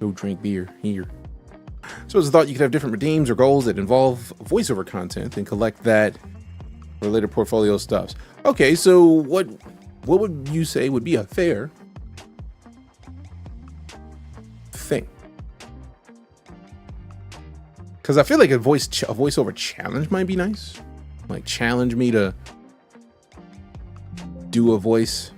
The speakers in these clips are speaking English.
Go drink beer here. So it's a thought you could have different redeems or goals that involve voiceover content and collect that related portfolio stuffs. Okay, so what would you say would be a fair thing? Because I feel like a voiceover challenge might be nice. Like challenge me to do a voice.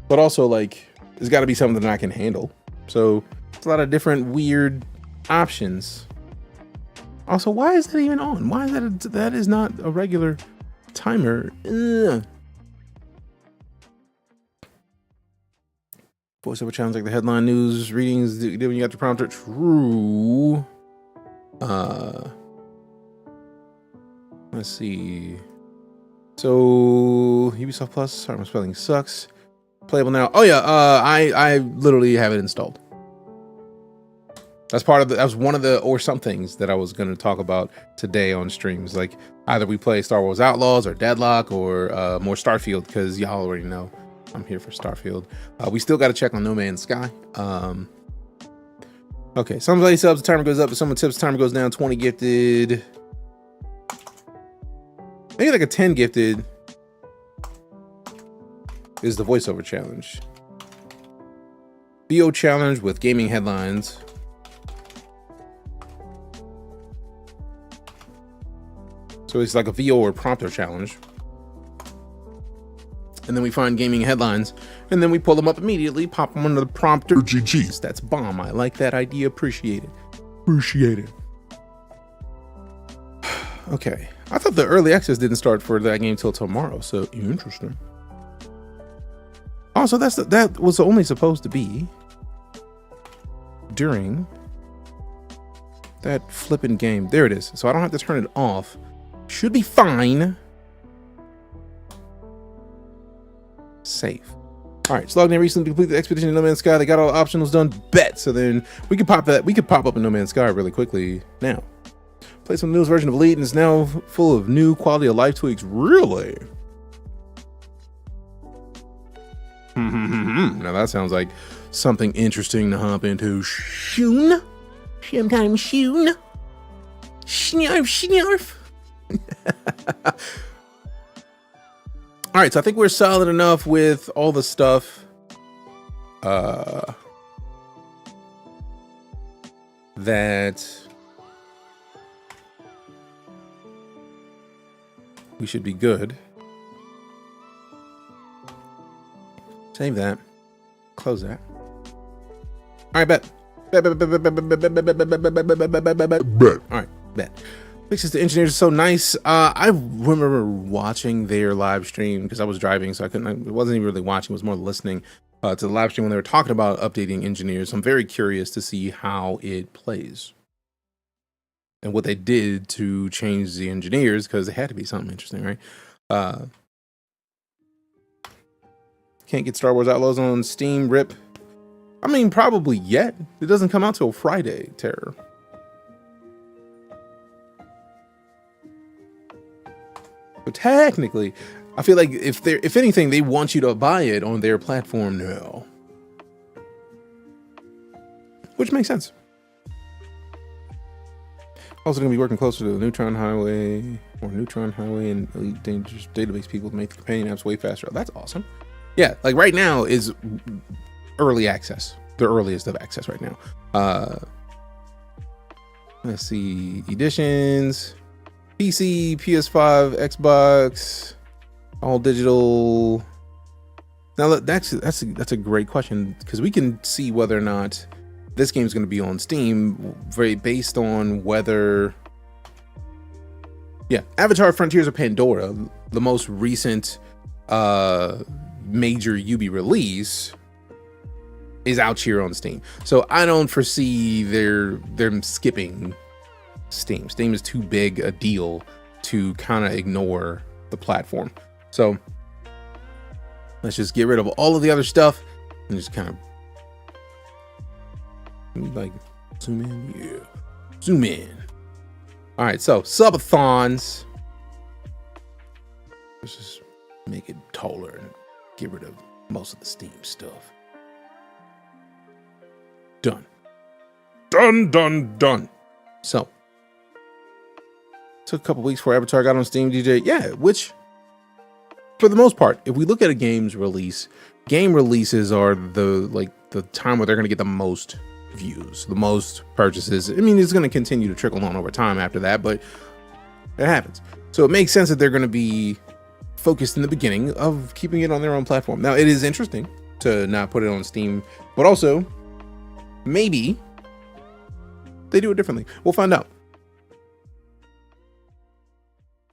But also, like, there's got to be something that I can handle. So it's a lot of different weird options. Also, why is that even on? Why is that is not a regular timer? Ugh. Voiceover challenge like the headline news readings when you got the prompter. True. Let's see. So Ubisoft Plus. Sorry, my spelling sucks. Playable now. Oh yeah. I literally have it installed. That was one of the or some things that I was going to talk about today on streams. Like either we play Star Wars Outlaws or Deadlock or more Starfield, because y'all already know I'm here for Starfield. We still got to check on No Man's Sky. Okay, somebody subs, the timer goes up. If someone tips, the timer goes down. 20 gifted. Maybe like a 10 gifted is the voiceover challenge. VO challenge with gaming headlines. So it's like a VO or prompter challenge. And then we find gaming headlines, and then we pull them up immediately, pop them under the prompter. GG's. That's bomb. I like that idea. Appreciate it. Appreciate it. Okay. I thought the early access didn't start for that game till tomorrow, so interesting. Also, that was only supposed to be during that flipping game. There it is. So I don't have to turn it off. Should be fine. Safe. All right, Slog recently completed the expedition in No Man's Sky. They got all the optionals done. Bet. So then we could pop that. We could pop up in No Man's Sky really quickly now. Play some newest version of Elite, and it's now full of new quality of life tweaks. Really? Now that sounds like something interesting to hop into. Shoon. Sometimes shoon. Snarf, snarf. All right, so I think we're solid enough with all the stuff that we should be good. Save that. Close that. All right, bet. Bet. All right, bet. Fixes the engineers are so nice. I remember watching their live stream because I was driving, so I wasn't even really watching. It was more listening to the live stream when they were talking about updating engineers. I'm very curious to see how it plays and what they did to change the engineers, because it had to be something interesting, right? Can't get Star Wars Outlaws on Steam. Rip. I mean, probably yet. It doesn't come out till Friday. Terror. But technically, I feel like if anything, they want you to buy it on their platform now, which makes sense. Also, going to be working closer to the Neutron Highway and Elite Dangerous database people to make the companion apps way faster. Oh, that's awesome. Yeah, like right now is early access, the earliest of access right now. Let's see, editions. PC, PS5, Xbox, all digital. Now that's a great question, because we can see whether or not this game is going to be on Steam based on whether, Avatar: Frontiers of Pandora, the most recent major Ubi release, is out here on Steam. So I don't foresee them skipping Steam. Steam is too big a deal to kind of ignore the platform. So let's just get rid of all of the other stuff and just kind of like zoom in. Yeah, zoom in. All right, so subathons. Let's just make it taller and get rid of most of the Steam stuff. Done. Done. So, took a couple weeks for Avatar got on Steam, DJ. Yeah, which, for the most part, if we look at a game's release, game releases are the time where they're going to get the most views, the most purchases. I mean, it's going to continue to trickle on over time after that, but it happens. So it makes sense that they're going to be focused in the beginning of keeping it on their own platform. Now, it is interesting to not put it on Steam, but also maybe they do it differently. We'll find out.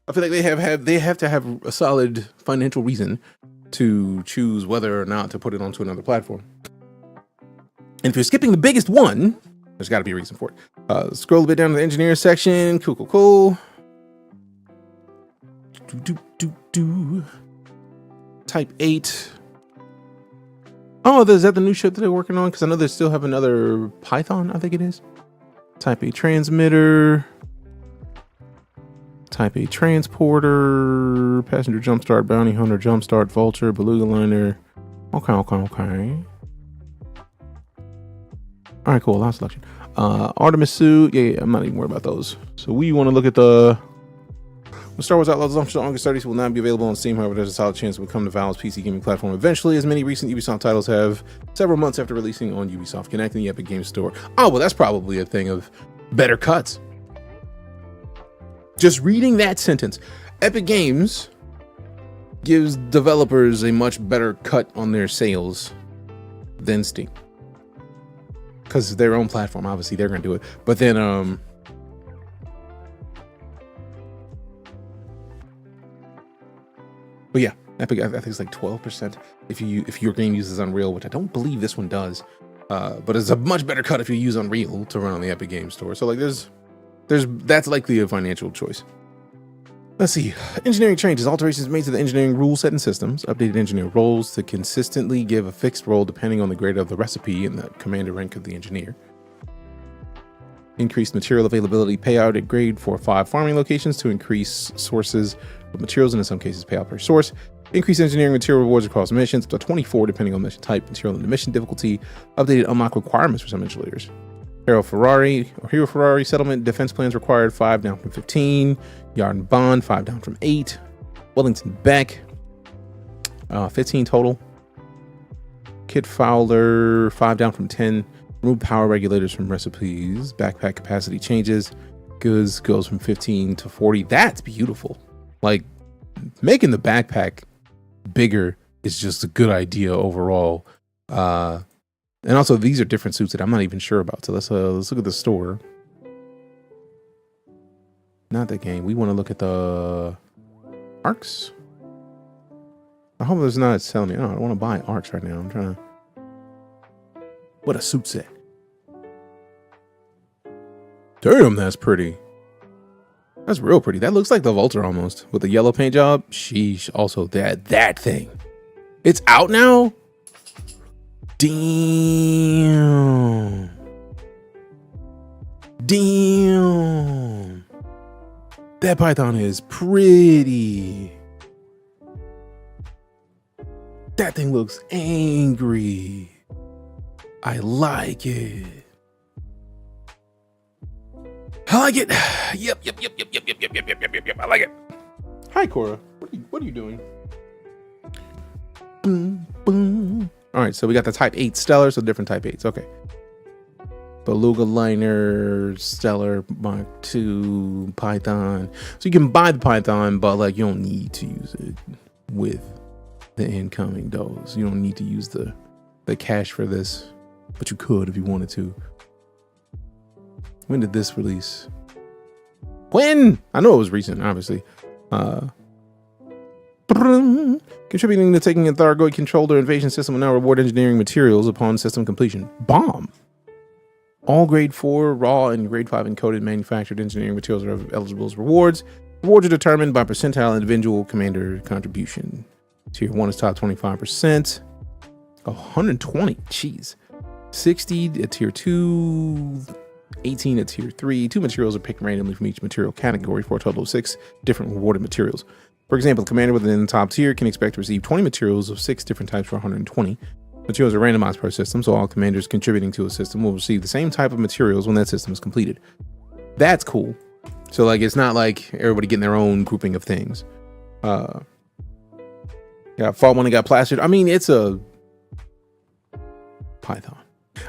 I feel like they have to have a solid financial reason to choose whether or not to put it onto another platform. And if you're skipping the biggest one, there's got to be a reason for it. Scroll a bit down to the engineer section. Cool. Type 8. Oh, is that the new ship that they're working on? Because I know they still have another Python, I think it is. Type 8 transmitter. Type 8 transporter. Passenger jumpstart, bounty hunter, jumpstart, vulture, beluga liner. Okay. All right, cool. Last selection. Artemis suit. Yeah, I'm not even worried about those. So we want to look at the Star Wars Outlaws launch on August 30th will not be available on Steam. However, there's a solid chance it will come to Valve's PC gaming platform eventually, as many recent Ubisoft titles have several months after releasing on Ubisoft Connect and the Epic Games Store. Oh, well, that's probably a thing of better cuts. Just reading that sentence. Epic Games gives developers a much better cut on their sales than Steam. Because their own platform, obviously, they're going to do it. But then, but yeah, Epic, I think it's like 12% if your game uses Unreal, which I don't believe this one does. But it's a much better cut if you use Unreal to run on the Epic Games Store. So like, that's likely a financial choice. Let's see. Engineering changes. Alterations made to the engineering rule set and systems. Updated engineer roles to consistently give a fixed role depending on the grade of the recipe and the commander rank of the engineer. Increased material availability payout at grade for 5 farming locations to increase sources of materials and in some cases payout per source. Increased engineering material rewards across missions to 24 depending on mission type, material, and the mission difficulty. Updated unlock requirements for some engineers. Hero Ferrari settlement defense plans required 5 down from 15. Yard and Bond 5 down from 8. Wellington Beck 15 total. Kit Fowler 5 down from 10. Remove power regulators from recipes. Backpack capacity changes. Goods goes from 15 to 40. That's beautiful. Like, making the backpack bigger is just a good idea overall. And also, these are different suits that I'm not even sure about. So let's look at the store. Not the game. We want to look at the arcs. I hope it's not telling me. Oh, I don't want to buy arcs right now. I'm trying to. What a suit set. Damn, that's pretty. That's real pretty. That looks like the Vulture almost with the yellow paint job. Sheesh. Also, that thing. It's out now. Damn. That Python is pretty. That thing looks angry. I like it. I like it. Yep. I like it. Hi, Cora. What are you doing? Boom. All right, so we got the Type 8 Stellar, so different Type 8s. Okay. Beluga Liner, Stellar, Mark II, Python. So you can buy the Python, but like you don't need to use it with the incoming dose. You don't need to use the cash for this, but you could if you wanted to. When did this release? When? I know it was recent, obviously. Contributing to taking a Thargoid controller invasion system will now reward engineering materials upon system completion. Bomb. All grade 4 raw and grade 5 encoded manufactured engineering materials are eligible as rewards. Rewards are determined by percentile individual commander contribution. Tier 1 is top 25%. 120. Jeez. 60 at tier 2. 18 at tier 3. 2 materials are picked randomly from each material category for a total of 6 different rewarded materials. For example, the commander within the top tier can expect to receive 20 materials of 6 different types for 120. Materials are randomized per system, so all commanders contributing to a system will receive the same type of materials when that system is completed. That's cool. So like, it's not like everybody getting their own grouping of things. Got fought when it got plastered. I mean, it's a Python.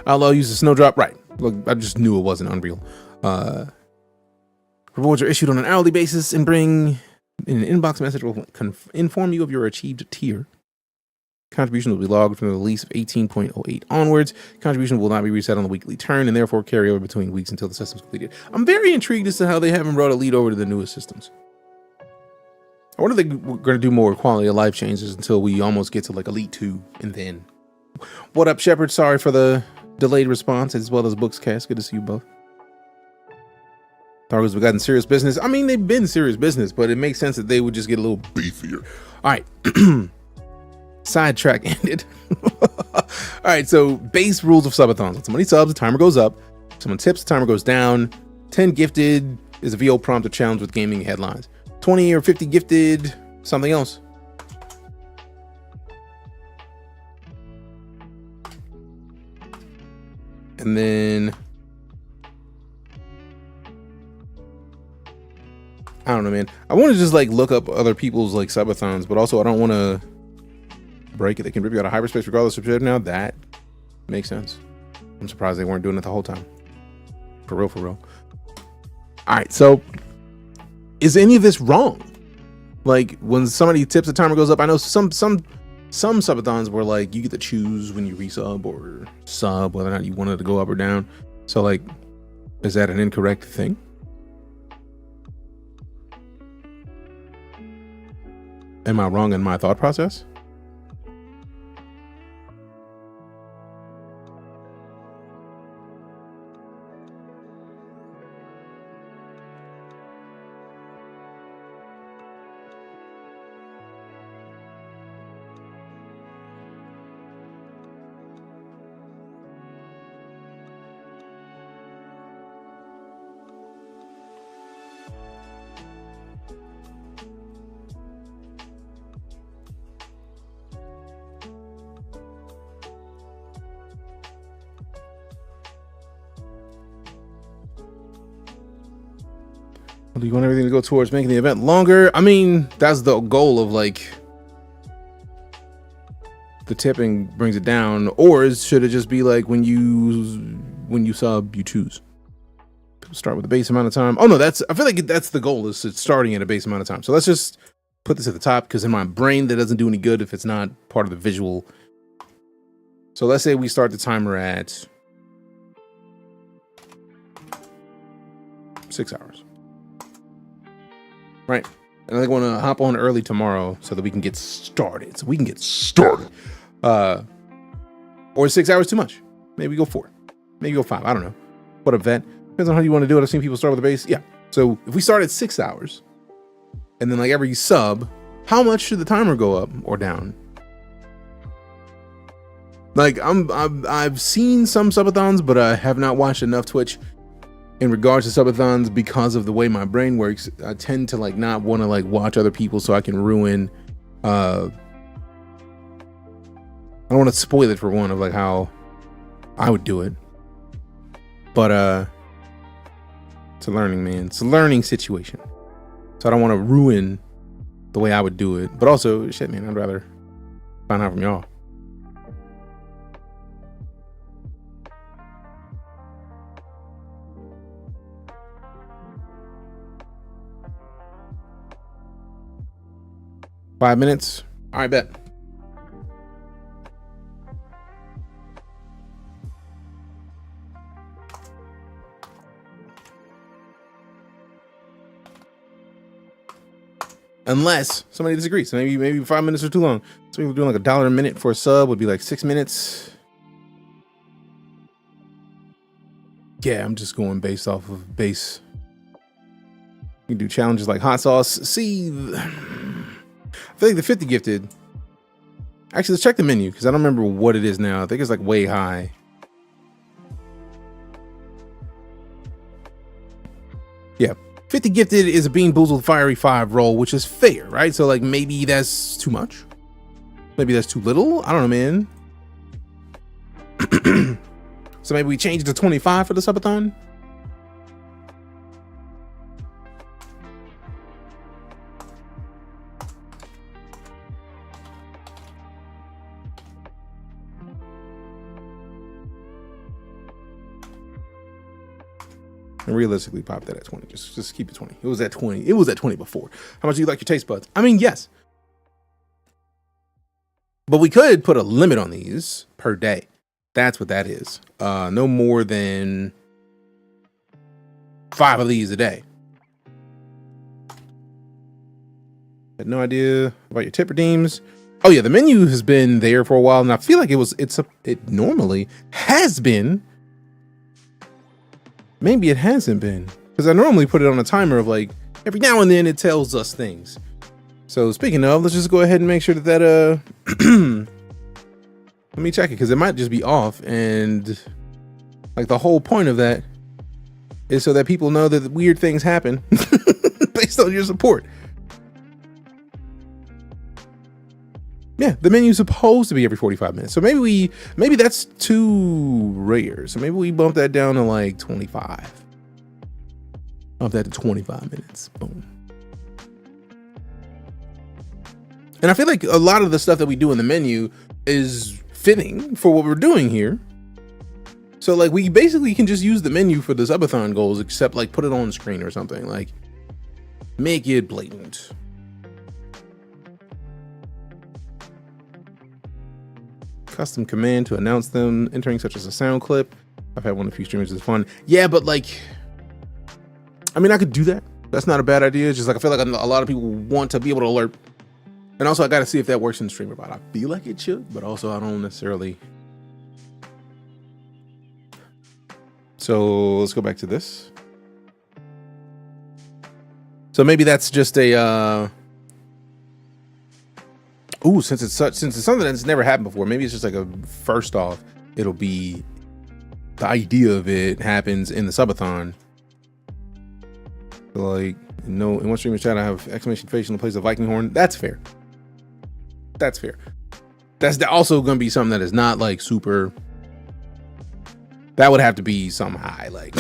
Outlaw uses snowdrop. Right. Look, I just knew it wasn't Unreal. Rewards are issued on an hourly basis and bring in an inbox message will inform you of your achieved tier. Contribution will be logged from the release of 18.08 onwards. Contribution will not be reset on the weekly turn and therefore carry over between weeks until the system is completed. I'm very intrigued as to how they haven't brought Elite over to the newest systems. I wonder if they're going to do more quality of life changes until we almost get to like Elite 2 and then. What up, Shepard? Sorry for the delayed response, as well as Books Cast. Good to see you both. Targos have gotten serious business. I mean, they've been serious business, but it makes sense that they would just get a little beefier. All right. Sidetrack ended. All right, so base rules of subathons. When somebody subs, the timer goes up. If someone tips, the timer goes down. 10 gifted is a VO prompt or challenge with gaming headlines. 20 or 50 gifted, something else. And then I don't know, man. I want to just like look up other people's like subathons, but also I don't want to break it. They can rip you out of hyperspace regardless of shit. Now that makes sense. I'm surprised they weren't doing it the whole time. For real, for real. All right, so is any of this wrong? Like when somebody tips, the timer goes up. I know some subathons were like you get to choose when you resub or sub whether or not you wanted to go up or down. So like, is that an incorrect thing? Am I wrong in my thought process? Do you want everything to go towards making the event longer? I mean, that's the goal of like the tipping brings it down, or should it just be like when you sub, you choose? Start with the base amount of time. Oh no, I feel like that's the goal, is it's starting at a base amount of time. So let's just put this at the top, because in my brain that doesn't do any good if it's not part of the visual. So let's say we start the timer at 6 hours. Right, and I want to hop on early tomorrow so that we can get started. Or 6 hours too much? Maybe go 4, maybe go 5. I don't know. What a vet. Depends on how you want to do it. I've seen people start with the base. Yeah. So if we start at 6 hours, and then like every sub, how much should the timer go up or down? Like I've seen some subathons, but I have not watched enough Twitch in regards to subathons because of the way my brain works. I tend to like not want to like watch other people so I can ruin I don't want to spoil it for one of like how I would do it. But it's a learning, man. It's a learning situation. So I don't want to ruin the way I would do it. But also, shit, man, I'd rather find out from y'all. Five minutes. All right, bet. Unless somebody disagrees. So maybe 5 minutes are too long. So we're doing like $1 a minute for a sub would be like 6 minutes. Yeah, I'm just going based off of base. You can do challenges like hot sauce. See, I feel like the 50 gifted. Actually, let's check the menu because I don't remember what it is now. I think it's like way high. Yeah. 50 gifted is a Bean Boozled Fiery 5 roll, which is fair, right? So like maybe that's too much. Maybe that's too little. I don't know, man. So maybe we change it to 25 for the subathon. And realistically pop that at 20. Just keep it 20. It was at 20. It was at 20 before. How much do you like your taste buds? I mean, yes. But we could put a limit on these per day. That's what that is. No more than 5 of these a day. Had no idea about your tip redeems. Oh yeah, the menu has been there for a while, and I feel like it normally has been. Maybe it hasn't been, because I normally put it on a timer of like every now and then it tells us things. So speaking of, let's just go ahead and make sure that let me check it, because it might just be off, and like the whole point of that is so that people know that weird things happen based on your support. Yeah, the menu's supposed to be every 45 minutes. So maybe that's too rare. So maybe we bump that down to like 25. Bump that to 25 minutes. Boom. And I feel like a lot of the stuff that we do in the menu is fitting for what we're doing here. So like we basically can just use the menu for the subathon goals, except like put it on screen or something. Like make it blatant. Custom command to announce them entering, such as a sound clip. I've had one of a few streamers. It's fun. Yeah, but like, I mean, I could do that. That's not a bad idea. It's just like I feel like a lot of people want to be able to alert. And also, I got to see if that works in Streamer Bot. I feel like it should, but also I don't necessarily. So let's go back to this. So maybe that's just a. Ooh, since it's something that's never happened before, maybe it's just like a first off, it'll be the idea of it happens in the subathon. So like, no, in one streamer chat, I have exclamation facial in place of Viking horn. That's fair. That's fair. That's also going to be something that is not like super. That would have to be some high, like.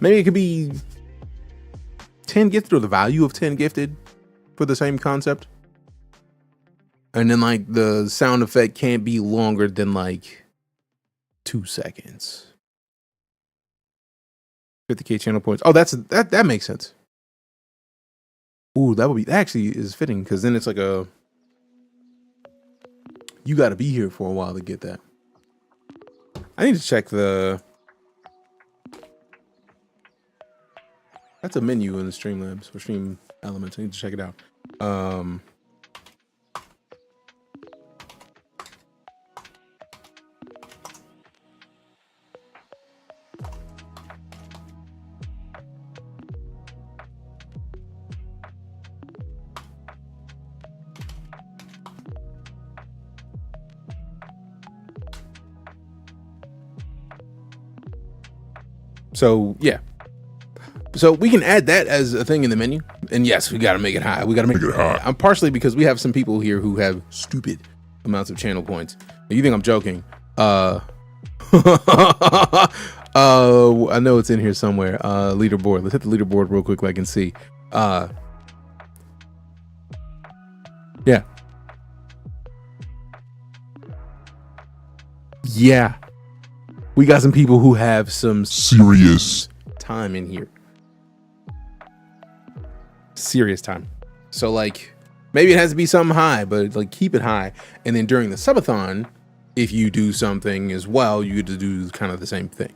Maybe it could be 10 gifted, or the value of 10 gifted for the same concept. And then like the sound effect can't be longer than like 2 seconds. 50k channel points. Oh, that makes sense. Ooh, that actually is fitting, because then it's like you got to be here for a while to get that. I need to check that's a menu in the Streamlabs or Stream Elements. I need to check it out. So yeah. So we can add that as a thing in the menu. And yes, we got to make it high. We got to make it high. I'm partially because we have some people here who have stupid amounts of channel points. You think I'm joking? I know it's in here somewhere. Leaderboard. Let's hit the leaderboard real quick so I can see. Yeah. Yeah. We got some people who have some serious time in here. Serious time. So like maybe it has to be something high, but like keep it high. And then during the subathon, if you do something as well, you get to do kind of the same thing.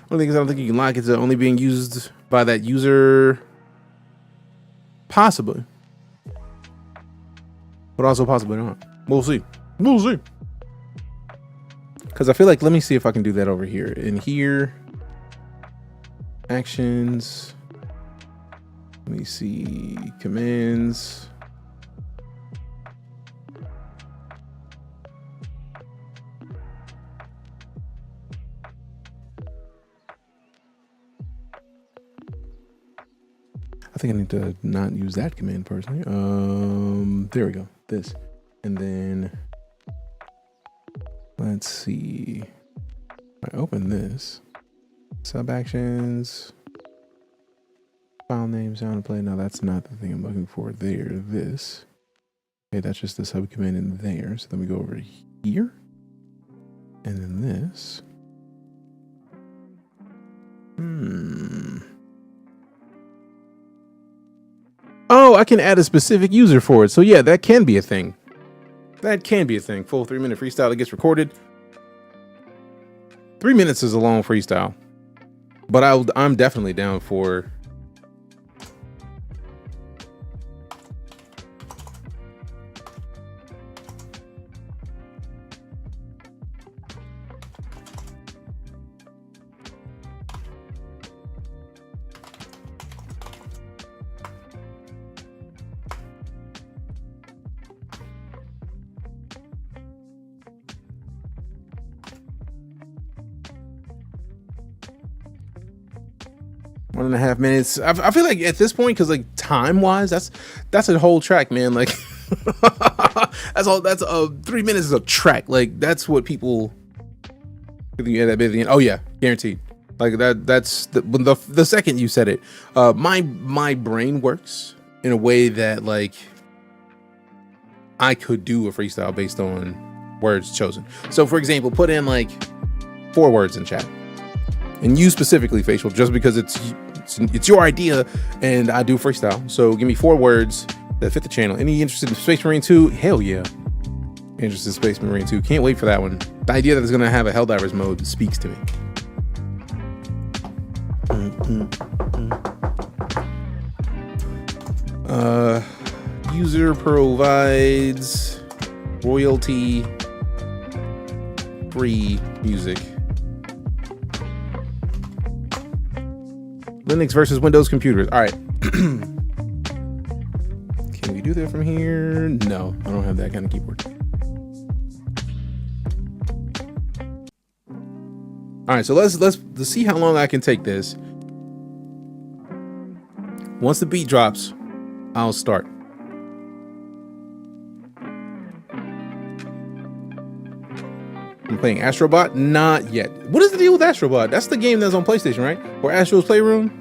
One thing is, I don't think you can lock it to only being used by that user. Possibly. But also possibly not. We'll see. We'll see. Because I feel like, let me see if I can do that over here. In here, actions. Let me see, commands. I think I need to not use that command personally. There we go. This. And then let's see. I open this. Sub actions. File name, sound play. No, that's not the thing I'm looking for there. This. Okay, that's just the sub command in there. So then we go over here. And then this. Oh, I can add a specific user for it. So yeah, that can be a thing. That can be a thing. Full 3-minute freestyle that gets recorded. 3 minutes is a long freestyle. But I'm definitely down for... One and a half minutes. I feel like at this point, because like time wise, that's a whole track, man. Like that's all. That's 3 minutes is a track. Like that's what people. Yeah, that bit at the end. Oh yeah, guaranteed. Like that's the second you said it. My brain works in a way that like I could do a freestyle based on words chosen. So for example, put in like 4 words in chat. And you specifically, Facial, just because it's your idea and I do freestyle. So give me 4 words that fit the channel. Any interested in Space Marine 2? Hell yeah. Interested in Space Marine 2. Can't wait for that one. The idea that it's going to have a Helldivers mode speaks to me. User provides royalty free music. Linux versus Windows computers. All right. Can we do that from here? No, I don't have that kind of keyboard. All right, so let's see how long I can take this. Once the beat drops, I'll start. I'm playing Astrobot? Not yet. What is the deal with Astrobot? That's the game that's on PlayStation, right? Or Astro's Playroom?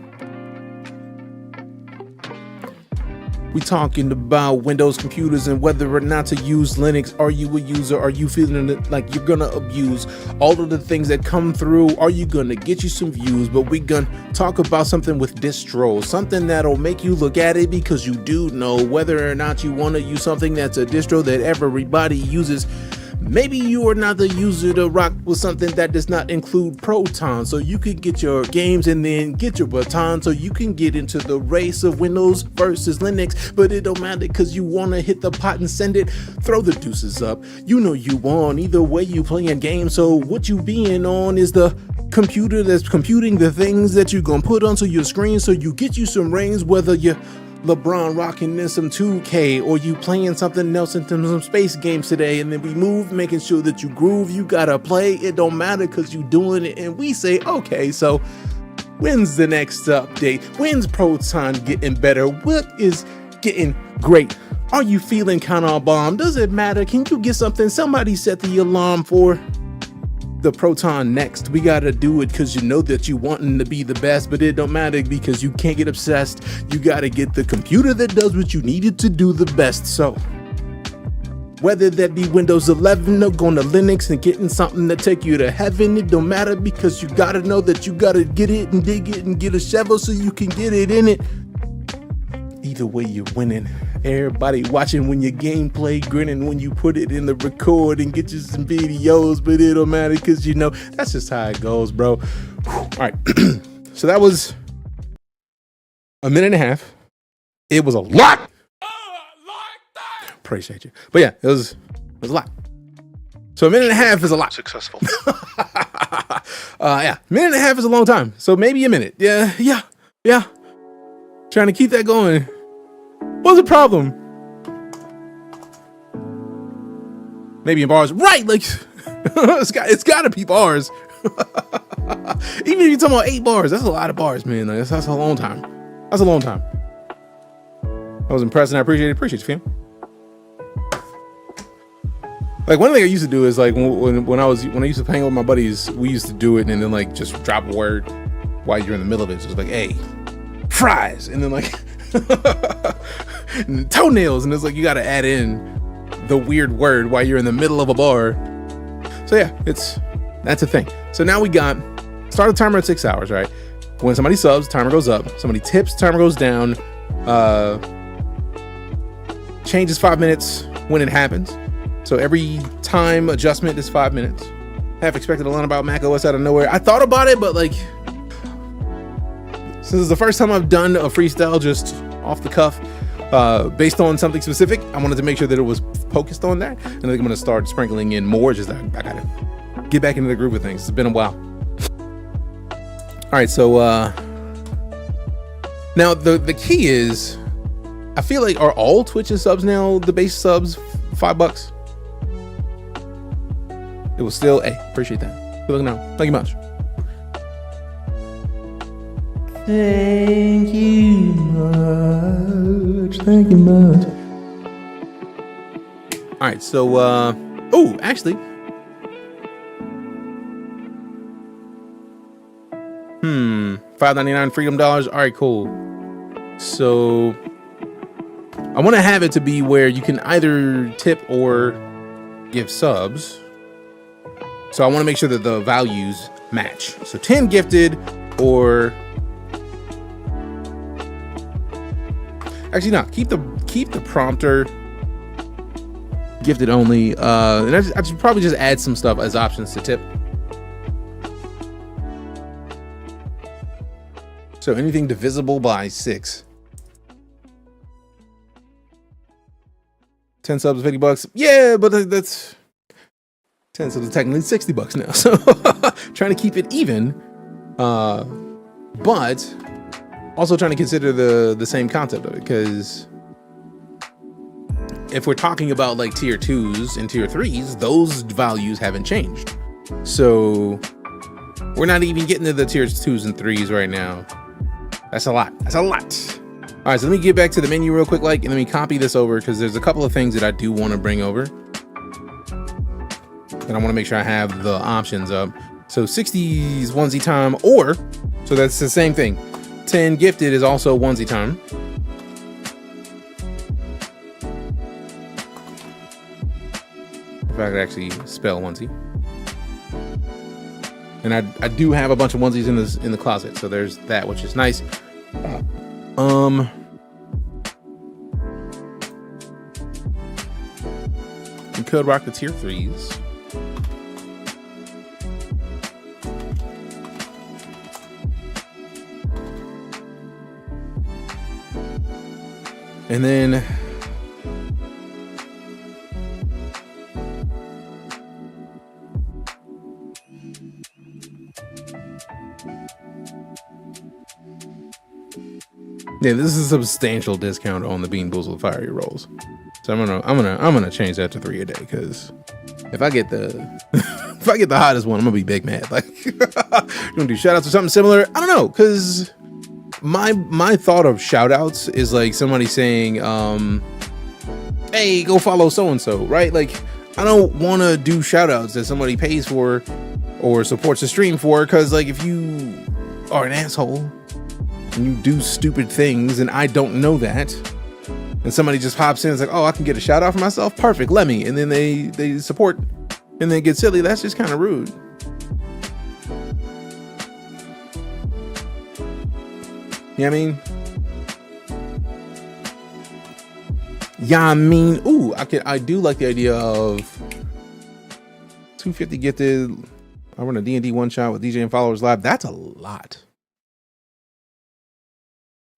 We talking about Windows computers and whether or not to use Linux. Are you a user? Are you feeling like you're gonna abuse all of the things that come through? Are you gonna get you some views? But we gonna talk about something with distro, something that'll make you look at it because you do know whether or not you want to use something that's a distro that everybody uses. Maybe you are not the user to rock with something that does not include Proton, so you can get your games and then get your baton so you can get into the race of Windows versus Linux. But it don't matter because you want to hit the pot and send it. Throw the deuces up. You know you won. Either way you playing games, so what you being on is the computer that's computing the things that you're gonna put onto your screen so you get you some rings, whether you're LeBron rocking in some 2K or you playing something else in some space games today, and then we move making sure that you groove. You gotta play. It don't matter because you doing it, and we say okay, so when's the next update? When's Proton getting better? What is getting great? Are you feeling kind of bomb? Does it matter? Can you get something? Somebody set the alarm for the Proton next. We gotta do it because you know that you wanting to be the best, but it don't matter because you can't get obsessed. You gotta get the computer that does what you needed to do the best. So whether that be Windows 11 or going to Linux and getting something to take you to heaven, it don't matter because you gotta know that you gotta get it and dig it and get a shovel so you can get it in it. Either way, you're winning. Everybody watching when your gameplay, grinning when you put it in the record and get you some videos, but it don't matter because you know that's just how it goes, bro. All right, so that was a minute and a half. It was a lot. Appreciate you, but yeah, it was a lot. So a minute and a half is a lot. Successful. Yeah, minute and a half is a long time. So maybe a minute. Yeah. Trying to keep that going. What's the problem? Maybe in bars, right? Like it's gotta be bars. Even if you're talking about 8 bars, that's a lot of bars, man. Like, that's a long time. That's a long time. I was impressed and I appreciate you, fam. Like one thing I used to do is like when I used to hang out with my buddies, we used to do it and then like just drop a word while you're in the middle of it. So it's like, hey, fries, and then like and toenails, and it's like you got to add in the weird word while you're in the middle of a bar. So yeah, that's a thing. So now we got start the timer at 6 hours, right? When somebody subs, timer goes up. Somebody tips, timer goes down. Changes 5 minutes when it happens. So every time adjustment is 5 minutes. Half expected to learn about Mac OS out of nowhere. I thought about it, but like, since it's the first time I've done a freestyle just off the cuff, based on something specific, I wanted to make sure that it was focused on that. And I think I'm gonna start sprinkling in more. Just I gotta get back into the groove of things. It's been a while. All right, so now the key is, I feel like, are all Twitch's subs now the base subs $5? It was still, hey, appreciate that. Good looking out. Thank you much. Thank you much. Thank you much. All right, so oh, actually, $5.99 freedom dollars. All right, cool. So I want to have it to be where you can either tip or give subs. So I want to make sure that the values match. So 10 gifted, or actually not. Keep the prompter gifted only. And I should probably just add some stuff as options to tip. So anything divisible by 6. 10 subs, $50. Yeah, but that's 10 subs is technically $60 now. So trying to keep it even, but also trying to consider the same concept of it, because if we're talking about like tier 2s and tier 3s, those values haven't changed. So we're not even getting to the tier 2s and 3s right now. That's a lot. That's a lot. All right, so let me get back to the menu real quick, and let me copy this over, because there's a couple of things that I do want to bring over. And I want to make sure I have the options up. So 60s onesie time, or, so that's the same thing. 10 gifted is also onesie time. If I could actually spell onesie. And I do have a bunch of onesies in the closet, so there's that, which is nice. We could rock the tier 3s. And then yeah, this is a substantial discount on the Bean Boozled Fiery Rolls. So I'm gonna change that to 3 a day, because if I get the if I get the hottest one, I'm gonna be big mad. Like, you gonna do shout outs or something similar? I don't know, because my thought of shout outs is like somebody saying, hey, go follow so and so, right? Like, I don't want to do shout outs that somebody pays for or supports the stream for, because like, if you are an asshole and you do stupid things and I don't know that, and somebody just pops in and is like, oh, I can get a shout out for myself, perfect, let me, and then they support and then get silly, that's just kind of rude. You know what I mean? Yeah, I mean, ooh, I do like the idea of 250 gifted. I run a D&D one shot with DJ and followers live. That's a lot.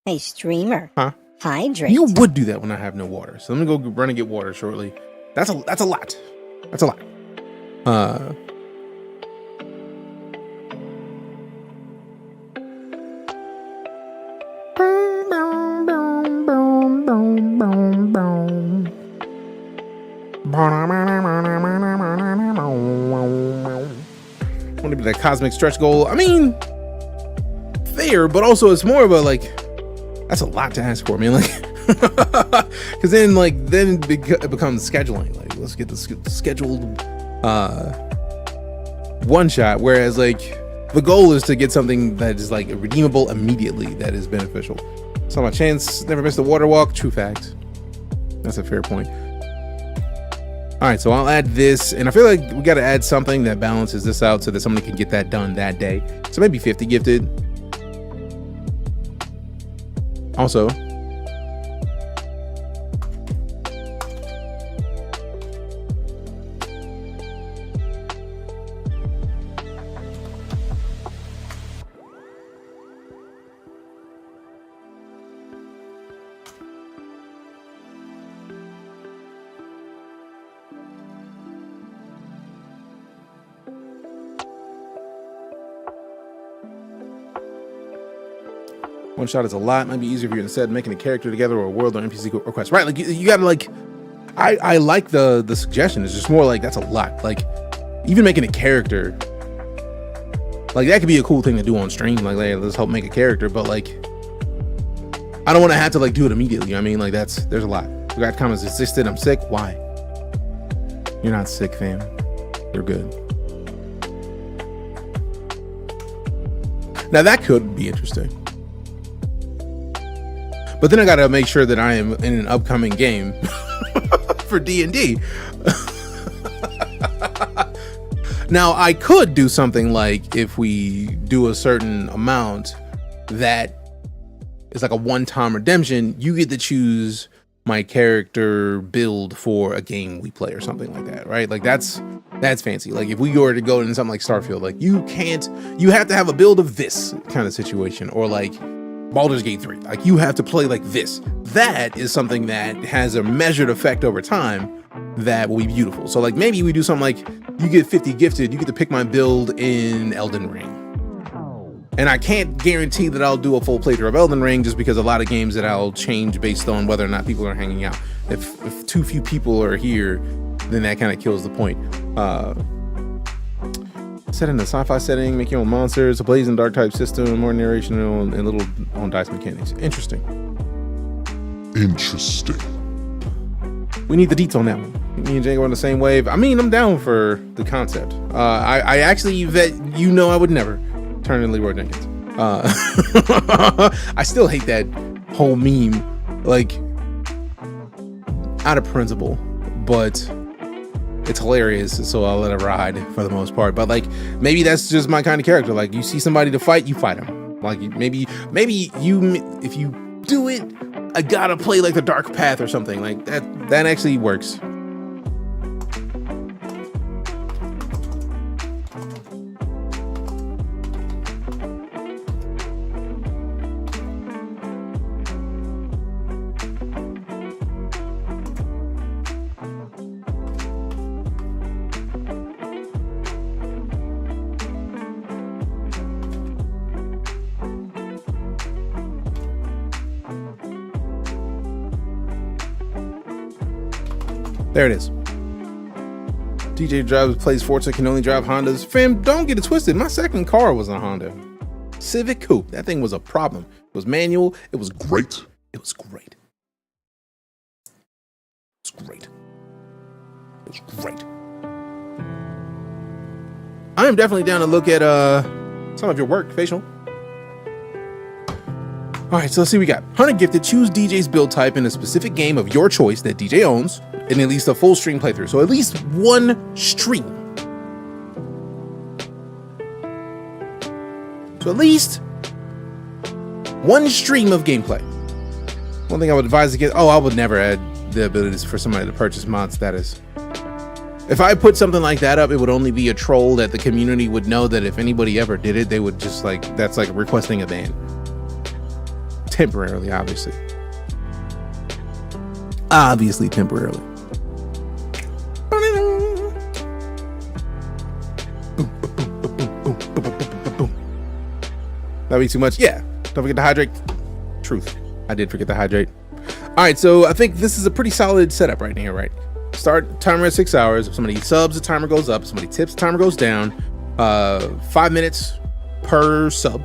Hey, streamer. Huh? Hydrate. You would do that when I have no water. So let me go run and get water shortly. That's a lot. That's a lot. Want to be that cosmic stretch goal. I mean, fair, but also it's more of a like, that's a lot to ask for, man. Like, Because then it becomes scheduling. Like, let's get the scheduled one shot. Whereas like the goal is to get something that is like redeemable immediately, that is beneficial. So my chance never missed a water walk. True fact. That's a fair point. All right, so I'll add this, and I feel like we got to add something that balances this out so that somebody can get that done that day. So maybe 50 gifted. Also, one shot is a lot. Might be easier if you're instead making a character together or a world or NPC request. Right, like you gotta like. I like the suggestion. It's just more like that's a lot. Like even making a character, like that could be a cool thing to do on stream. Like, hey, let's help make a character. But like, I don't want to have to like do it immediately. You know what I mean? Like there's a lot. We got comments. Insisted. I'm sick. Why? You're not sick, fam. You're good. Now that could be interesting. But then I gotta make sure that I am in an upcoming game for D&D. Now I could do something like if we do a certain amount that is like a one-time redemption, you get to choose my character build for a game we play or something like that, right? Like that's fancy. Like if we were to go into something like Starfield, like you have to have a build of this kind of situation, or like Baldur's Gate 3, like you have to play like this. That is something that has a measured effect over time that will be beautiful. So like maybe we do something like you get 50 gifted, you get to pick my build in Elden Ring. And I can't guarantee that I'll do a full playthrough of Elden Ring, just because a lot of games that I'll change based on whether or not people are hanging out. If too few people are here, then that kind of kills the point. Set in a sci-fi setting, make your own monsters, a blazing dark type system, more narration and little on dice mechanics. Interesting. We need the deets on that one. Me and Jay are on the same wave. I mean, I'm down for the concept. I actually I would never turn in Leroy Jenkins. I still hate that whole meme, like out of principle, but it's hilarious, so I'll let it ride for the most part. But like maybe that's just my kind of character. Like you see somebody to fight, you fight them. Like maybe you, if you do it, I gotta play like the dark path or something like that. That actually works. There it is. DJ plays Forza, can only drive Hondas. Fam, don't get it twisted. My second car was a Honda Civic Coupe. That thing was a problem. It was manual. It was great. It was great. It was great. It was great. I am definitely down to look at some of your work, Facial. All right, so let's see what we got. 100 gifted. Choose DJ's build type in a specific game of your choice that DJ owns, and at least a full stream playthrough. So at least one stream. So at least one stream of gameplay. One thing I would advise against, I would never add the abilities for somebody to purchase mod status. If I put something like that up, it would only be a troll that the community would know that if anybody ever did it, they would just like, that's like requesting a ban. Temporarily, obviously. Obviously, temporarily. That'd be too much. Yeah. Don't forget to hydrate. Truth. I did forget to hydrate. All right. So I think this is a pretty solid setup right here, right? Start timer at 6 hours. If somebody subs, the timer goes up. If somebody tips, the timer goes down. 5 minutes per sub.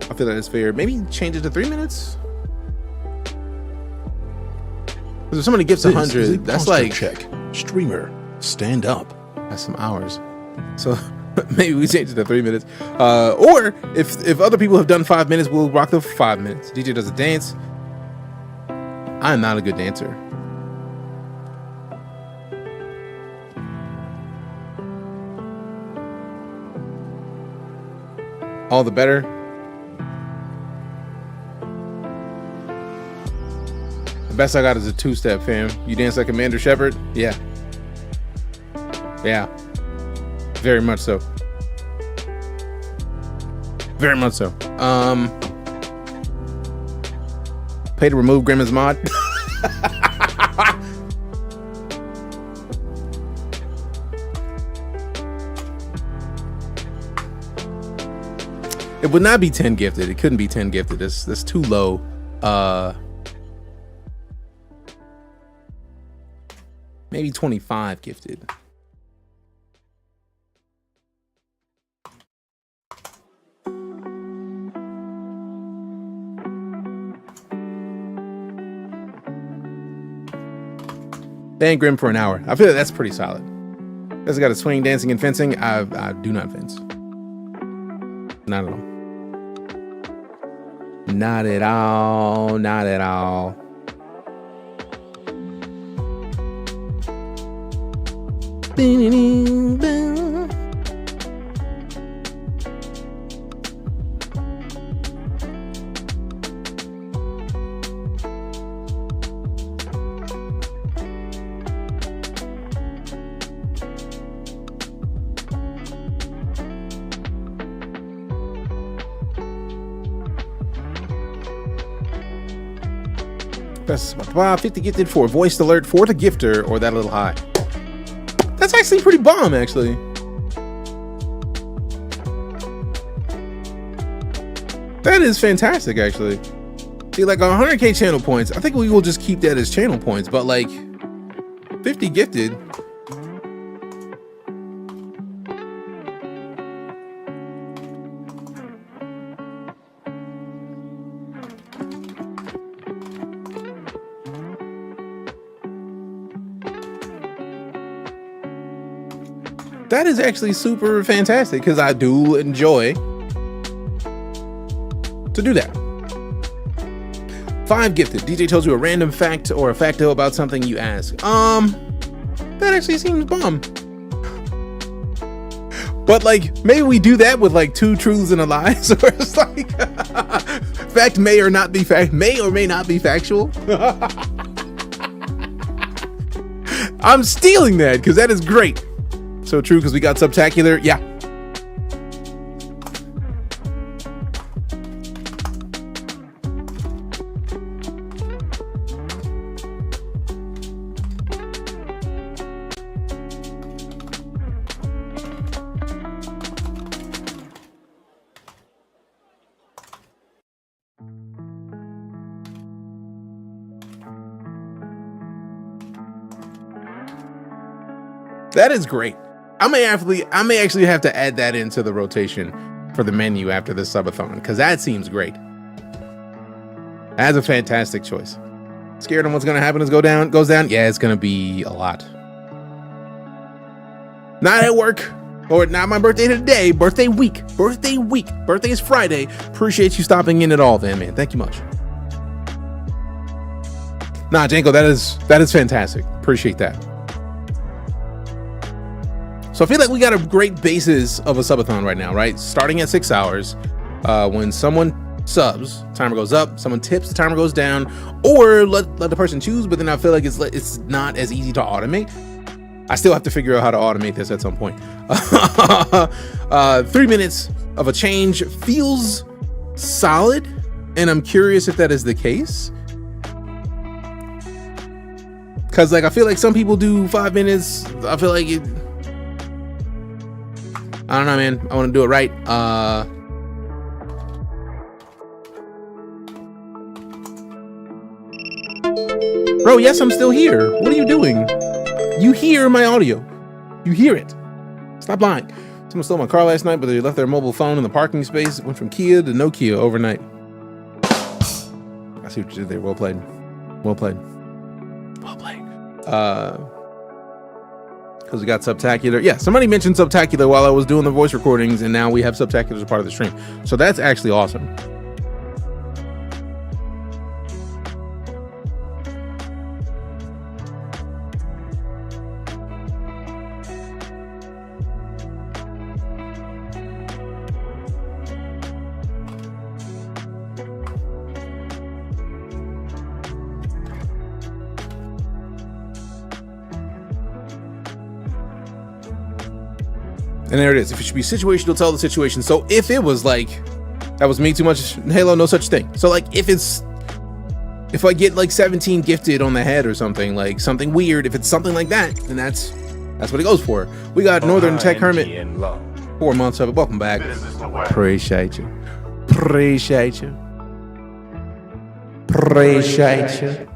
I feel that is fair. Maybe change it to 3 minutes. If somebody gets This is 100, a that's posture like check. Streamer, stand up. that's some hours. So maybe we change it to 3 minutes. Or if other people have done 5 minutes, we'll rock them for 5 minutes. DJ does a dance. I'm not a good dancer. All the better. The best I got is a two-step, fam. You dance like Commander Shepard? Yeah. Yeah. Very much so. Very much so. Pay to remove Grima's mod. It would not be 10 gifted. It couldn't be 10 gifted. That's too low. Maybe 25 gifted. Ban Grim for an hour. I feel like that's pretty solid. This got a swing, dancing, and fencing. I do not fence. Not at all. Not at all. Not at all. That's 50 gifted for voiced alert for the gifter or that a little high. That's actually pretty bomb, actually. That is fantastic, actually. See, like 100k channel points. I think we will just keep that as channel points, but like 50 gifted. That is actually super fantastic because I do enjoy to do that. 5 gifted. DJ tells you a random fact or a facto about something you ask. That actually seems bomb. But like, maybe we do that with like 2 truths and a lie. So it's like, fact may or not be fact, may or may not be factual. I'm stealing that because that is great. So true, because we got subtacular. Yeah. That is great. I may actually have to add that into the rotation for the menu after this subathon because that seems great. That's a fantastic choice. Scared on what's gonna happen as goes down? Yeah, it's gonna be a lot. Not at work, or not my birthday today. Birthday week. Birthday is Friday. Appreciate you stopping in at all, then, man. Thank you much. Nah, Janko, that is fantastic. Appreciate that. So I feel like we got a great basis of a subathon right now, right? Starting at 6 hours. When someone subs, timer goes up. Someone tips, the timer goes down. Or let the person choose, but then I feel like it's not as easy to automate. I still have to figure out how to automate this at some point. 3 minutes of a change feels solid, and I'm curious if that is the case. Because like I feel like some people do 5 minutes. I feel like it... I don't know, man. I want to do it right. Bro, yes, I'm still here. What are you doing? You hear my audio. You hear it. Stop lying. Someone stole my car last night, but they left their mobile phone in the parking space. It went from Kia to Nokia overnight. I see what you did there. Well played. Well played. Because we got Subtacular. Yeah, somebody mentioned Subtacular while I was doing the voice recordings, and now we have Subtacular as a part of the stream. So that's actually awesome. And there it is. If it should be situational, tell the situation. So if it was like, that was me too much Halo, no such thing. So like if I get like 17 gifted on the head or something, like something weird, if it's something like that, then that's what it goes for. We got Northern Tech Hermit, 4 months of it. Welcome back. Appreciate you. Appreciate you. Appreciate you.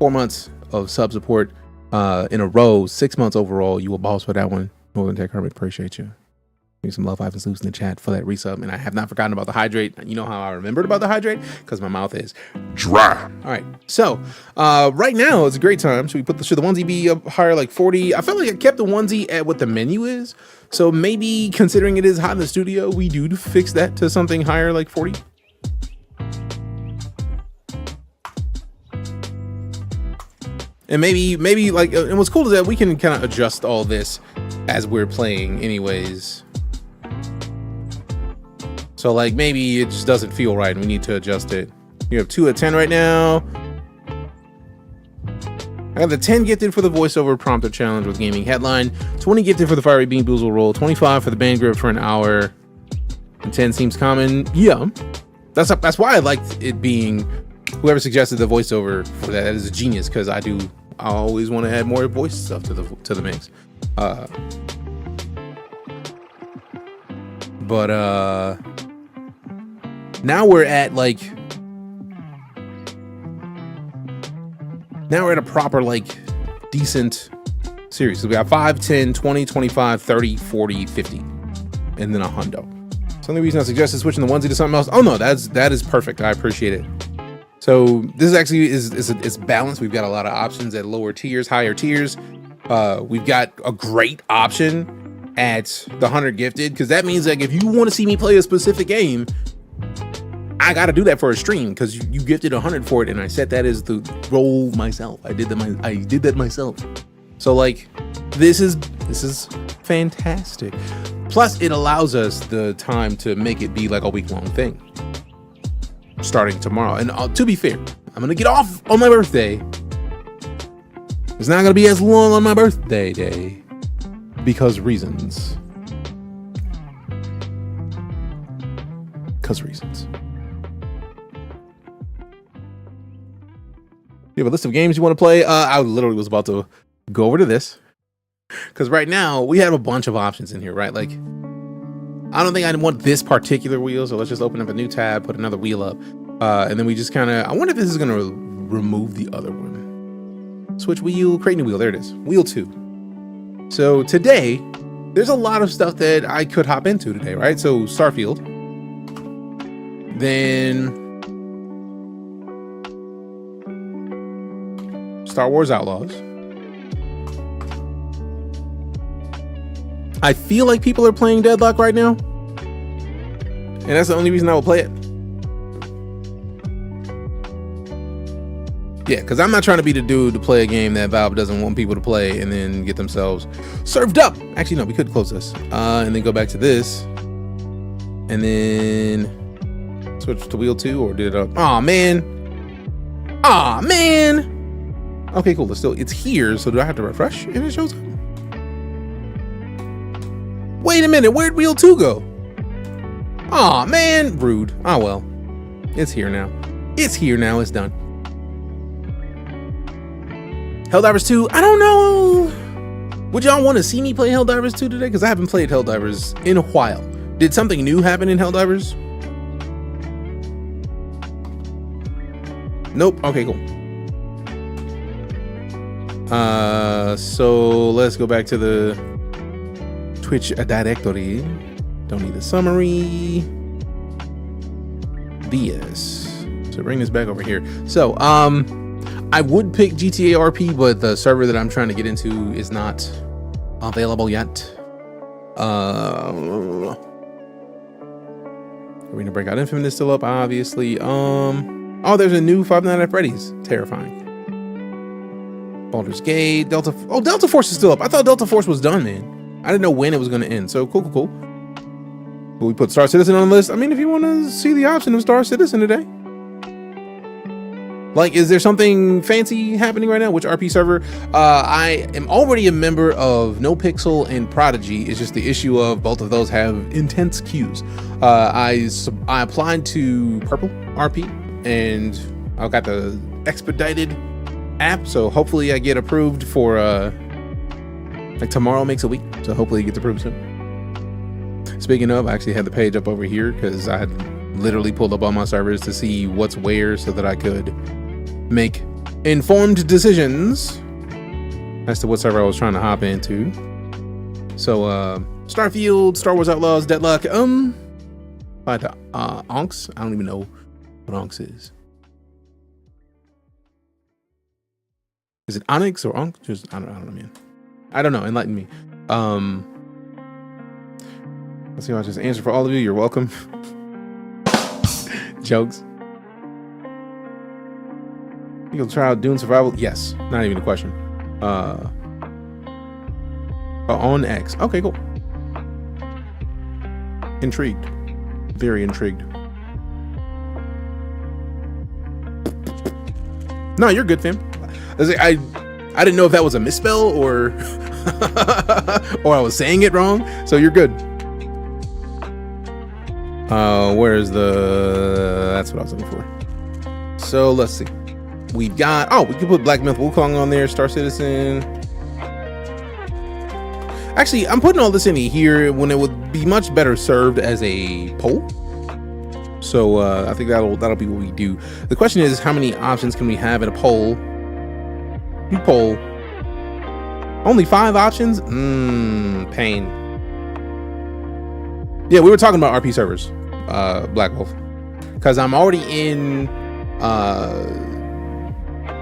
4 months of sub support in a row, 6 months overall. You a boss for that one. Northern Tech Hermit, appreciate you. Give me some love, five and salutes in the chat for that resub. And I have not forgotten about the hydrate. You know how I remembered about the hydrate? Because my mouth is dry. All right. So right now it's a great time. So we put should the onesie be up higher, like 40? I felt like I kept the onesie at what the menu is. So maybe considering it is hot in the studio, we do fix that to something higher, like 40. And maybe like, and what's cool is that we can kind of adjust all this as we're playing anyways. So like maybe it just doesn't feel right and we need to adjust it. You have 2 at 10 right now. I have the 10 gifted for the voiceover prompter challenge with gaming headline, 20 gifted for the fiery bean boozle roll, 25 for the band grip for an hour, and 10 seems common. Yeah, that's why I liked it being whoever suggested the voiceover for that is a genius, because I always want to add more voice stuff to the mix. But now we're at like a proper like decent series. So we got 5, 10, 20, 25, 30, 40, 50, and then a hundo. So the only reason I suggested switching the onesie to something else. Oh no, that is perfect. I appreciate it. So this is actually is balanced. We've got a lot of options at lower tiers, higher tiers. We've got a great option at the 100 gifted, because that means like if you want to see me play a specific game, I got to do that for a stream, because you gifted 100 for it, and I set that as the role myself. I did that myself. So like this is fantastic. Plus it allows us the time to make it be like a week-long thing starting tomorrow. And to be fair, I'm gonna get off on my birthday. It's not gonna be as long on my birthday day because reasons. You have a list of games you want to play? I literally was about to go over to this, because right now we have a bunch of options in here, right? Like, I don't think I want this particular wheel, so let's just open up a new tab, put another wheel up, and then we just kind of, I wonder if this is going to remove the other one. Switch wheel, create new wheel, there it is, wheel 2. So today, there's a lot of stuff that I could hop into today, right? So Starfield, then Star Wars Outlaws. I feel like people are playing Deadlock right now, and that's the only reason I will play it. Yeah, because I'm not trying to be the dude to play a game that Valve doesn't want people to play and then get themselves served up. Actually, no, we could close this and then go back to this and then switch to wheel 2, or did it? Oh man. Okay, cool. It's here. So do I have to refresh and it shows up? Wait a minute, where'd wheel 2 go? Aw, man, rude. Oh, well, it's here now. It's done. Helldivers 2, I don't know. Would y'all want to see me play Helldivers 2 today? Because I haven't played Helldivers in a while. Did something new happen in Helldivers? Nope, okay, cool. So let's go back to the Twitch directory. Don't need the summary. BS. So bring this back over here. So I would pick GTA RP, but the server that I'm trying to get into is not available yet. Arena Breakout Infinite is still up, obviously. Oh, there's a new Five Nights at Freddy's. Terrifying. Baldur's Gate, Delta. Oh, Delta Force is still up. I thought Delta Force was done, man. I didn't know when it was going to end. So cool. Will we put Star Citizen on the list? I mean, if you want to see the option of Star Citizen today. Like, is there something fancy happening right now? Which RP server? I am already a member of NoPixel and Prodigy. It's just the issue of both of those have intense queues. I applied to Purple RP and I got the expedited app. So hopefully I get approved for, like tomorrow makes a week. So hopefully it gets approved soon. Speaking of, I actually had the page up over here because I had literally pulled up all my servers to see what's where so that I could make informed decisions as to what server I was trying to hop into. So Starfield, Star Wars Outlaws, Deadlock, by the Onks. I don't even know what Onks is. Is it Onyx or Onks? Just I don't know, man. I don't know. Enlighten me. Let's see. I'll just answer for all of you. You're welcome. Jokes. You'll try out Dune Survival? Yes. Not even a question. On X. Okay, cool. Intrigued. Very intrigued. No, you're good, fam. I didn't know if that was a misspell or or I was saying it wrong. So you're good. Where's the... That's what I was looking for. So let's see. We've got... Oh, we can put Black Myth Wukong on there. Star Citizen. Actually, I'm putting all this in here when it would be much better served as a poll. So I think that'll be what we do. The question is, how many options can we have in a poll? You poll. Only 5 options? Pain. Yeah, we were talking about RP servers, Black Wolf. Because I'm already in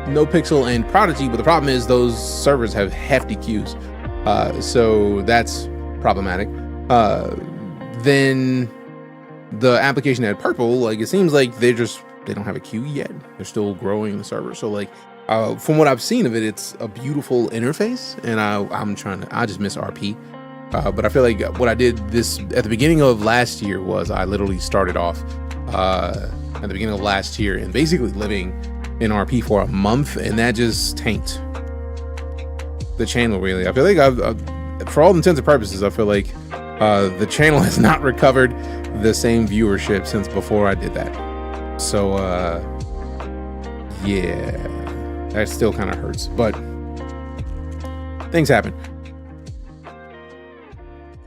NoPixel and Prodigy, but the problem is those servers have hefty queues. So that's problematic. Then the application at Purple, like it seems like they don't have a queue yet. They're still growing the server. So like from what I've seen of it, it's a beautiful interface, and I just miss RP. But I feel like what I did at the beginning of last year was I literally started off at the beginning of last year and basically living in RP for a month, and that just tanked the channel really. I feel like for all intents and purposes, I feel like the channel has not recovered the same viewership since before I did that. So yeah, that still kind of hurts, but things happen.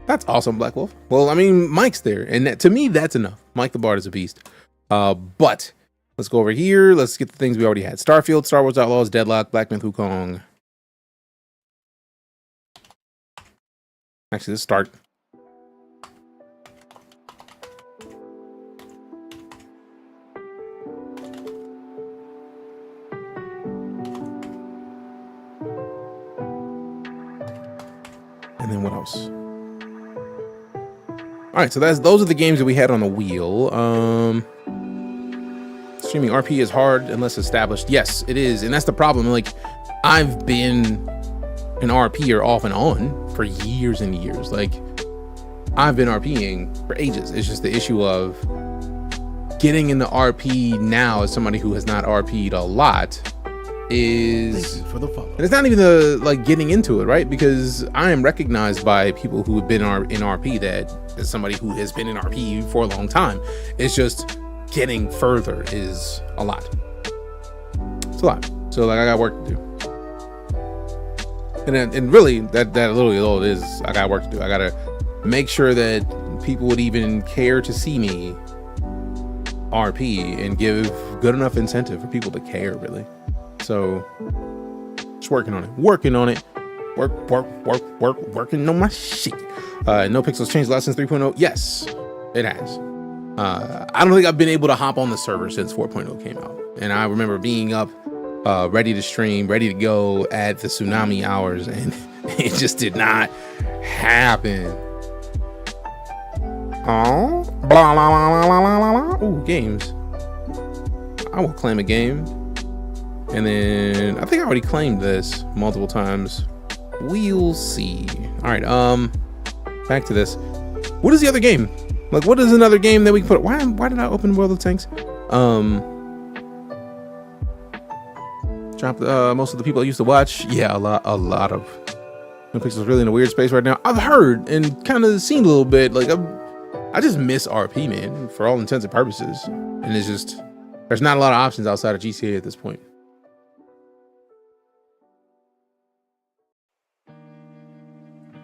That's awesome, Black Wolf. Well, I mean, Mike's there, and to me, that's enough. Mike the Bard is a beast. But let's go over here. Let's get the things we already had. Starfield, Star Wars Outlaws, Deadlock, Black Myth Wukong. Actually, let's start. And then what else? All right, so those are the games that we had on the wheel. Streaming RP is hard unless established. Yes, it is, and that's the problem. Like, I've been an RPer off and on for years and years. Like, I've been RPing for ages. It's just the issue of getting into RP now as somebody who has not RP'd a lot is, Thank you for the follow. and it's not even the like getting into it, right? Because I am recognized by people who have been in RP that as somebody who has been in RP for a long time. It's just getting further is a lot. It's a lot. So like I got work to do. And really that literally all it is. I got work to do. I gotta make sure that people would even care to see me RP and give good enough incentive for people to care, really. So just working on it. Working on my shit. NoPixel's changed a lot since 3.0. Yes, it has. I don't think I've been able to hop on the server since 4.0 came out. And I remember being up ready to stream, ready to go at the tsunami hours, and it just did not happen. Oh, blah, blah, blah, blah, blah, blah. Ooh, games. I will claim a game. And then I think I already claimed this multiple times. We'll see. All right, back to this. What is the other game? Like, what is another game that we can put? Why did I open World of Tanks? Drop most of the people I used to watch. Yeah, a lot of Pixel's really in a weird space right now. I've heard and kind of seen a little bit. Like, I just miss RP, man, for all intents and purposes. And it's just, there's not a lot of options outside of GTA at this point.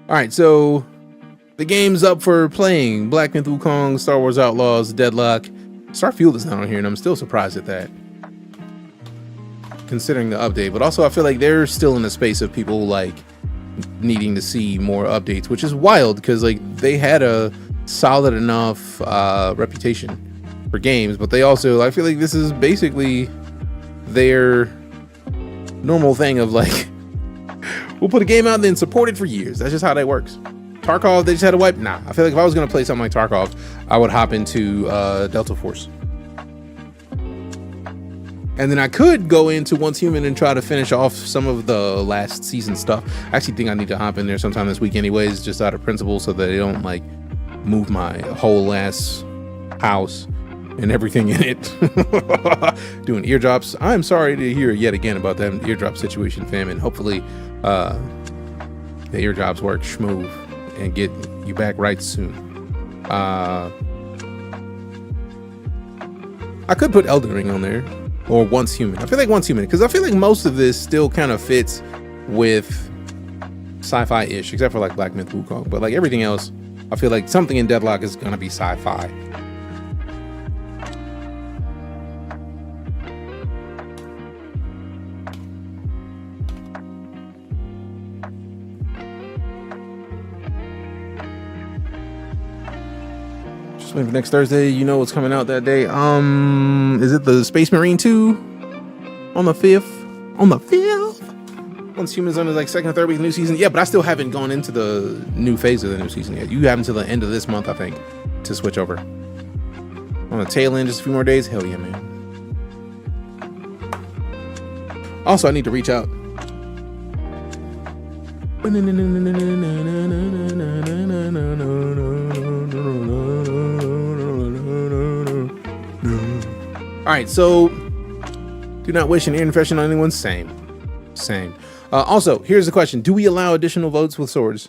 All right, so the game's up for playing. Black Myth Wukong, Star Wars Outlaws, Deadlock. Starfield is not on here, and I'm still surprised at that, considering the update. But also, I feel like they're still in the space of people like needing to see more updates, which is wild because like they had a solid enough reputation for games, but they also, I feel like this is basically their normal thing of like, we'll put a game out and then support it for years. That's just how that works. Tarkov, they just had a wipe. Nah, I feel like if I was gonna play something like Tarkov, I would hop into Delta Force. And then I could go into Once Human and try to finish off some of the last season stuff. I actually think I need to hop in there sometime this week anyways, just out of principle, so that they don't like move my whole ass house and everything in it. Doing eardrops. I'm sorry to hear yet again about that eardrop situation, fam, and hopefully the eardrops work smooth and get you back right soon. I could put Elden Ring on there, or Once Human. I feel like Once Human, because I feel like most of this still kind of fits with sci-fi-ish, except for like Black Myth Wukong. But like everything else, I feel like something in Deadlock is gonna be sci-fi. Just waiting for next Thursday. You know what's coming out that day. Is it the Space Marine 2 on the 5th? On the 5th? Once Humans on the like second or third week of the new season. Yeah, but I still haven't gone into the new phase of the new season yet. You have until the end of this month, I think, to switch over. On the tail end, just a few more days. Hell yeah, man. Also, I need to reach out. All right, so do not wish an ear infection on anyone. Same. Also, here's the question: do we allow additional votes with swords?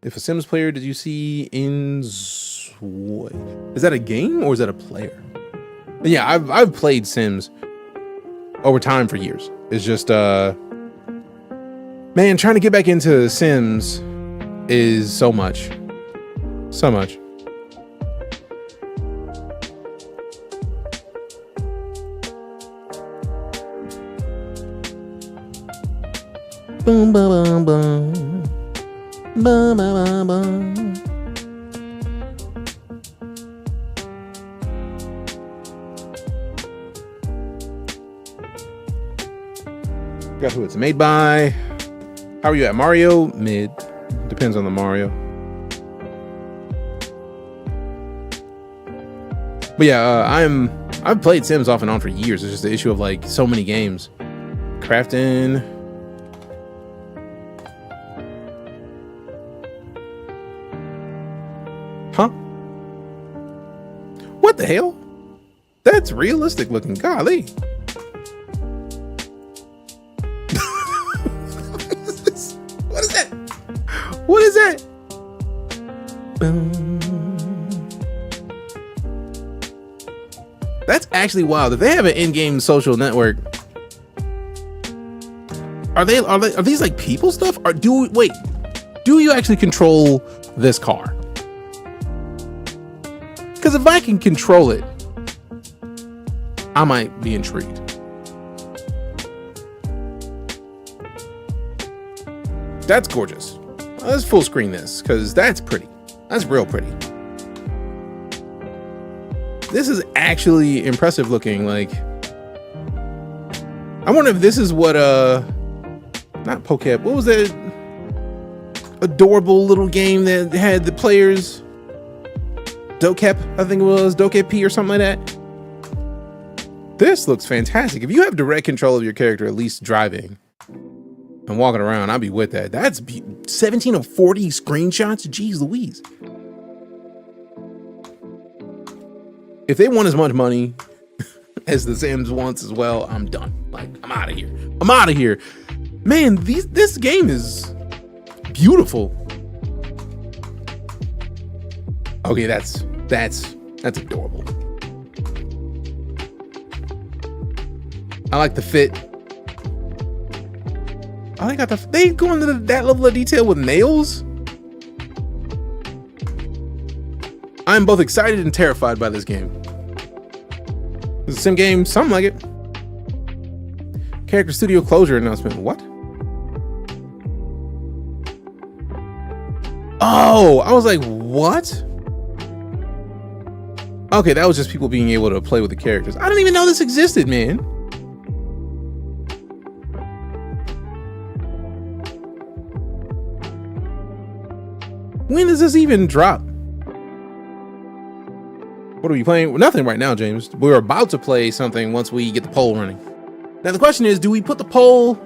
If a Sims player, did you see in is that a game or is that a player? Yeah, I've played Sims over time for years. It's just man, trying to get back into Sims is so much. Boom, boom, boom, boom, boom, boom, boom. Got who it's made by. How are you at? Mario? Mid. Depends on the Mario. But yeah, I've played Sims off and on for years. It's just the issue of like so many games. Crafting. Huh? What the hell? That's realistic looking. Golly. What is that? What is that? That's actually wild. If they have an in-game social network, are these like people stuff? Or do you actually control this car? Because if I can control it, I might be intrigued. That's gorgeous. Let's full screen this because that's pretty. That's real pretty. This is actually impressive looking. Like, I wonder if this is what not Pokep. What was that adorable little game that had the players? Dokep, I think it was Dokep P or something like that. This looks fantastic. If you have direct control of your character, at least driving and walking around, I'll be with that. That's 17 of 40 screenshots. Jeez Louise. If they want as much money as The Sims wants as well, I'm done. Like, I'm out of here. I'm out of here. Man, this game is beautiful. Okay, that's adorable. I like the fit. Oh, they go into that level of detail with nails. I'm both excited and terrified by this game. It's a sim game, something like it. Character studio closure announcement. What? Oh, I was like, what? Okay, that was just people being able to play with the characters. I didn't even know this existed, man. When does this even drop? What are we playing? Nothing right now, James. We're about to play something once we get the poll running. Now the question is, do we put the poll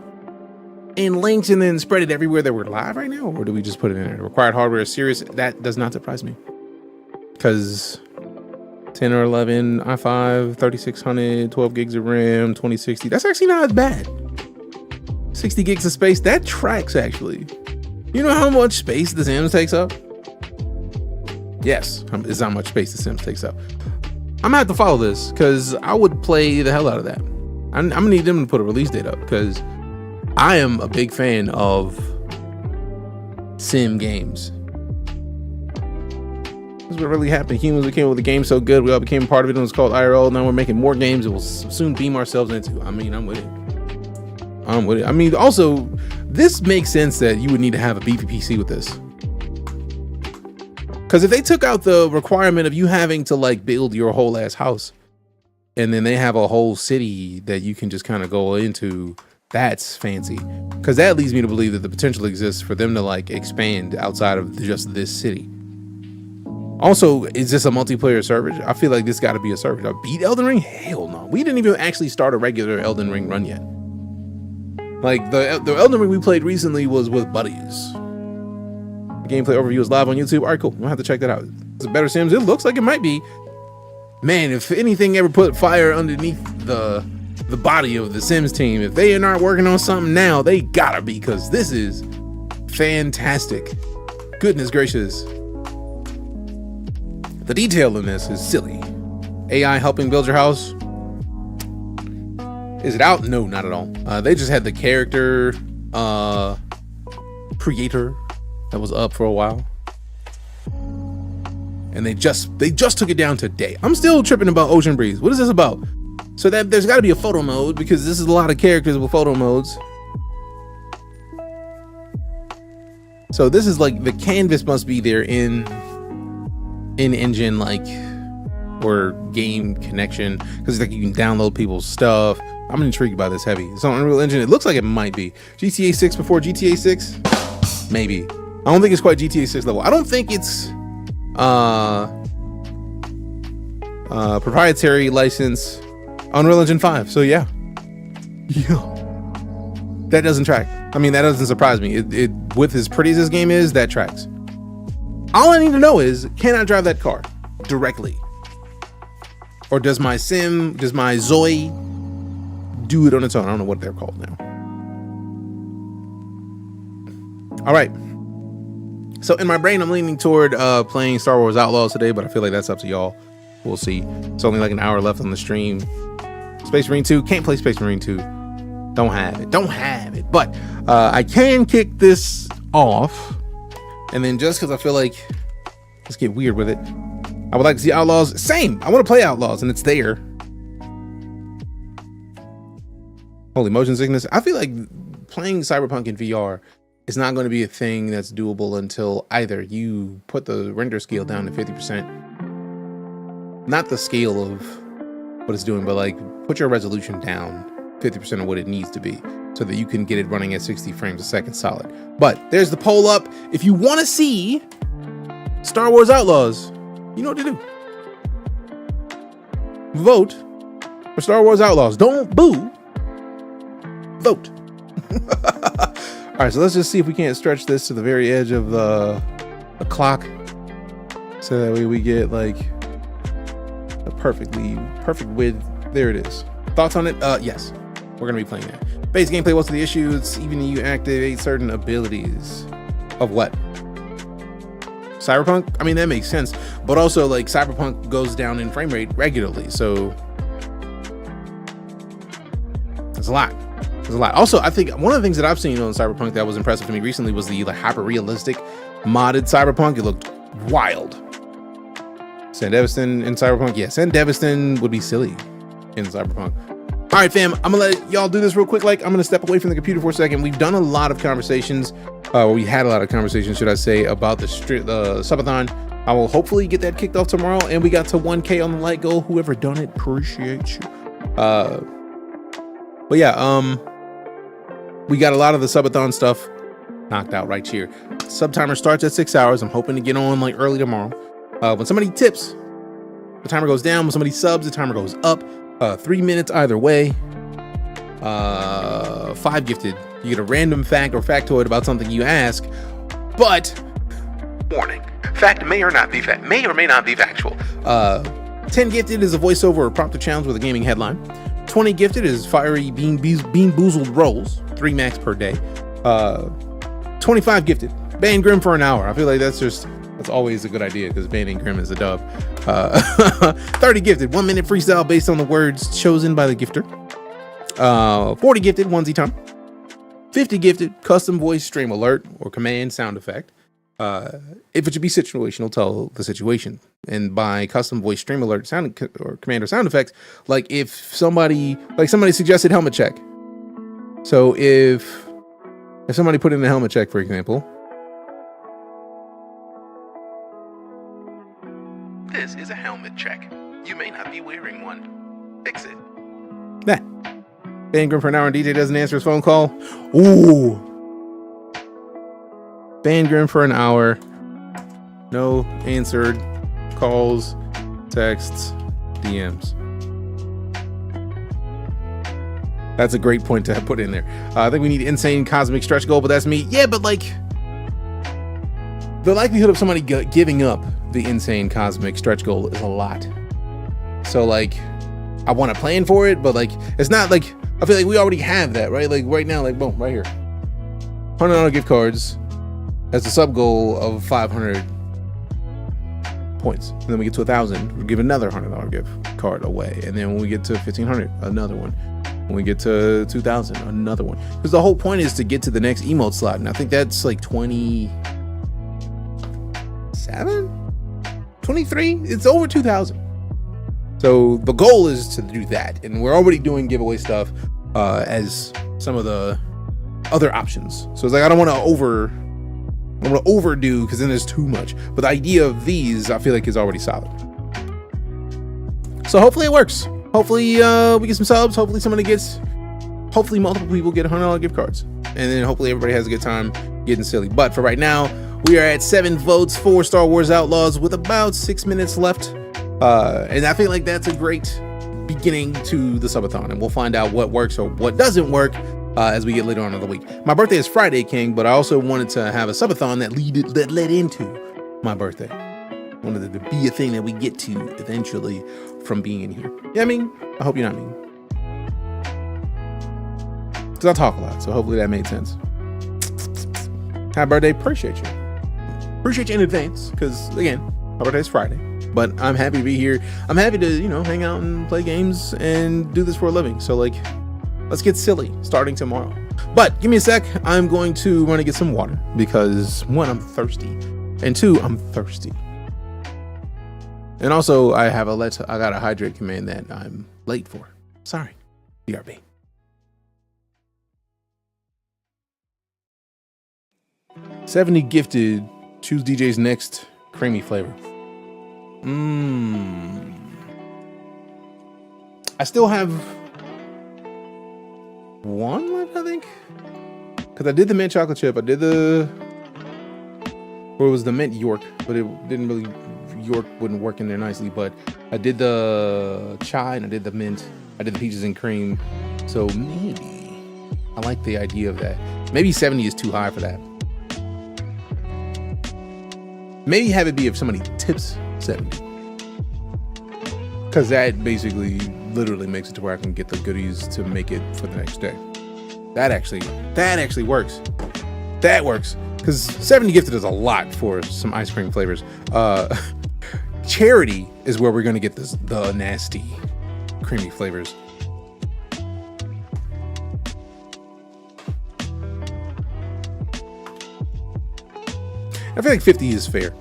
in links and then spread it everywhere that we're live right now? Or do we just put it in there? Required hardware is serious. That does not surprise me. Because 10 or 11 i5, 3600, 12 gigs of RAM, 2060. That's actually not as bad. 60 gigs of space. That tracks actually. You know how much space The Sims takes up? Yes, it's how much space The Sims takes up. I'm gonna have to follow this because I would play the hell out of that. I'm gonna need them to put a release date up because I am a big fan of sim games. This is what really happened. Humans became with the game so good, we all became part of it, and it was called IRL. Now we're making more games that we'll soon beam ourselves into. I mean, I'm with it. I'm with it. I mean, also, this makes sense that you would need to have a beefy PC with this. Because if they took out the requirement of you having to like build your whole ass house, and then they have a whole city that you can just kind of go into, that's fancy. Because that leads me to believe that the potential exists for them to like expand outside of just this city. Also, is this a multiplayer server? I feel like this got to be a server. Beat Elden Ring? Hell no. We didn't even actually start a regular Elden Ring run yet. Like the Elden Ring we played recently was with buddies. Gameplay overview is live on YouTube. All right, cool. We'll have to check that out. Is it better Sims? It looks like it might be. Man, if anything ever put fire underneath the body of the Sims team, if they are not working on something now, they gotta be, because this is fantastic. Goodness gracious. The detail in this is silly. AI helping build your house. Is it out? No, not at all. They just had the character creator that was up for a while, and they just took it down today. I'm still tripping about Ocean Breeze. What is this about? So that there's got to be a photo mode, because this is a lot of characters with photo modes. So this is like the canvas must be there in engine, like, or game connection, because like you can download people's stuff. I'm intrigued by this heavy. It's on Unreal Engine. It looks like it might be GTA 6 before GTA 6. Maybe. I don't think it's quite GTA 6 level. I don't think it's proprietary license Unreal Engine 5. So yeah. That doesn't track. I mean, that doesn't surprise me. It with as pretty as this game is, that tracks. All I need to know is, can I drive that car directly? Or does my Zoe do it on its own? I don't know what they're called now. All right. So in my brain, I'm leaning toward playing Star Wars Outlaws today, but I feel like that's up to y'all. We'll see. It's only like an hour left on the stream. Space Marine 2. Can't play Space Marine 2. Don't have it. But I can kick this off. And then just because I feel like, let's get weird with it. I would like to see Outlaws. Same. I want to play Outlaws, and it's there. Holy motion sickness. I feel like playing Cyberpunk in VR is not going to be a thing that's doable until either you put the render scale down to 50%. Not the scale of what it's doing, but like put your resolution down 50% of what it needs to be so that you can get it running at 60 frames a second solid. But there's the poll up. If you want to see Star Wars Outlaws, you know what to do. Vote for Star Wars Outlaws. Don't boo. Vote. All right, so let's just see if we can't stretch this to the very edge of the clock, so that way we get like a perfect width. There it is. Thoughts on it? Yes, we're gonna be playing that. Base gameplay. What's the issue? It's even you activate certain abilities. Of what? Cyberpunk? I mean, that makes sense, but also like Cyberpunk goes down in frame rate regularly, so it's a lot. There's a lot. Also, I think one of the things that I've seen on Cyberpunk that was impressive to me recently was the like hyper realistic modded Cyberpunk. It looked wild. Sandevistan in Cyberpunk, yeah, Sandevistan would be silly in Cyberpunk. All right, fam, I'm gonna let y'all do this real quick. Like, I'm gonna step away from the computer for a second. We've done a lot of conversations. We had a lot of conversations, should I say, about the subathon. I will hopefully get that kicked off tomorrow. And we got to 1K on the light goal. Whoever done it, appreciate you. But yeah, we got a lot of the subathon stuff knocked out right here. Sub timer starts at 6 hours. I'm hoping to get on like early tomorrow. When somebody tips, the timer goes down. When somebody subs, the timer goes up. 3 minutes either way. 5 gifted. You get a random fact or factoid about something you ask, but warning: fact may or may not be factual. 10 gifted is a voiceover or prompter challenge with a gaming headline. 20 gifted is fiery bean boozled rolls, 3 max per day. 25 gifted, ban Grim for an hour. I feel like that's always a good idea because banning Grim is a dub. 30 gifted, 1 minute freestyle based on the words chosen by the gifter. 40 gifted, onesie time. 50 gifted, custom voice stream alert or command sound effect. If it should be situational, tell the situation. And by custom voice stream alert sound or command or sound effects, like if somebody suggested helmet check. So if somebody put in a helmet check, for example, this is a helmet check. You may not be wearing one. Fix it. That. Ban Grim for an hour and DJ doesn't answer his phone call. Ooh. Ban Grim for an hour. No answered calls, texts, DMs. That's a great point to have put in there. I think we need insane cosmic stretch goal, but that's me. Yeah, but like the likelihood of somebody giving up the insane cosmic stretch goal is a lot. So like I want to plan for it, but like it's not like I feel like we already have that, right? Like right now, like boom, right here. $100 gift cards as a sub goal of 500 points. And then we get to 1,000, we give another $100 gift card away. And then when we get to 1,500, another one. When we get to 2,000, another one. Because the whole point is to get to the next emote slot. And I think that's like 27, 23. It's over 2,000. So the goal is to do that, and we're already doing giveaway stuff as some of the other options. So it's like I don't want to overdo because then there's too much. But the idea of these, I feel like, is already solid. So hopefully it works. Hopefully we get some subs. Hopefully multiple people get $100 gift cards, and then hopefully everybody has a good time getting silly. But for right now, we are at 7 votes for Star Wars Outlaws with about 6 minutes left. And I feel like that's a great beginning to the subathon, and we'll find out what works or what doesn't work as we get later on in the week. My birthday is Friday, King, but I also wanted to have a subathon that led into my birthday. I wanted it to be a thing that we get to eventually from being in here. Yeah, I mean, I hope you're not mean. Because I talk a lot, so hopefully that made sense. Happy birthday, appreciate you. Appreciate you in advance, because again, my birthday is Friday. But I'm happy to be here. I'm happy to, hang out and play games and do this for a living. So like, let's get silly starting tomorrow. But give me a sec. I'm going to run and get some water because 1, I'm thirsty, and 2, I'm thirsty. And also I got a hydrate command that I'm late for. Sorry, BRB. $70 gifted. Choose DJ's next creamy flavor. I still have one left, I think. Because I did the mint chocolate chip. I did the... Or it was the mint York, but it didn't really... York wouldn't work in there nicely, but I did the chai and I did the mint. I did the peaches and cream. So maybe... I like the idea of that. Maybe 70 is too high for that. Maybe have it be if somebody tips 70. Because that basically literally makes it to where I can get the goodies to make it for the next day. That actually works. That works. Because 70 gifted is a lot for some ice cream flavors. Charity is where we're going to get the nasty, creamy flavors. I feel like 50 is fair.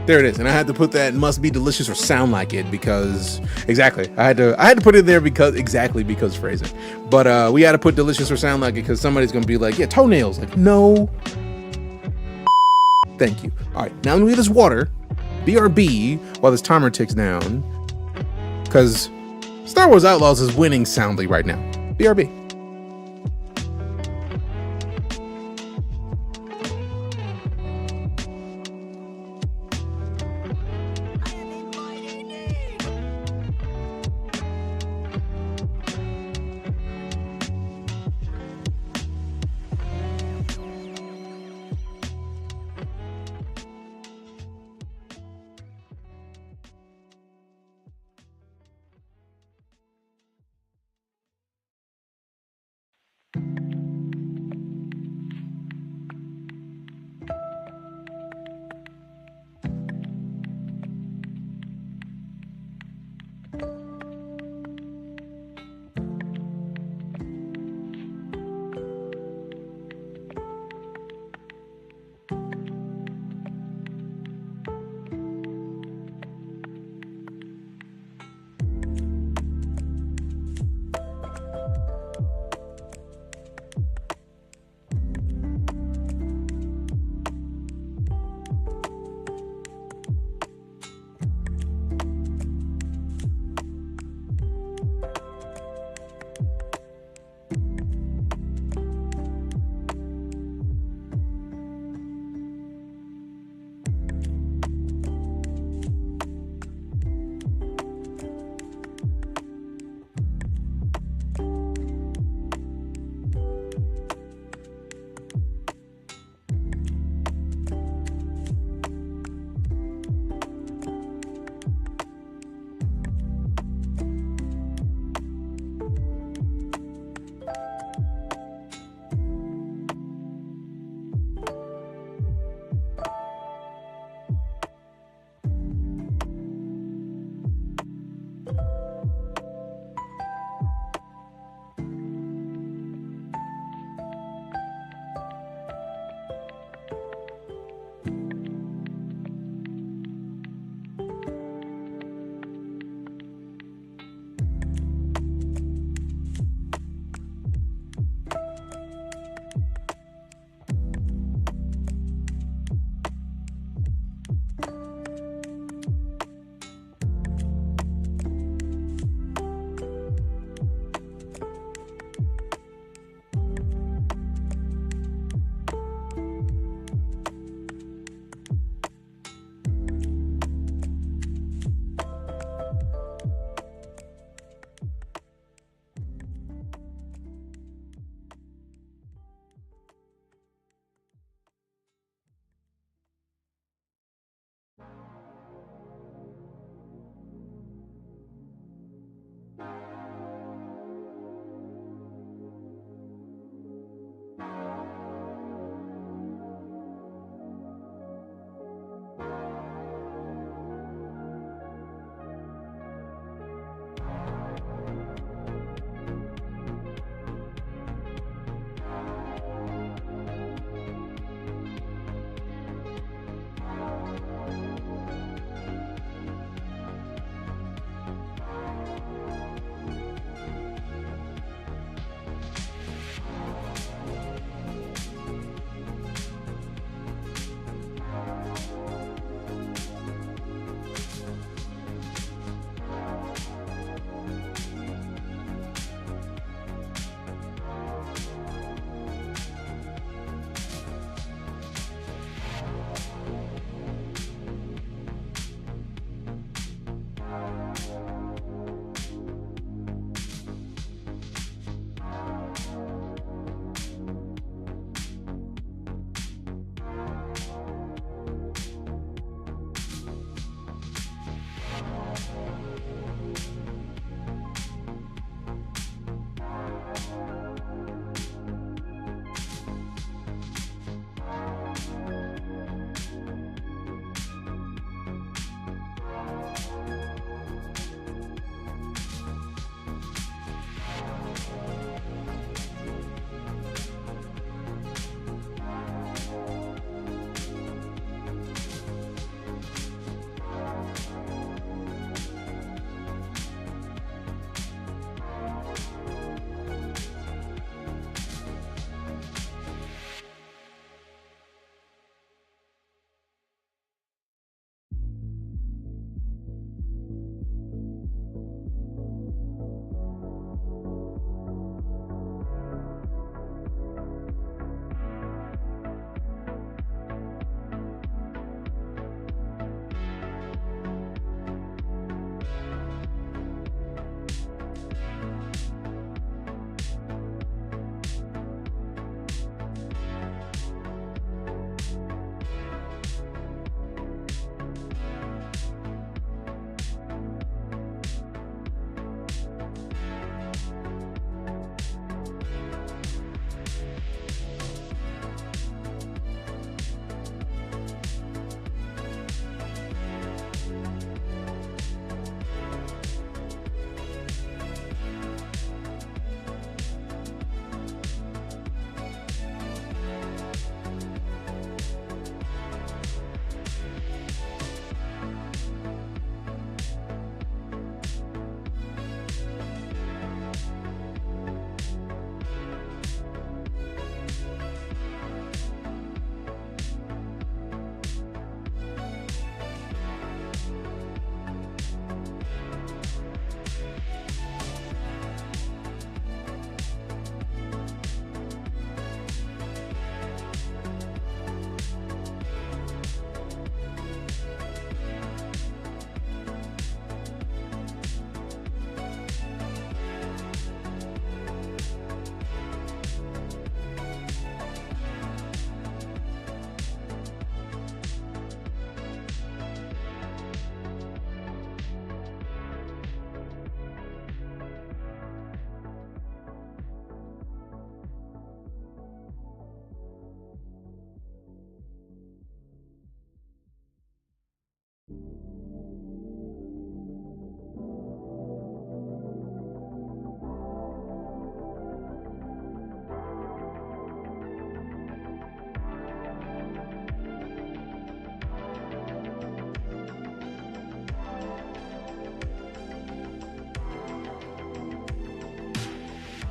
There it is, and I had to put that must be delicious or sound like it because exactly. I had to put it there because phrasing. But we had to put delicious or sound like it because somebody's gonna be like, yeah, toenails. Like, no. Thank you. All right, now I'm gonna get this water. BRB while this timer ticks down. Because Star Wars Outlaws is winning soundly right now. BRB.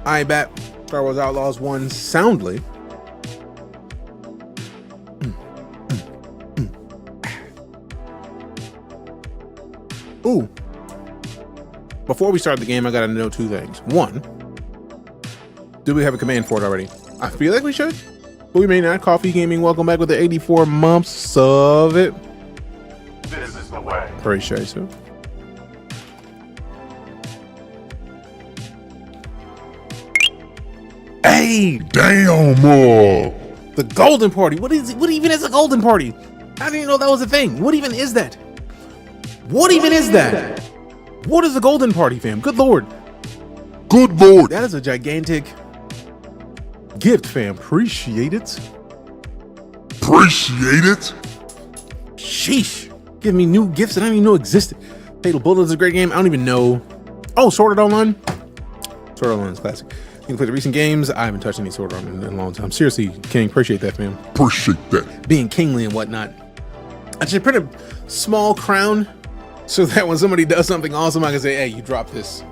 I bet Star Wars Outlaws won soundly. Ooh. Before we start the game, I gotta know two things. One, do we have a command for it already? I feel like we should, but we may not. Coffee Gaming, welcome back with the 84 months of it. This is the way. Appreciate you. Hey, Damn! the golden party. What even is a golden party? I didn't know that was a thing. What even is that? What even is that? What is a golden party, fam? Good lord. Good lord! That is a gigantic gift, fam. Appreciate it. Appreciate it! Sheesh. Give me new gifts that I didn't even know existed. Fatal Bullet is a great game. I don't even know. Oh, Sword Art Online. Sword Art Online is classic. You can play the recent games. I haven't touched any Sword Art in a long time. Seriously, King, appreciate that, fam. Appreciate that. Being kingly and whatnot. I should print a small crown so that when somebody does something awesome, I can say, hey, you dropped this.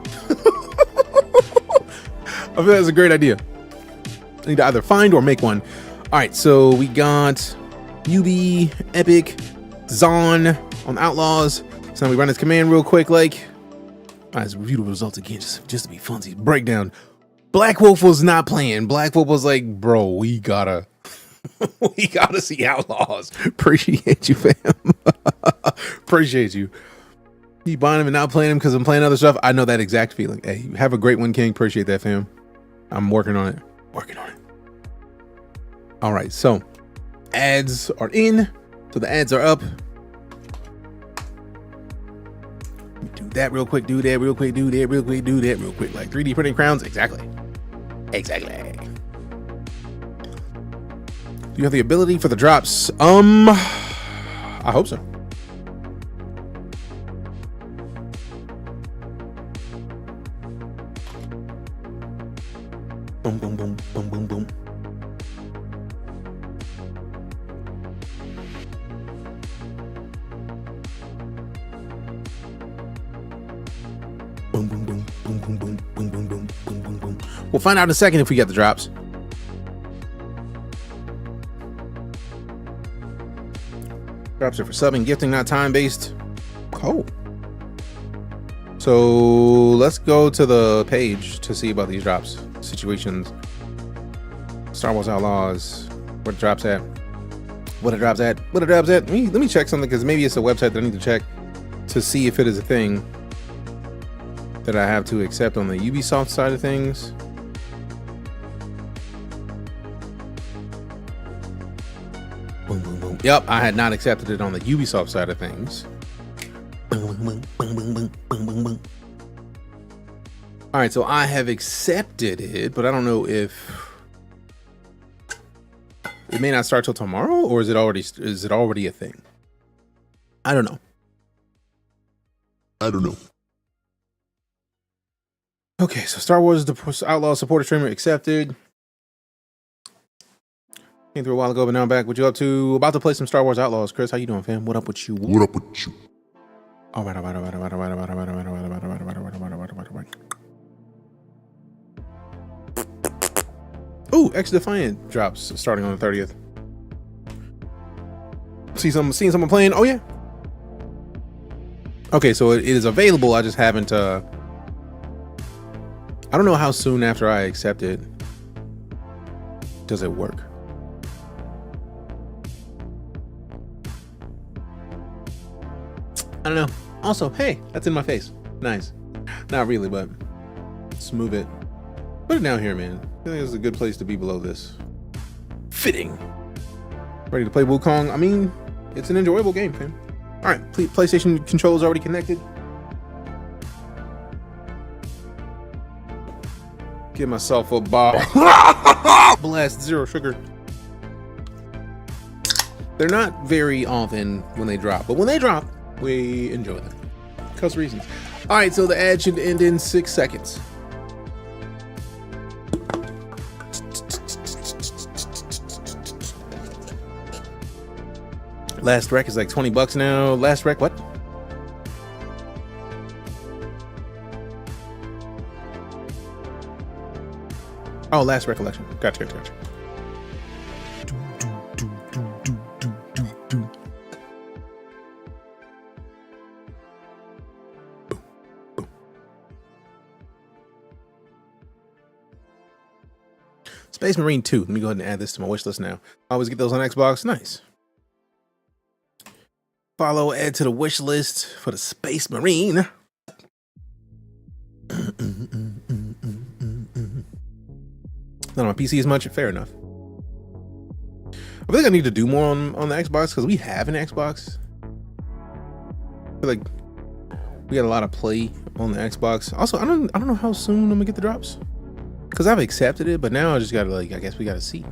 I feel that's a great idea. I need to either find or make one. All right, so we got UB, Epic, Zon on Outlaws. So now we run this command real quick, like, all right, let's review the results again, just to be funsies. Breakdown. Black Wolf was not playing. Black Wolf was like, bro, we gotta see Outlaws. Appreciate you, fam. Appreciate you. Keep buying them and not playing them because I'm playing other stuff. I know that exact feeling. Hey, have a great one, King. Appreciate that, fam. I'm working on it. All right, so ads are in. So the ads are up. Do that real quick, do that real quick, do that real quick, do that real quick. Like 3D printing crowns. Exactly. Do you have the ability for the drops? I hope so. Boom, boom, boom, boom, boom, boom. Boom, boom, boom, boom, boom, boom, boom, boom, boom, boom, boom, boom. We'll find out in a second if we get the drops. Drops are for subbing, gifting, not time-based. Cool. So let's go to the page to see about these drops. Situations. Star Wars Outlaws. Where the drops at? What it drops at? What it drops at? Let me check something because maybe it's a website that I need to check to see if it is a thing that I have to accept on the Ubisoft side of things. Boom, boom, boom. Yep, I had not accepted it on the Ubisoft side of things. Boom, boom, boom, boom, boom, boom, boom, boom. All right, so I have accepted it, but I don't know if it may not start till tomorrow, or is it already a thing? I don't know. Okay, so Star Wars Outlaw supporter streamer accepted. Came through a while ago, but now I'm back. What you up to? About to play some Star Wars Outlaws. Chris, how you doing, fam? What up with you? All right. Ooh, X Defiant drops starting on the 30th. Seeing someone playing? Oh yeah. Okay, so it is available. I just haven't. I don't know how soon after I accept it does it work. I don't know. Also, hey, that's in my face. Nice. Not really, but let's move it. Put it down here, man. I feel like it's a good place to be below this. Fitting. Ready to play Wukong? I mean, it's an enjoyable game, fam. All right, PlayStation controls already connected. Give myself a bar. Blast, zero sugar. They're not very often when they drop, but when they drop, we enjoy them. Because reasons. All right, so the ad should end in 6 seconds. Last rec is like $20 now. Last rec, what? Oh, Last Recollection. Gotcha. Space Marine 2. Let me go ahead and add this to my wish list now. I always get those on Xbox. Nice. Follow, add to the wish list for the Space Marine. Not on my PC as much. Fair enough. I feel like I need to do more on the Xbox because we have an Xbox. I feel like we got a lot of play on the Xbox. Also, I don't know how soon I'm gonna get the drops. Cause I've accepted it, but now I just gotta I guess we gotta see.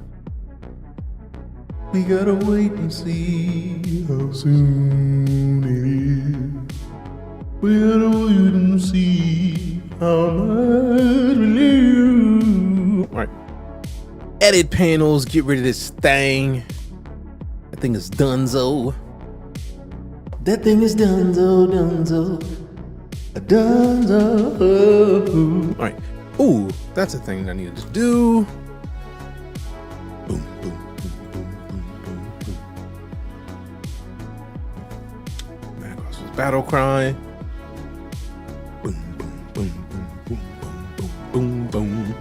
We gotta wait and see how soon it is. We gotta wait and see how much we lose. All right. Edit panels, get rid of this thing. That thing is donezo. That thing is donezo. All right. Ooh, that's a thing that I need to do. Boom, boom, boom, boom, boom, boom, boom. Macross's battle cry. Boom, boom, boom, boom, boom, boom, boom, boom.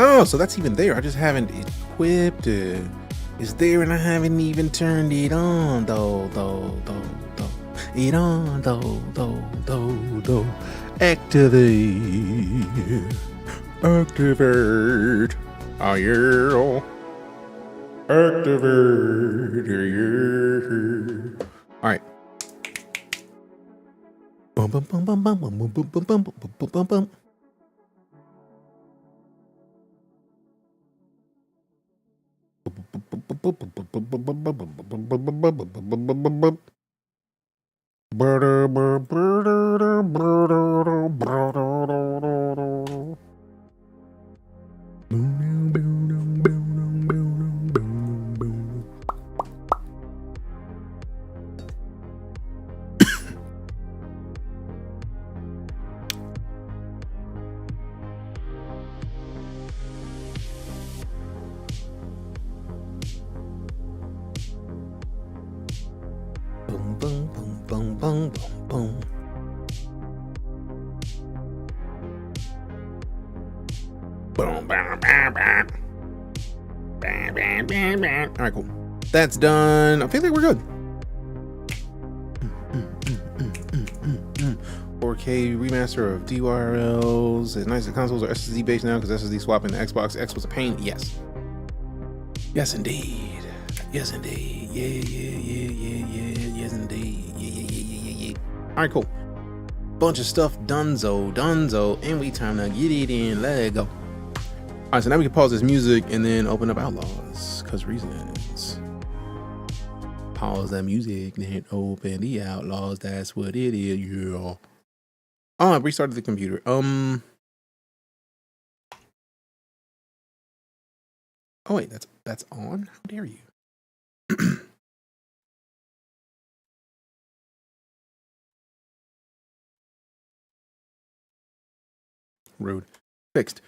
Oh, so that's even there. I just haven't equipped it. It's there and I haven't even turned it on though. It on though. Activate. Oh yeah. Activate. Yeah. Alright. Bum bum bum bum bum bum bum bum bum bum bum bum. All right, cool. That's done. I feel like we're good. 4K remaster of DYRLs. It's nice that consoles are SSD based now because SSD swapping the Xbox X was a pain. Yes. Yes, indeed. Yes, indeed. Yeah. Yes, indeed. Yeah. All right, cool. Bunch of stuff donezo, and we time to get it in. Let go. All right, so now we can pause this music and then open up Outlaws, cause reasons. Pause that music, then open the Outlaws. That's what it is, yeah. Oh, I restarted the computer. Oh wait, that's on. How dare you? Rude. Fixed.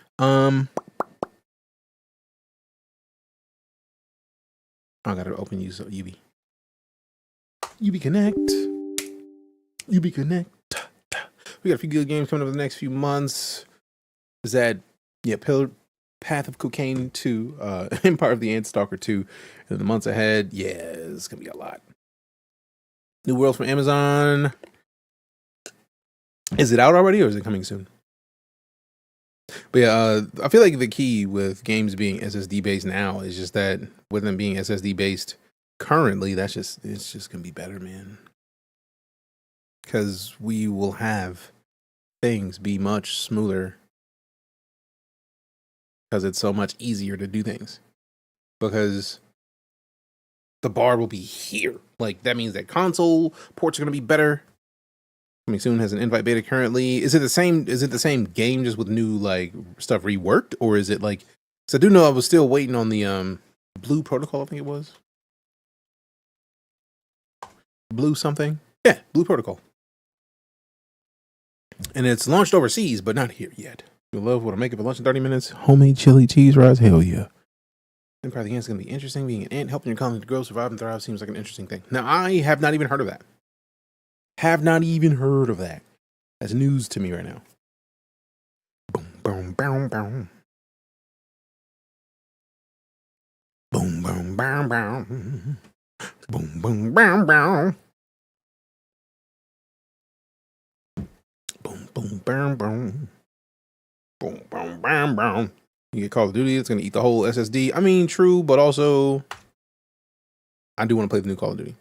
I gotta open UB. UB Connect. UB Connect. We got a few good games coming up in the next few months. Is that Path of Cocaine 2, Empire of the Ant Stalker 2, in the months ahead? Yeah, it's gonna be a lot. New Worlds from Amazon. Is it out already or is it coming soon? But yeah, I feel like the key with games being SSD based now is just that with them being SSD based currently, it's just gonna be better, man. Because we will have things be much smoother because it's so much easier to do things. Because the bar will be here. Like that means that console ports are gonna be better. Coming soon has an invite beta currently. Is it the same game just with new like stuff reworked, or is it like? So I do know I was still waiting on the Blue Protocol. I think it was. Blue something. Yeah, Blue Protocol. And it's launched overseas, but not here yet. You'll love what'll make it for lunch in 30 minutes. Homemade chili cheese fries. Hell yeah. Then probably the end's going to be interesting. Being an ant, helping your colony to grow, survive, and thrive seems like an interesting thing. Now, I have not even heard of that. Have not even heard of that. That's news to me right now. Boom, boom, boom, boom. Boom, boom, boom, boom. Boom, boom, boom, boom. Boom, boom, boom, boom. Boom, boom, boom, boom. You get Call of Duty, it's going to eat the whole SSD. I mean, true, but also, I do want to play the new Call of Duty.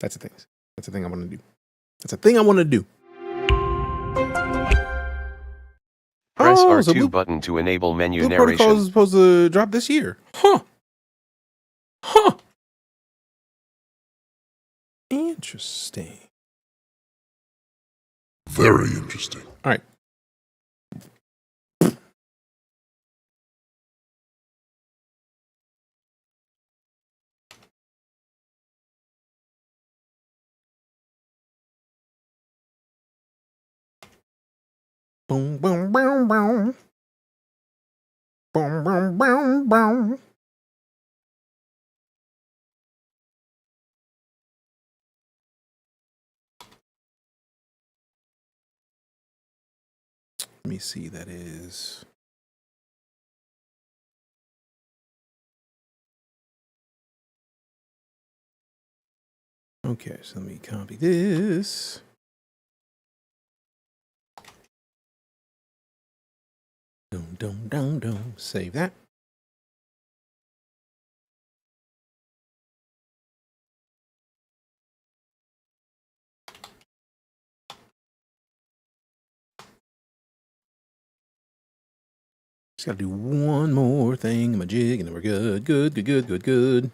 That's the thing. That's the thing I want to do. That's a thing I want to do. Press Oh, R2 so Blue, button to enable menu Blue narration. Protocol is supposed to drop this year. Huh. Huh. Interesting. Very interesting. All right. Boom, boom, boom, boom. Boom, boom, boom, boom. Let me see, that is. Okay, so let me copy this. Dum, dum, dum, dum. Save that. Just gotta do one more thing in my jig and then we're good. Good, good, good, good, good.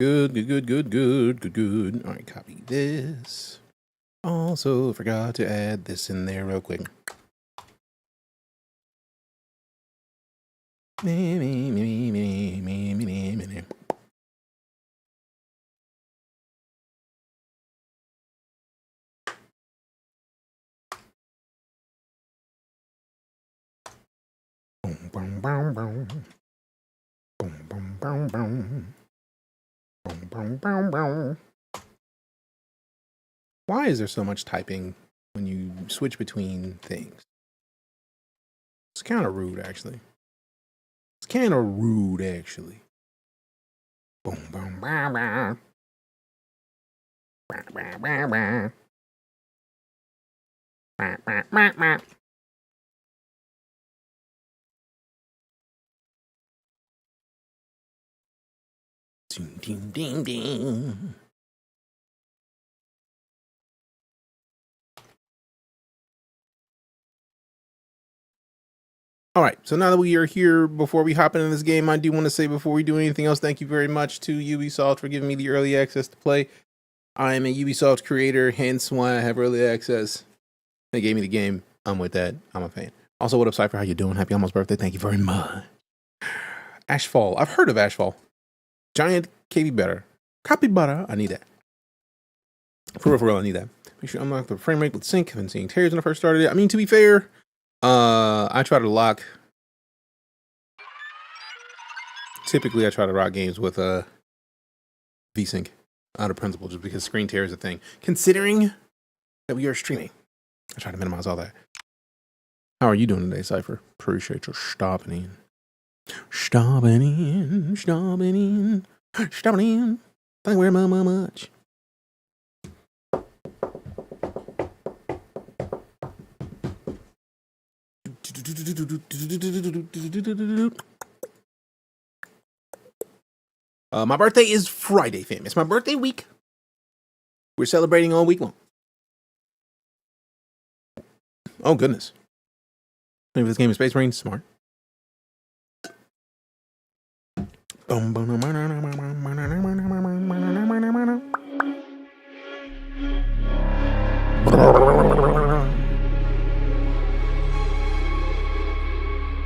Good, good, good, good, good, good, good. All right, copy this. Also forgot to add this in there real quick. Me, me, me, me, me, me, me, me, me. Boom, boom, boom, boom. Boom, boom, boom, boom. Boom, boom, boom, boom. Why is there so much typing when you switch between things? It's kind of rude, actually. It's kind of rude, actually. Boom, boom, boom, boom. Bah, bah, bah, bah. Bah, bah, bah, bah. Ding, ding, ding, ding. All right, so now that we are here, before we hop into this game, I do want to say before we do anything else, thank you very much to Ubisoft for giving me the early access to play. I am a Ubisoft creator, hence why I have early access. They gave me the game. I'm with that. I'm a fan. Also, what up, Cypher? How you doing? Happy almost birthday. Thank you very much. Ashfall. I've heard of Ashfall. Giant KB better. Copy butter. I need that. For real, I need that. Make sure unlock the frame rate with sync. I've been seeing tears when I first started it. I mean, to be fair, I try to lock. Typically, I try to rock games with VSync out of principle, just because screen tear is a thing. Considering that we are streaming, I try to minimize all that. How are you doing today, Cypher? Appreciate your stopping in. Stopping in. Stopping in. Stopping in. Thank you very much. My birthday is Friday, fam. It's my birthday week. We're celebrating all week long. Oh, goodness. Maybe this game is Space Marine. Smart.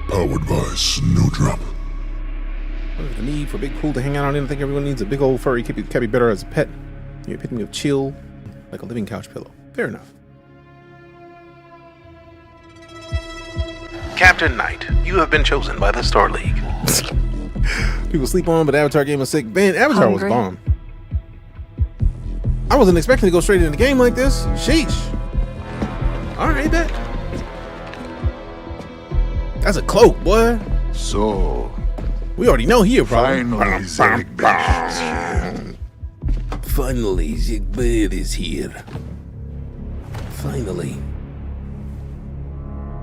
Powered by Snowdrop. A need for big pool to hang out on. I think everyone needs a big old furry capybara as a pet. You're a epitome of chill, like a living couch pillow. Fair enough. Captain Knight, you have been chosen by the Star League. People sleep on, but Avatar game was sick. Man, Avatar was bomb. I wasn't expecting to go straight into the game like this. Sheesh. Alright, bet. That's a cloak, boy. So, We already know he a problem. finally, Zelig Besh is here. Finally, Zigbird is here. Finally.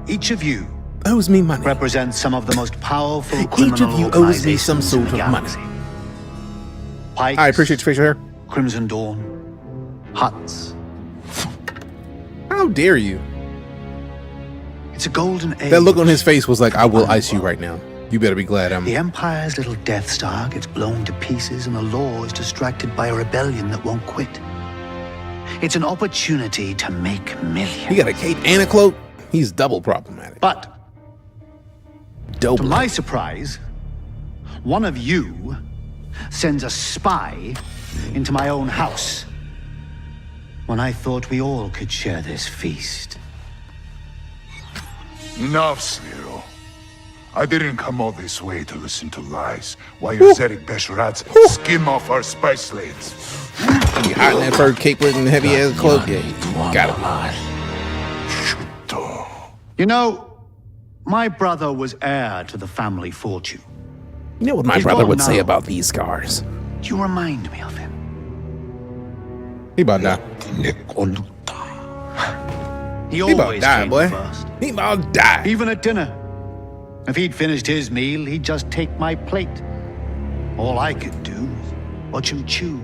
Each of you Owes me money. represents some of the most powerful Each criminal of you owes me some organizations sort in the of money. galaxy. Pikes, I appreciate your facial hair. Crimson Dawn, Huts. How dare you? It's a golden age. That look on his face was like, I will ice you right now. You better be glad I'm... The Empire's little Death Star gets blown to pieces and the law is distracted by a rebellion that won't quit. It's an opportunity to make millions. He got a cape and a cloak. He's double problematic. But, Dope. to my surprise, one of you sends a spy into my own house when I thought we all could share this feast. Enough, Zero. I didn't come all this way to listen to lies while your Zelig Besh rats skim off our spice slaves. You hot in that fur cape with and heavy ass cloak? Yeah, you got it. You know, my brother was heir to the family fortune. You know what my He's brother gone would say now. about these scars? You remind me of him. He about to die. He He about to always die, came boy. first. He about to die. Even at dinner. If he'd finished his meal, he'd just take my plate. All I could do was watch him chew.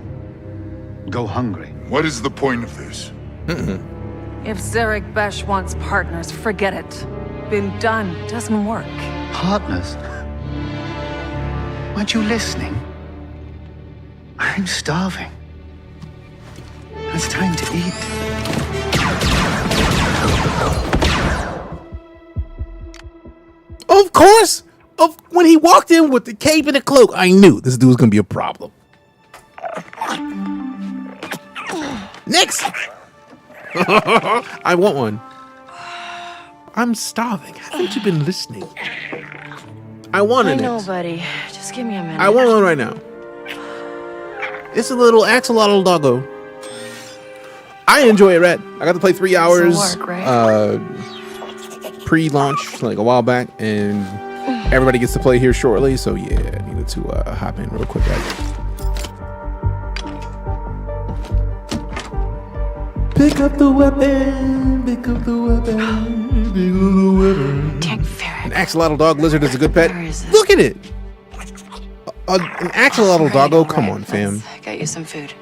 Go hungry. What is the point of this? If Zarek Besh wants partners, forget it. Been done. Doesn't work. Partners? Weren't you listening? I'm starving. It's time to eat. Of course. When he walked in with the cape and the cloak, I knew this dude was gonna be a problem. Next. I want one. I'm starving. Haven't you been listening? I want I it. know, buddy. Just give me a minute. I want one right now. It's a little axolotl doggo. I enjoy it, Rat. I got to play 3 hours work, right? pre-launch like a while back, and everybody gets to play here shortly. So yeah, I needed to hop in real quick, guys. Pick up the weapon. Pick up the weapon. Pick up the weapon. Dang ferret. An axolotl dog lizard is a good pet. Where is it? Look at it. An axolotl doggo. Come on, fam. Let's get you some food.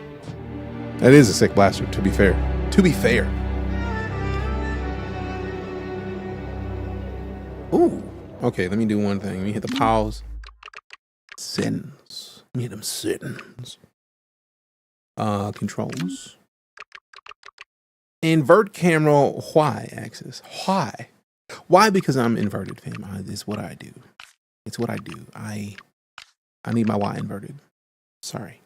That is a sick blaster, to be fair. To be fair. Ooh. Okay, let me do one thing. Let me hit the pause. Settings. Let me hit them settings. Controls. Invert camera y-axis. Why? Why? Because I'm inverted, fam. It's what I do. It's what I do. I need my y inverted. Sorry.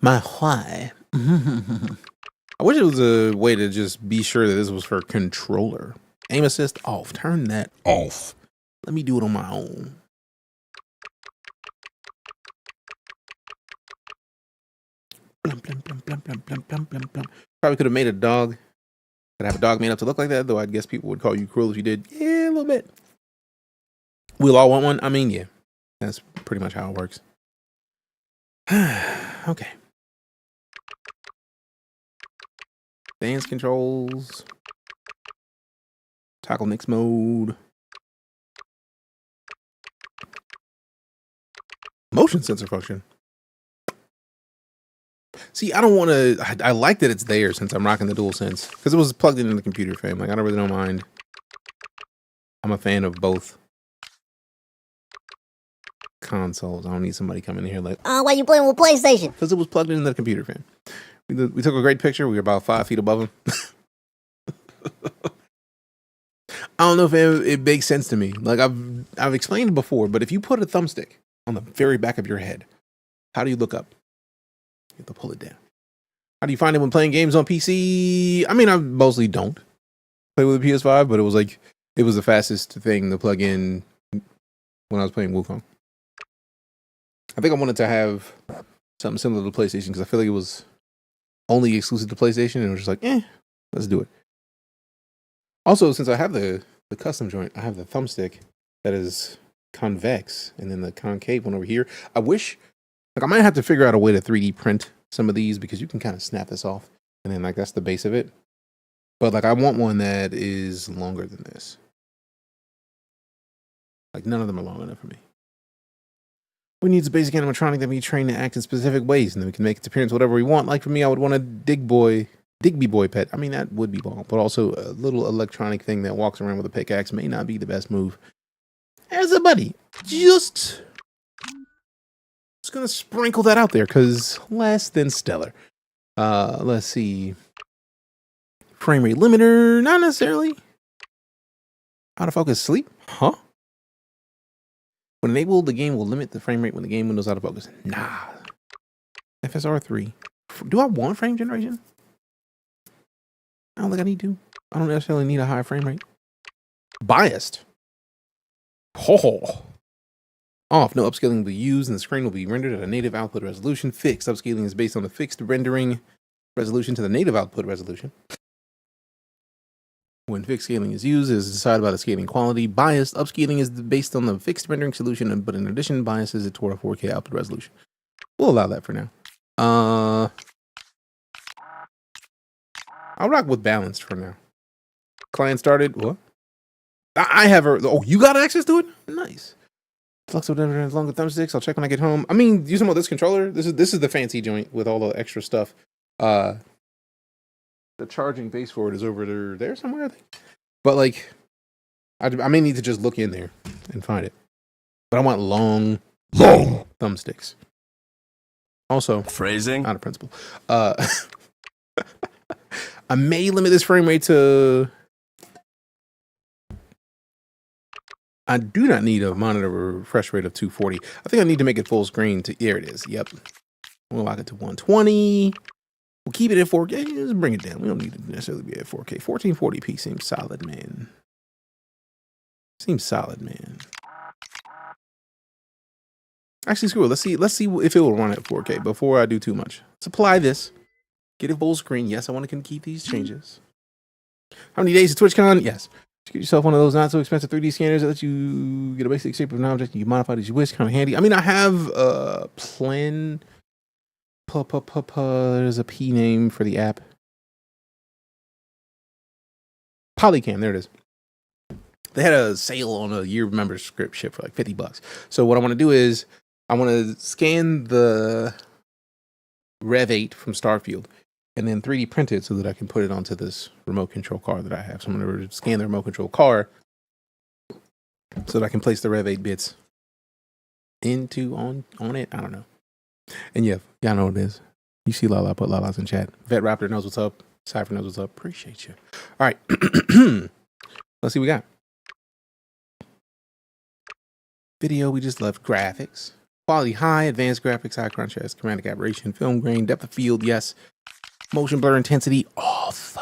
My why. I wish it was a way to just be sure that this was for controller. Aim assist off. Turn that off. Let me do it on my own. Blum, blum, blum, blum, blum, blum, blum, blum, blum. Probably could have made a dog. Could have a dog made up to look like that, though I guess people would call you cruel if you did. Yeah, a little bit. We'll all want one. I mean, yeah. That's pretty much how it works. Okay. Dance controls. Toggle mix mode. Motion sensor function. See, I don't want to. I like that it's there since I'm rocking the DualSense because it was plugged into the computer, fam. Like, I don't mind. I'm a fan of both consoles. I don't need somebody coming in here like, Why you playing with PlayStation? because it was plugged into the computer, fam. We took a great picture. We were about 5 feet above him. I don't know if it makes sense to me. Like I've explained it before, but if you put a thumbstick on the very back of your head, how do you look up? You have to pull it down. How do you find it when playing games on PC? I mean, I mostly don't play with a PS5, but it was the fastest thing to plug in when I was playing Wukong. I think I wanted to have something similar to PlayStation because I feel like it was only exclusive to PlayStation, and it was just like, let's do it. Also, since I have the custom joint, I have the thumbstick that is convex, and then the concave one over here. I wish, like, I might have to figure out a way to 3D print some of these because you can kind of snap this off, and then like that's the base of it. But like, I want one that is longer than this. Like, none of them are long enough for me. We need a basic animatronic that we train to act in specific ways, and then we can make its appearance whatever we want. Like for me, I would want a Digby Boy pet. I mean, that would be long, but also a little electronic thing that walks around with a pickaxe may not be the best move. As a buddy, just gonna sprinkle that out there because less than stellar. Let's see. Frame rate limiter, not necessarily. Out of focus sleep, huh? When enabled, the game will limit the frame rate when the game window's out of focus. Nah. FSR 3. Do I want frame generation? I don't think I need to. I don't necessarily need a high frame rate. Biased. Oh. Off. No upscaling will be used, and the screen will be rendered at a native output resolution. Fixed. Upscaling is based on the fixed rendering resolution to the native output resolution. When fixed scaling is used, it is decided by the scaling quality. Biased upscaling is based on the fixed rendering solution, but in addition, biases it toward a 4K output resolution. We'll allow that for now. I'll rock with balanced for now. Client started. What? I have her. Oh, you got access to it? Nice. Flux whatever has longer thumbsticks. I'll check when I get home. I mean, using this controller. This is the fancy joint with all the extra stuff. The charging base for it is over there somewhere, I think. But like, I may need to just look in there and find it. But I want long thumbsticks. Also, phrasing out of principle. I may limit this frame rate to. I do not need a monitor refresh rate of 240. I think I need to make it full screen to. Here it is. Yep. We'll lock it to 120. We'll keep it at 4K. Just bring it down. We don't need to necessarily be at 4K. 1440p seems solid, man. Seems solid, man. Actually, screw it. Let's see if it will run at 4K before I do too much. Let's apply this. Get it full screen. Yes, I want to keep these changes. How many days to TwitchCon? Yes. Just get yourself one of those not so expensive 3D scanners that let you get a basic shape of an object and you can modify it as you wish. Kind of handy. I mean, I have a plan. There's a P name for the app. Polycam, there it is. They had a sale on a year membership for like $50. So what I want to do is I want to scan the Rev 8 from Starfield and then 3D print it so that I can put it onto this remote control car that I have. So I'm going to scan the remote control car so that I can place the Rev 8 bits on it. I don't know. And yeah, y'all know what it is. You see Lala, put Lala's in chat. Vet Raptor knows what's up. Cypher knows what's up. Appreciate you. All right. Let's see what we got. Video, we just left graphics. Quality high, advanced graphics, high contrast, chromatic aberration, film grain, depth of field, yes. Motion blur intensity, off.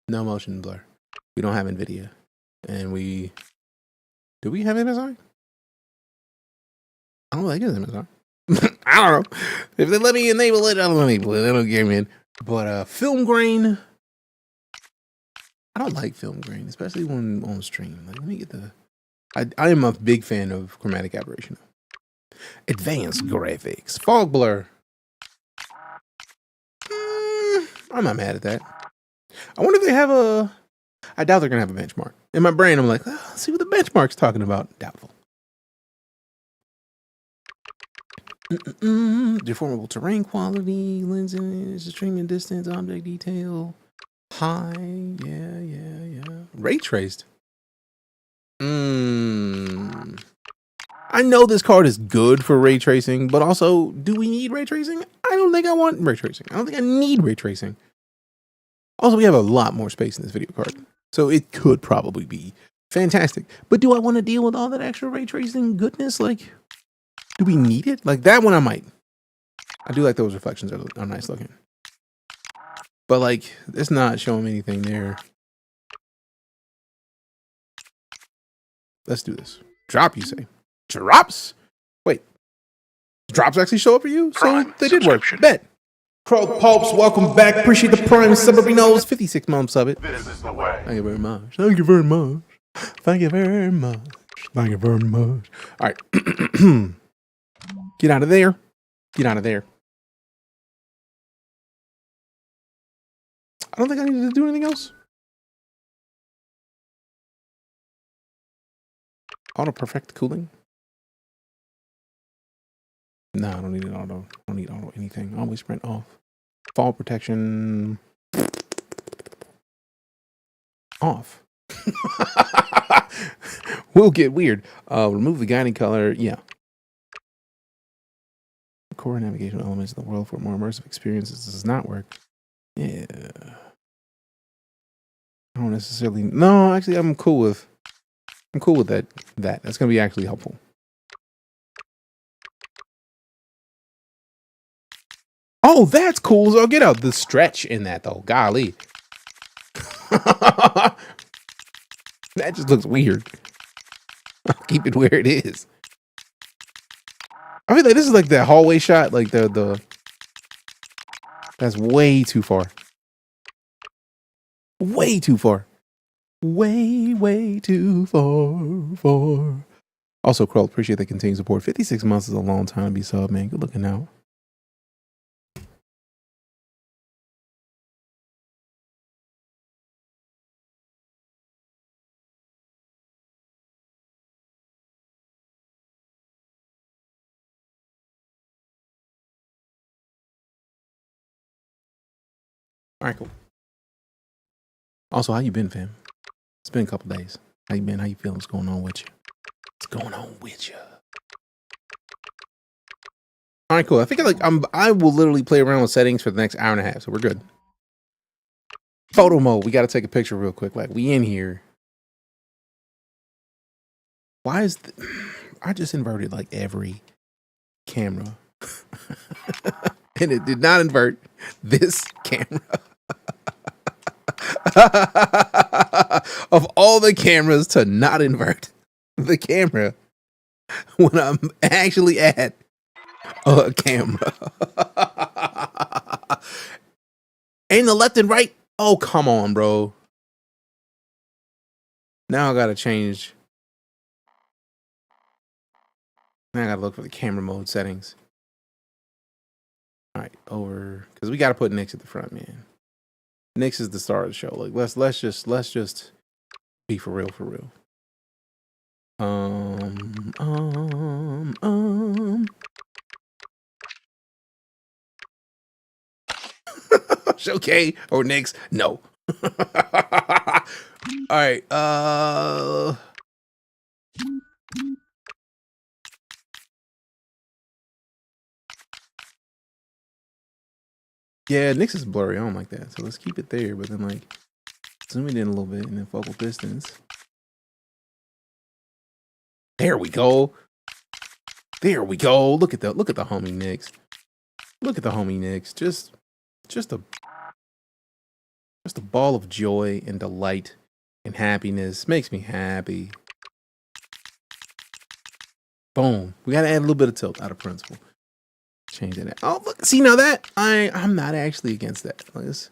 No motion blur. We don't have NVIDIA. And do we have MSI? I don't think it's MSI. I don't know. If they let me enable it, I'll enable it. They don't get me in. But film grain, I don't like film grain, especially when on stream. Like, let me get the. I am a big fan of chromatic aberration. Advanced graphics, fog blur. I'm not mad at that. I wonder if they have a. I doubt they're gonna have a benchmark. In my brain, I'm like, let's see what the benchmark's talking about. Doubtful. Deformable terrain quality, lenses, streaming distance, object detail, high, yeah. Ray traced. I know this card is good for ray tracing, but also, do we need ray tracing? I don't think I want ray tracing. I don't think I need ray tracing. Also, we have a lot more space in this video card, so it could probably be fantastic. But do I want to deal with all that extra ray tracing goodness? Like, do we need it? Like that one I might. I do like those reflections are nice looking. But like, it's not showing me anything there. Let's do this. Drop, you say? Drops? Wait. Drops actually show up for you? So they did work. Bet. Crow Pulps, welcome back. Appreciate the prime suburbs. 56 months of it. This is the way. Thank you very much. Thank you very much. Thank you very much. Thank you very much. All right. Get out of there. Get out of there. I don't think I need to do anything else. Auto perfect cooling. No, I don't need an auto. I don't need auto anything. Always sprint off. Fall protection. Off. We'll get weird. Remove the guiding color. Yeah. Core navigational elements of the world for more immersive experiences. This does not work. Yeah. I don't necessarily. No, actually, I'm cool with that. That's gonna be actually helpful. Oh, that's cool. So get out the stretch in that though. Golly. That just looks weird. I'll keep it where it is. I feel like this is like that hallway shot, like the that's way too far. Way too far. Way too far. Also, Kroll, appreciate the continued support. 56 months is a long time to be sub, man. Good looking out. All right, cool. Also, how you been, fam? It's been a couple days. How you been? How you feeling? What's going on with you? What's going on with you? All right, cool. I think I will literally play around with settings for the next hour and a half, so we're good. Photo mode. We got to take a picture real quick. Like, we in here. Why is I just inverted like every camera, and it did not invert this camera. Of all the cameras to not invert the camera when I'm actually at a camera. Ain't the left and right? Oh, come on, bro. Now I gotta change. Now I gotta look for the camera mode settings. All right, over, because we gotta put Nyx at the front, man. Nyx is the star of the show. Like, let's just be for real. Okay, or Nyx? No. All right. Yeah, Nyx is blurry. I don't like that. So let's keep it there, but then like zoom it in a little bit and then focal distance. There we go. There we go. Look at the homie Nyx. Look at the homie Nyx. Just a ball of joy and delight and happiness. Makes me happy. Boom. We gotta add a little bit of tilt out of principle. Change that. Oh, look. See, now that I'm not actually against that. Like, let's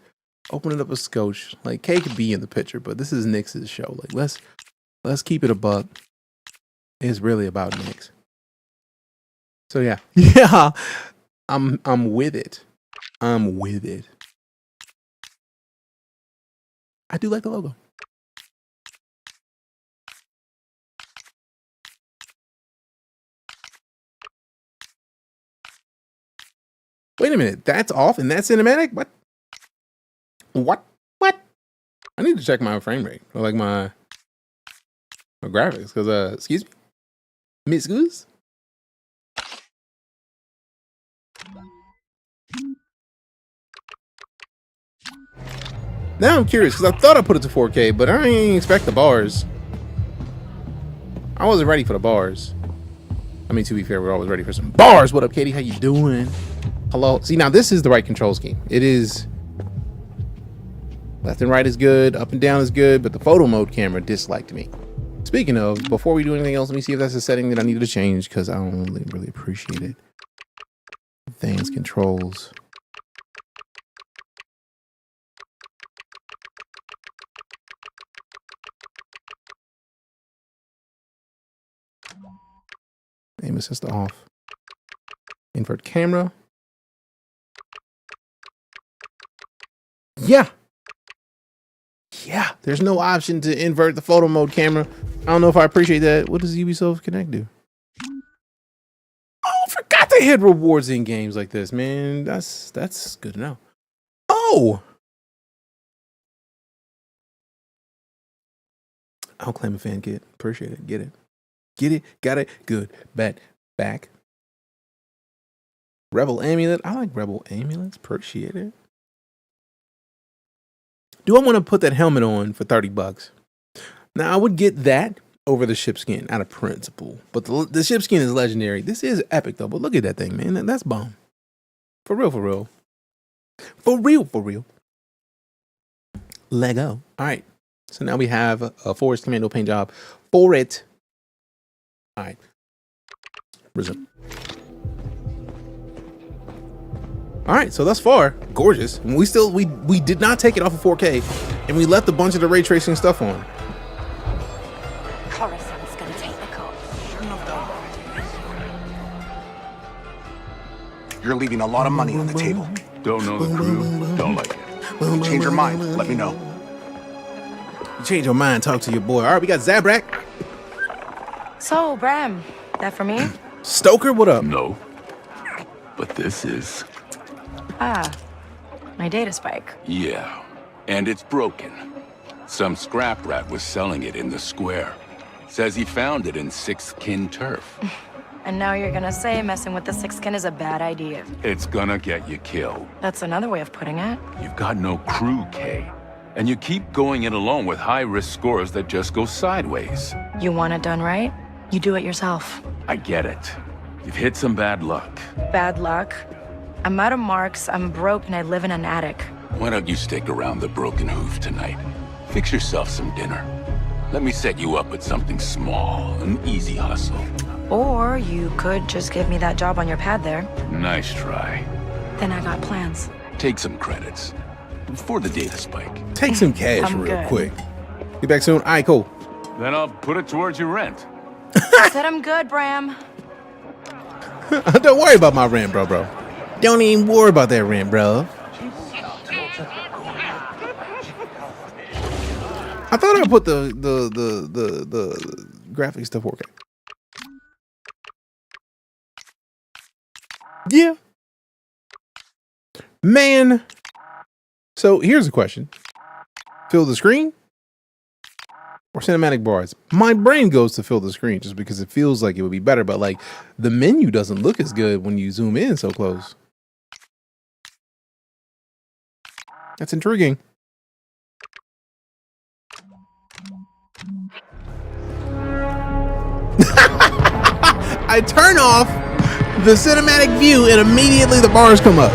open it up a scotch. Like, K could be in the picture, but this is Nyx's show. Like, let's keep it a buck. It's really about Nyx. So yeah. Yeah. I'm with it. I'm with it. I do like the logo. Wait a minute, that's off and that's cinematic? What? I need to check my frame rate or like my graphics, because excuse me? Miss Goose? Now I'm curious because I thought I put it to 4K, but I didn't expect the bars. I wasn't ready for the bars. I mean, to be fair, we're always ready for some bars. What up, Katie? How you doing? Hello. See, now this is the right control scheme. It is left and right is good, up and down is good, but the photo mode camera disliked me. Speaking of, before we do anything else, let me see if that's a setting that I needed to change because I don't really appreciate it. Advanced controls. Aim assist off. Invert camera. Yeah. Yeah. There's no option to invert the photo mode camera. I don't know if I appreciate that. What does Ubisoft Connect do? Oh, I forgot they had rewards in games like this, man. That's good to know. Oh. I'll claim a fan kit. Appreciate it. Get it. Get it, got it, good, bad, back. Rebel amulet, I like rebel amulets, appreciate it. Do I want to put that helmet on for $30? Now I would get that over the ship skin out of principle, but the ship skin is legendary. This is epic though, but look at that thing, man, that's bomb. For real, for real. For real, for real. Lego. All right, so now we have a Forest Commando paint job for it. All right, resume. All right, so thus far, gorgeous. We did not take it off of 4K, and we left a bunch of the ray tracing stuff on. Coruscant's gonna take the call. You're leaving a lot of money on the table. Don't know the crew, don't like it. If you change your mind, let me know. You change your mind, talk to your boy. All right, we got Zabrak. So, Bram, that for me? Stoker, what up? No. But this is... Ah, my data spike. Yeah. And it's broken. Some scrap rat was selling it in the square. Says he found it in Sixth Kin turf. And now you're gonna say messing with the Sixth Kin is a bad idea. It's gonna get you killed. That's another way of putting it. You've got no crew, Kay. And you keep going it alone with high-risk scores that just go sideways. You want it done right? You do it yourself. I get it. You've hit some bad luck. Bad luck. I'm out of marks, I'm broke, and I live in an attic. Why don't you stick around the Broken Hoof tonight? Fix yourself some dinner. Let me set you up with something small, an easy hustle. Or you could just give me that job on your pad there. Nice try. Then I got plans. Take some credits. For the data spike. Take some cash I'm real good. quick. Be back soon. All right, cool. Then I'll put it towards your rent. I said I'm good, Bram. Don't worry about my rent, bro. Don't even worry about that rent, bro. I thought I put the graphics to 4K. Yeah. Man. So here's a question. Fill the screen or cinematic bars? My brain goes to fill the screen just because it feels like it would be better, but like the menu doesn't look as good when you zoom in so close. That's intriguing. I turn off the cinematic view and immediately the bars come up.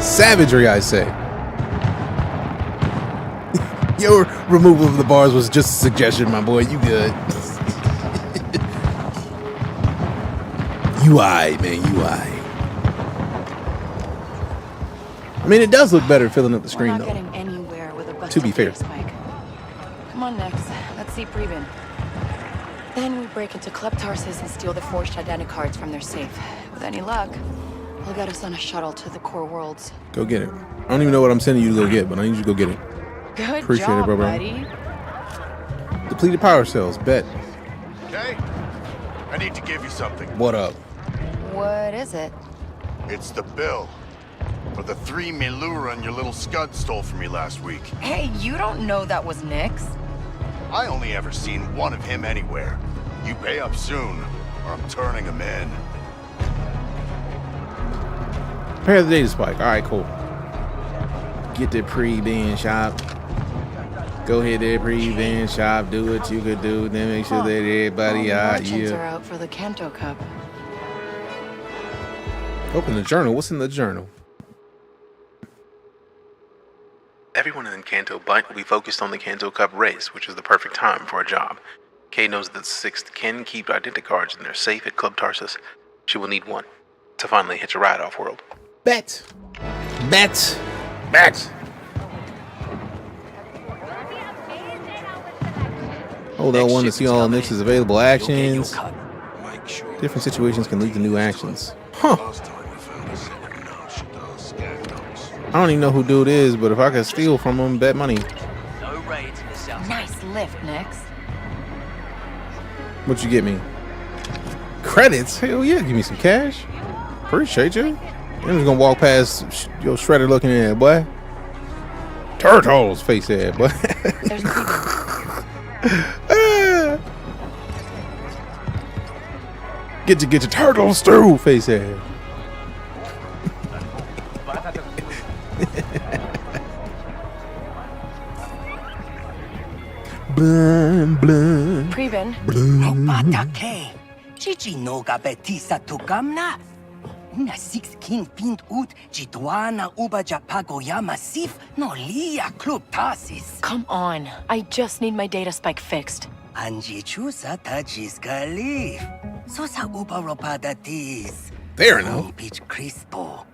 Savagery, I say. Your removal of the bars was just a suggestion, my boy. You good. UI, man, UI. I mean, it does look better filling up the screen, We're not though. getting anywhere with a busted To be fair. data spike. Come on, Nix. Let's see Preben. Then we break into Kleptarsis and steal the forged identity cards from their safe. With any luck, they'll get us on a shuttle to the core worlds. Go get it. I don't even know what I'm sending you to go get, but I need you to go get it. Good Appreciate job, it, bro. buddy. Depleted power cells, bet. Okay? I need to give you something. What up? What is it? It's the bill for the 3 Miluran your little scud stole from me last week. Hey, you don't know that was Nix? I only ever seen one of him anywhere. You pay up soon, or I'm turning him in. Prepare the data spike. All right, cool. Get the pre-bin shop. Go hit that pre-bin shop. Do what you could do. Then make sure that everybody out Merchants are here. out for the Kanto Cup. Open the journal. What's in the journal? Everyone in Kanto Bight will be focused on the Kanto Cup race, which is the perfect time for a job. Kay knows that Sixth Kin keep identity cards in their safe at Club Tarsus. She will need one to finally hitch a ride off-world. Bet. Bet. Bet. Hold L1 to see all Nix's available actions. Different situations can lead to new actions. Huh. I don't even know who dude is, but if I could steal from him, bet money. Nice lift, Nix. What you get me? Credits? Hell yeah, give me some cash. Appreciate you. I'm just gonna walk past your shredder looking at, boy. Turtles face head, boy. There's Get your turtles through, face head. Blum, blum. Preben. Opatake. Chichi no gabetisa tugamna. Una 16 pint ut jidwana uba japagoyama sif no lia club tasis. Come on. I just need my data spike fixed. Anji chusa tajis galif. Sosa uba ropada tis. Fair enough. Beach crispo.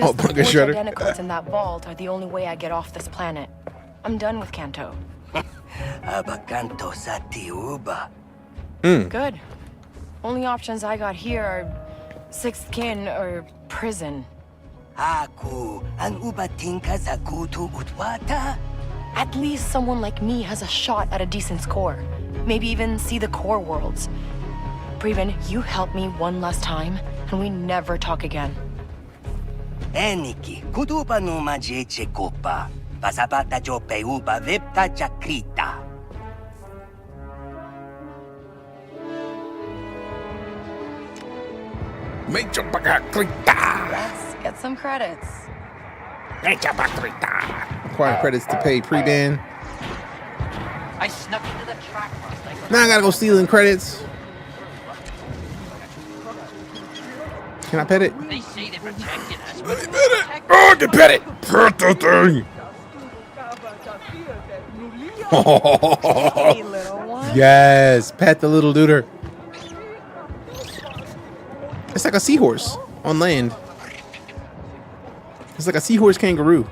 Oh, bunker shredder. Identicals in that vault are the only way I get off this planet. I'm done with Kanto. Abakanto sati uba. Good. Only options I got here are Sixth Kin or prison. Aku an uba tinka zakutu utwata. At least someone like me has a shot at a decent score. Maybe even see the core worlds. Preben, you help me one last time, and we never talk again. Eniki, kutupa numa jeche kopa. Pasapata jo peupa vipta chakrita. Let's get some credits. Acquire credits to pay pre-ban. I snuck into the track. Now I gotta go stealing credits. Can I pet it? They say they're protecting us. Let me pet it. Oh, I can pet it. Pet the thing. Hey, little one. Yes, pet the little duder. It's like a seahorse on land. It's like a seahorse kangaroo.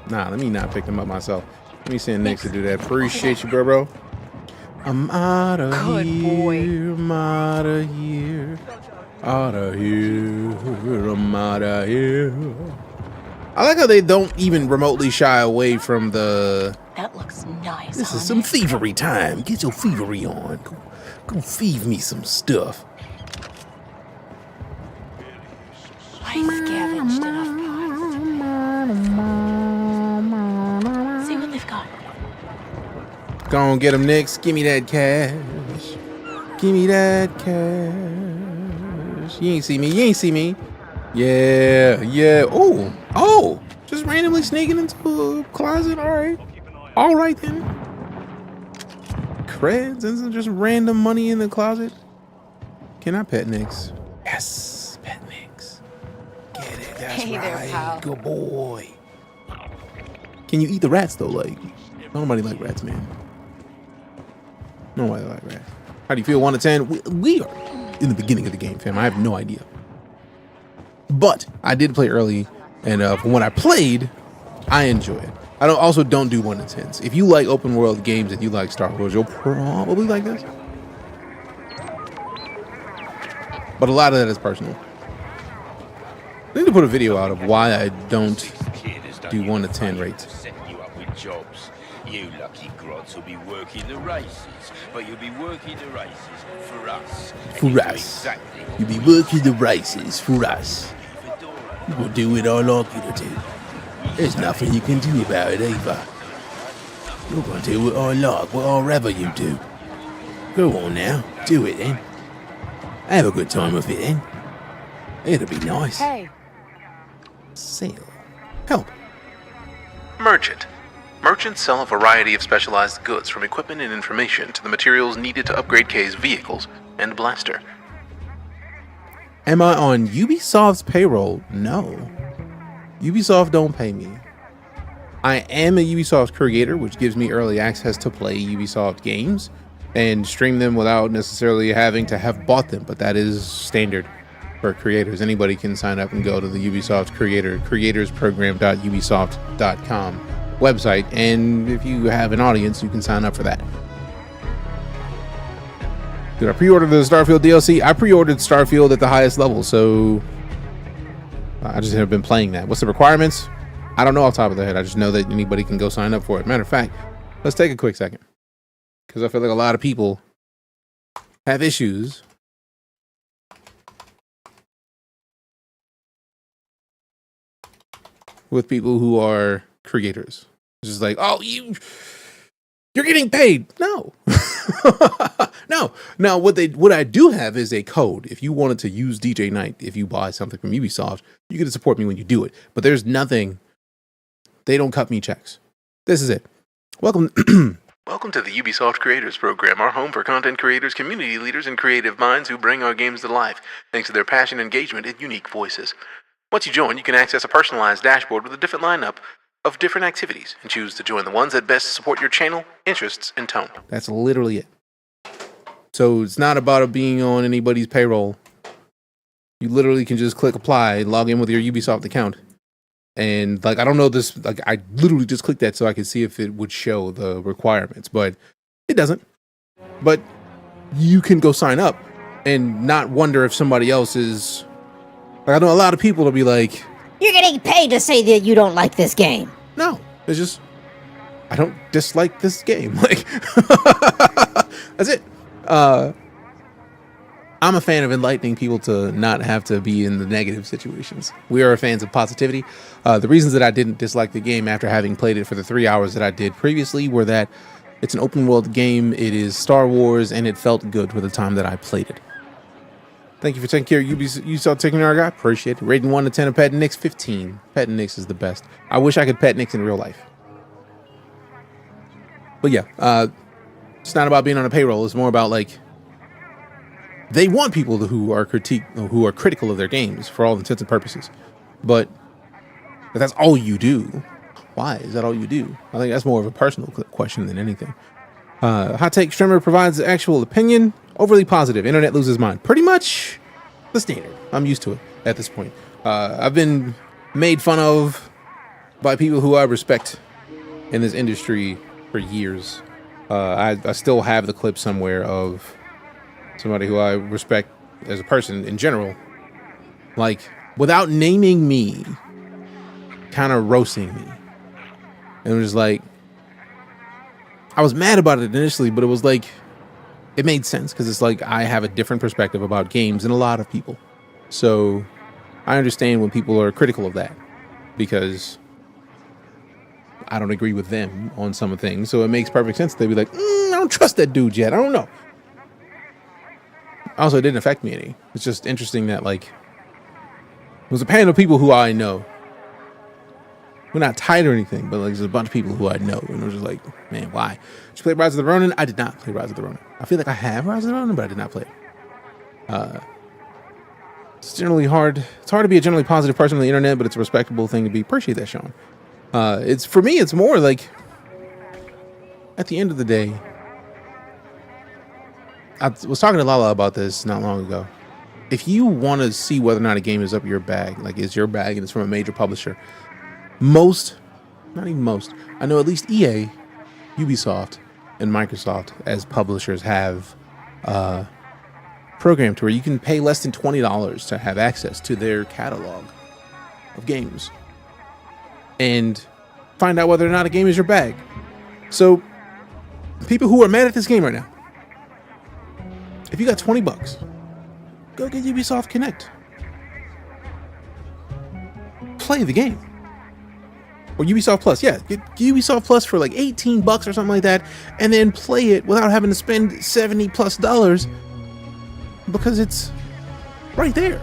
Nah, let me not pick them up myself. Let me send Nick to do that. Appreciate you, bro. I'm out of Good boy. here. I'm out of here. Out of here. I'm out of here. I like how they don't even remotely shy away from the... That looks nice. This is some thievery time. Get your thievery on. Go thieve me some stuff. I scavenged enough parts. See what they've got. Go on, get him, Nix. Give me that cash. Give me that cash. You ain't see me. You ain't see me. Yeah, yeah. Oh, oh. Just randomly sneaking into a closet. All right. All right, then. Creds and just random money in the closet. Can I pet Nix? Yes, pet Nix. Get it. That's Hey right. there, pal. Good boy. Can you eat the rats, though? Like, nobody like rats, man. Nobody like rats. How do you feel? 1 to 10? We are in the beginning of the game, fam. I have no idea. But I did play early, and from what I played, I enjoy it. I don't do 1 to 10s. If you like open world games and you like Star Wars, you'll probably like this. But a lot of that is personal. I need to put a video out of why I don't do 1 to 10 rates. You lucky grots will be working the races, but you'll be working the races for us. For us. You'll be working the races for us. You will do what I like you to do. There's nothing you can do about it either. You're going to do what I like, whatever you do. Go on now, do it then. Have a good time with it then. It'll be nice. Hey. Sail. Help. Merchant. Merchants sell a variety of specialized goods, from equipment and information to the materials needed to upgrade Kay's vehicles and blaster. Am I on Ubisoft's payroll? No. Ubisoft don't pay me. I am a Ubisoft creator, which gives me early access to play Ubisoft games and stream them without necessarily having to have bought them, but that is standard for creators. Anybody can sign up and go to the Ubisoft creatorsprogram.ubisoft.com website, and if you have an audience, you can sign up for that. Did I pre-order the Starfield DLC? I pre-ordered Starfield at the highest level, so I just have been playing that. What's the requirements? I don't know off the top of the head. I just know that anybody can go sign up for it. Matter of fact, let's take a quick second, because I feel like a lot of people have issues with people who are creators. It's just like, oh, you're getting paid. No. No. Now, what I do have is a code. If you wanted to use DeejayKnight, if you buy something from Ubisoft, you get to support me when you do it. But there's nothing. They don't cut me checks. This is it. Welcome to the Ubisoft Creators Program, our home for content creators, community leaders, and creative minds who bring our games to life, thanks to their passion, engagement, and unique voices. Once you join, you can access a personalized dashboard with a different lineup of different activities and choose to join the ones that best support your channel, interests, and tone. That's literally it. So it's not about it being on anybody's payroll. You literally can just click apply, log in with your Ubisoft account. And like, I don't know this, like I literally just clicked that so I could see if it would show the requirements, but it doesn't. But you can go sign up and not wonder if somebody else is, like, I know a lot of people will be like, you're getting paid to say that you don't like this game. No, it's just, I don't dislike this game. Like, that's it. I'm a fan of enlightening people to not have to be in the negative situations. We are fans of positivity. The reasons that I didn't dislike the game after having played it for the 3 hours that I did previously were that it's an open world game, it is Star Wars, and it felt good for the time that I played it. Thank you for taking care of Ubisoft taking our guy. Appreciate it. Rating 1 to 10 of Pet Nix, 15. Pet Nix is the best. I wish I could pet Nix in real life. But yeah, it's not about being on a payroll. It's more about like, they want people who are critical of their games for all intents and purposes. But if that's all you do, why is that all you do? I think that's more of a personal question than anything. Hot Take Streamer provides actual opinion. Overly positive. Internet loses mind. Pretty much the standard. I'm used to it at this point. I've been made fun of by people who I respect in this industry for years. I still have the clip somewhere of somebody who I respect as a person in general, like, without naming me, kind of roasting me. And it was like, I was mad about it initially, but it was like, it made sense because it's like I have a different perspective about games than a lot of people. So I understand when people are critical of that because I don't agree with them on some things. So it makes perfect sense. They'd be like, I don't trust that dude yet. I don't know. Also, it didn't affect me any. It's just interesting that, like, it was a panel of people who I know. We're not tight or anything, but like, there's a bunch of people who I know. And I was just like, man, why? Did you play Rise of the Ronin? I did not play Rise of the Ronin. I feel like I have Rise of the Ronin, but I did not play it. It's generally hard. It's hard to be a generally positive person on the internet, but it's a respectable thing to be. Appreciate that, Sean. It's, for me, it's more like, at the end of the day, I was talking to Lala about this not long ago. If you want to see whether or not a game is up your bag, like it's your bag and it's from a major publisher, not even most, I know at least EA, Ubisoft, and Microsoft as publishers have programmed to where you can pay less than $20 to have access to their catalog of games and find out whether or not a game is your bag. So people who are mad at this game right now, if you got $20, go get Ubisoft Connect. Play the game. Or Ubisoft Plus. Yeah, get Ubisoft Plus for like $18 or something like that, and then play it without having to spend $70+ because it's right there.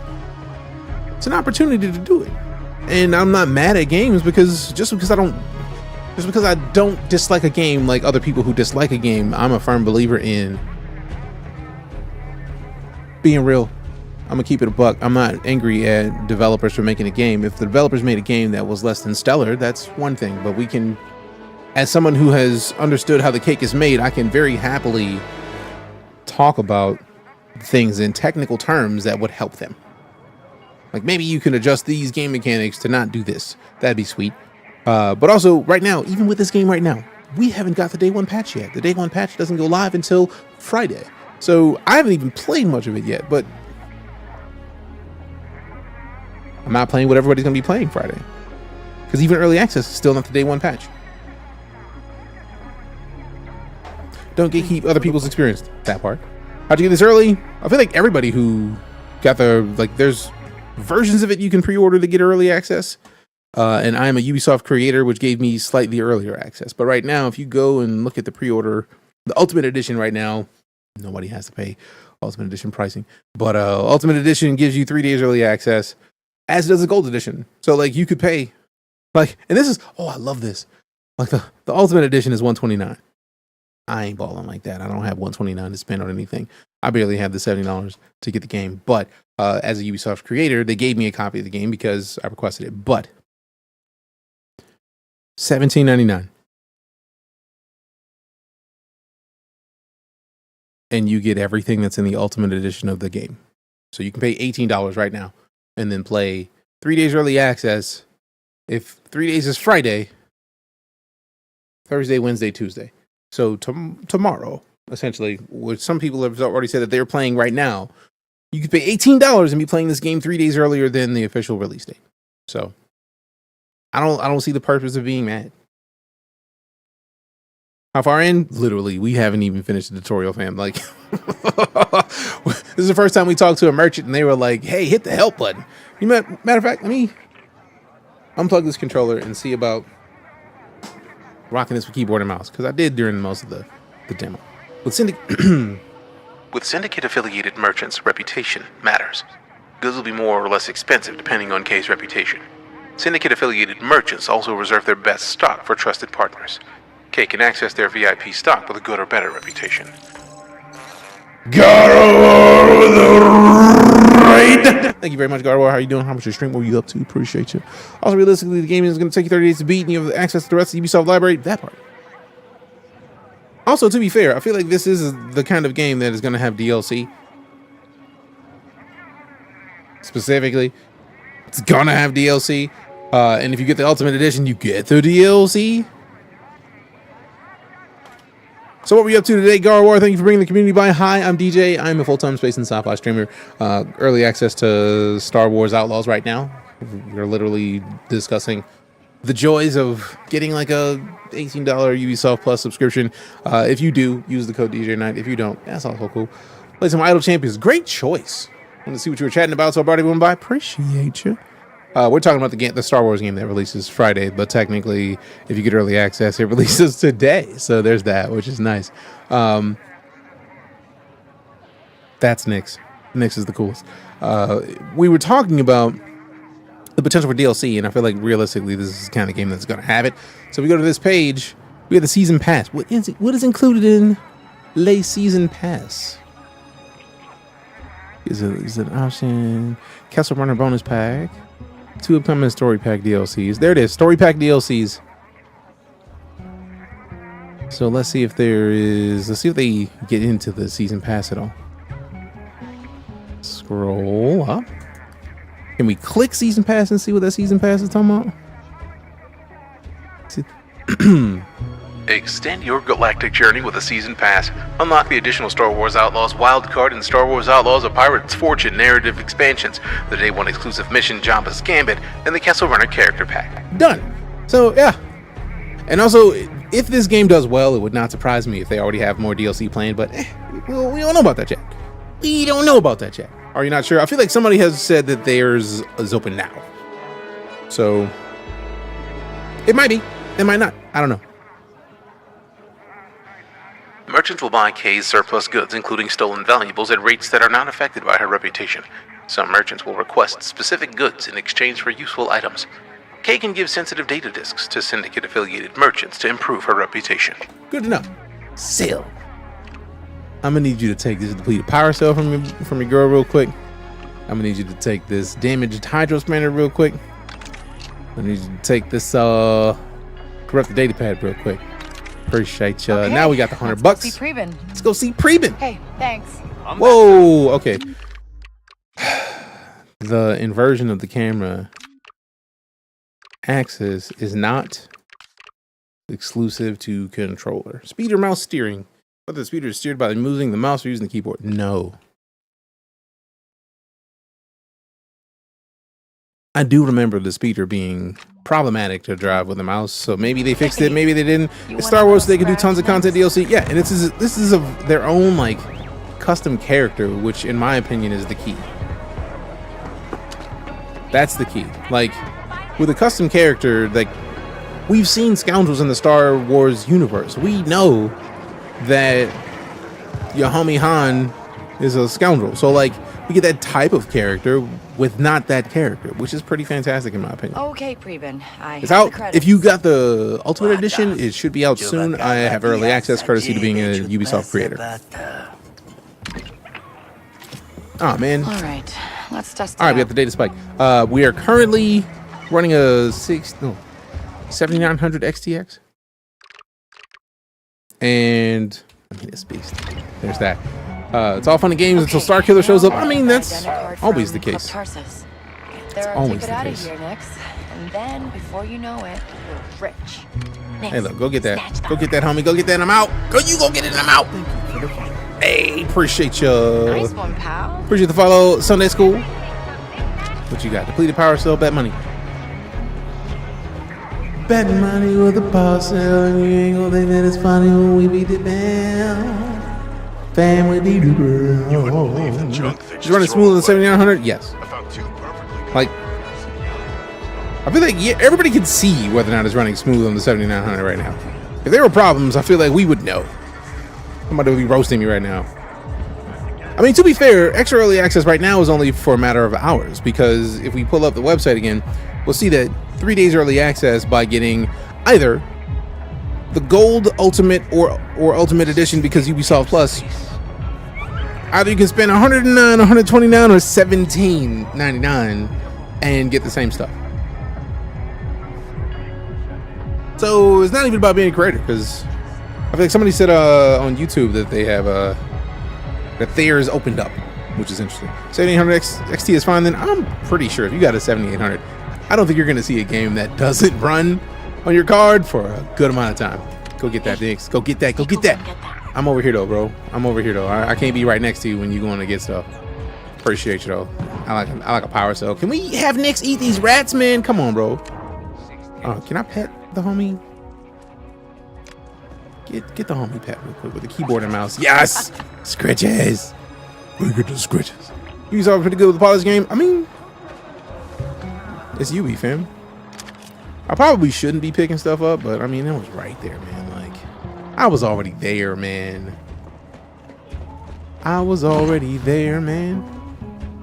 It's an opportunity to do it. And I'm not mad at games because just because I don't Just because I don't dislike a game like other people who dislike a game, I'm a firm believer in being real. I'm gonna keep it a buck. I'm not angry at developers for making a game. If the developers made a game that was less than stellar, that's one thing. But we can, as someone who has understood how the cake is made, I can very happily talk about things in technical terms that would help them. Like maybe you can adjust these game mechanics to not do this. That'd be sweet. But also right now, even with this game right now, we haven't got the day one patch yet. The day one patch doesn't go live until Friday. So I haven't even played much of it yet, but I'm not playing what everybody's going to be playing Friday. Because even early access is still not the day one patch. Don't gatekeep other people's experience. That part. How'd you get this early? I feel like everybody who got there's versions of it you can pre-order to get early access. And I'm a Ubisoft creator, which gave me slightly earlier access. But right now, if you go and look at the pre-order, the Ultimate Edition right now, nobody has to pay Ultimate Edition pricing. But Ultimate Edition gives you 3 days early access, as does the Gold Edition. So like you could pay, and this is, I love this. Like the Ultimate Edition is $129. I ain't balling like that. I don't have $129 to spend on anything. I barely have the $70 to get the game. But as a Ubisoft creator, they gave me a copy of the game because I requested it. But $17.99. And you get everything that's in the Ultimate Edition of the game. So you can pay $18 right now and then play 3 days early access. If 3 days is Friday, Thursday, Wednesday, Tuesday. So tomorrow, essentially, which some people have already said that they're playing right now, you could pay $18 and be playing this game 3 days earlier than the official release date. So I don't see the purpose of being mad. How far in? Literally, we haven't even finished the tutorial, fam. Like, this is the first time we talked to a merchant and they were like, hey, hit the help button. Matter of fact, let me unplug this controller and see about rocking this with keyboard and mouse, because I did during most of the demo. With syndicate-affiliated merchants, reputation matters. Goods will be more or less expensive depending on case reputation. Syndicate-affiliated merchants also reserve their best stock for trusted partners. K can access their VIP stock with a good or better reputation. Garwar with the raid! Thank you very much, Garwar. How are you doing? How much your stream? What were you up to? Appreciate you. Also, realistically, the game is going to take you 30 days to beat, and you have access to the rest of the Ubisoft library. That part. Also, to be fair, I feel like this is the kind of game that is going to have DLC. Specifically, it's going to have DLC. And if you get the Ultimate Edition, you get the DLC. So what were you up to today, Garwar? Thank you for bringing the community by. Hi, I'm DJ. I'm a full-time space and sci-fi streamer. Early access to Star Wars Outlaws right now. We're literally discussing the joys of getting like a $18 Ubisoft Plus subscription. If you do, use the code DeejayKnight. If you don't, that's also cool. Play some Idle Champions. Great choice. Want to see what you were chatting about, so I brought everyone by. Appreciate you. We're talking about the Star Wars game that releases Friday, but technically, if you get early access, it releases today. So there's that, which is nice. That's Nyx. Nyx is the coolest. We were talking about the potential for DLC, and I feel like realistically, this is the kind of game that's going to have it. So we go to this page. We have the season pass. What is included in Le Season Pass? Is it an option? Castle Runner bonus pack. 2 upcoming story pack DLCs. There it is. Story pack DLCs. So let's see if let's see if they get into the season pass at all. Scroll up. Can we click season pass and see what that season pass is talking about? Extend your galactic journey with a season pass. Unlock the additional Star Wars Outlaws Wildcard and Star Wars Outlaws: A Pirate's Fortune narrative expansions, the Day 1 exclusive mission Jabba's Gambit, and the Castle Runner character pack. Done. So yeah. And also, if this game does well, it would not surprise me if they already have more DLC planned, but well, we don't know about that yet. We don't know about that yet. Are you not sure? I feel like somebody has said that theirs is open now. So it might be. It might not. I don't know. Merchants will buy Kay's surplus goods, including stolen valuables, at rates that are not affected by her reputation. Some merchants will request specific goods in exchange for useful items. Kay can give sensitive data disks to syndicate-affiliated merchants to improve her reputation. Good to know. Sell. I'm gonna need you to take this depleted power cell from your girl real quick. I'm gonna need you to take this damaged hydro spanner real quick. I need you to take this corrupted data pad real quick. Appreciate you. Okay, Now we got the $100. Let's go see Preben. Let's go see Preben. Hey, thanks. Whoa. Okay. The inversion of the camera axis is not exclusive to controller. Speeder mouse steering. Whether the speeder is steered by moving the mouse or using the keyboard. No. I do remember the speeder being problematic to drive with a mouse, so maybe they fixed it, maybe they didn't. It's Star Wars, so they can do tons of content DLC. Yeah, and this is their own like custom character, which in my opinion is the key. That's the key. Like with a custom character, like we've seen scoundrels in the Star Wars universe. We know that your homie Han is a scoundrel. So like we get that type of character with not that character, which is pretty fantastic in my opinion. Okay, Preben. It's out. If you got the Ultimate Edition, it should be out soon. I have early access courtesy to being a Ubisoft creator. Oh man. All right, let's test it All right, we out. got the data spike. We are currently running a 7900 XTX. And I mean, this beast. There's that. It's all fun and games until Starkiller shows up. I mean, that's always the case. It's always the case. Here next, and then before you know it, you're rich. Hey, look, go get that. Go get that, homie. Go get that. I'm out. Go, you go get it. I'm out. Hey, appreciate you. Nice one, pal. Appreciate the follow. Sunday school. What you got? Depleted power cell. Bet money. Bet money with a power cell, and you ain't gonna think that it's funny when we beat the band. Family beat the band. Just running smooth on the 7900. Yes. Like, I feel like everybody can see whether or not it's running smooth on the 7900 right now. If there were problems, I feel like we would know. Somebody would be roasting me right now. I mean, to be fair, extra early access right now is only for a matter of hours, because if we pull up the website again, we'll see that 3 days early access by getting either the gold ultimate or ultimate edition because Ubisoft Plus. Either you can spend $109, $129, or $17.99 and get the same stuff. So it's not even about being a creator, because I feel like somebody said on YouTube that they have that theirs opened up, which is interesting. 7800 XT is fine. Then I'm pretty sure if you got a 7800, I don't think you're going to see a game that doesn't run on your card for a good amount of time. Go get that, Dix. Go get that. Go get that. I'm over here though, bro. I'm over here though. I can't be right next to you when you're going to get stuff. Appreciate you though. I like a power cell. Can we have Nix eat these rats, man? Come on, bro. Can I pet the homie? Get the homie pet real quick with the keyboard and mouse. Yes! Scratches! Look at the scratches. You saw pretty good with the polish game. I mean, it's Ubi, fam. I probably shouldn't be picking stuff up, but I mean, it was right there, man. Like, I was already there, man. I was already there, man.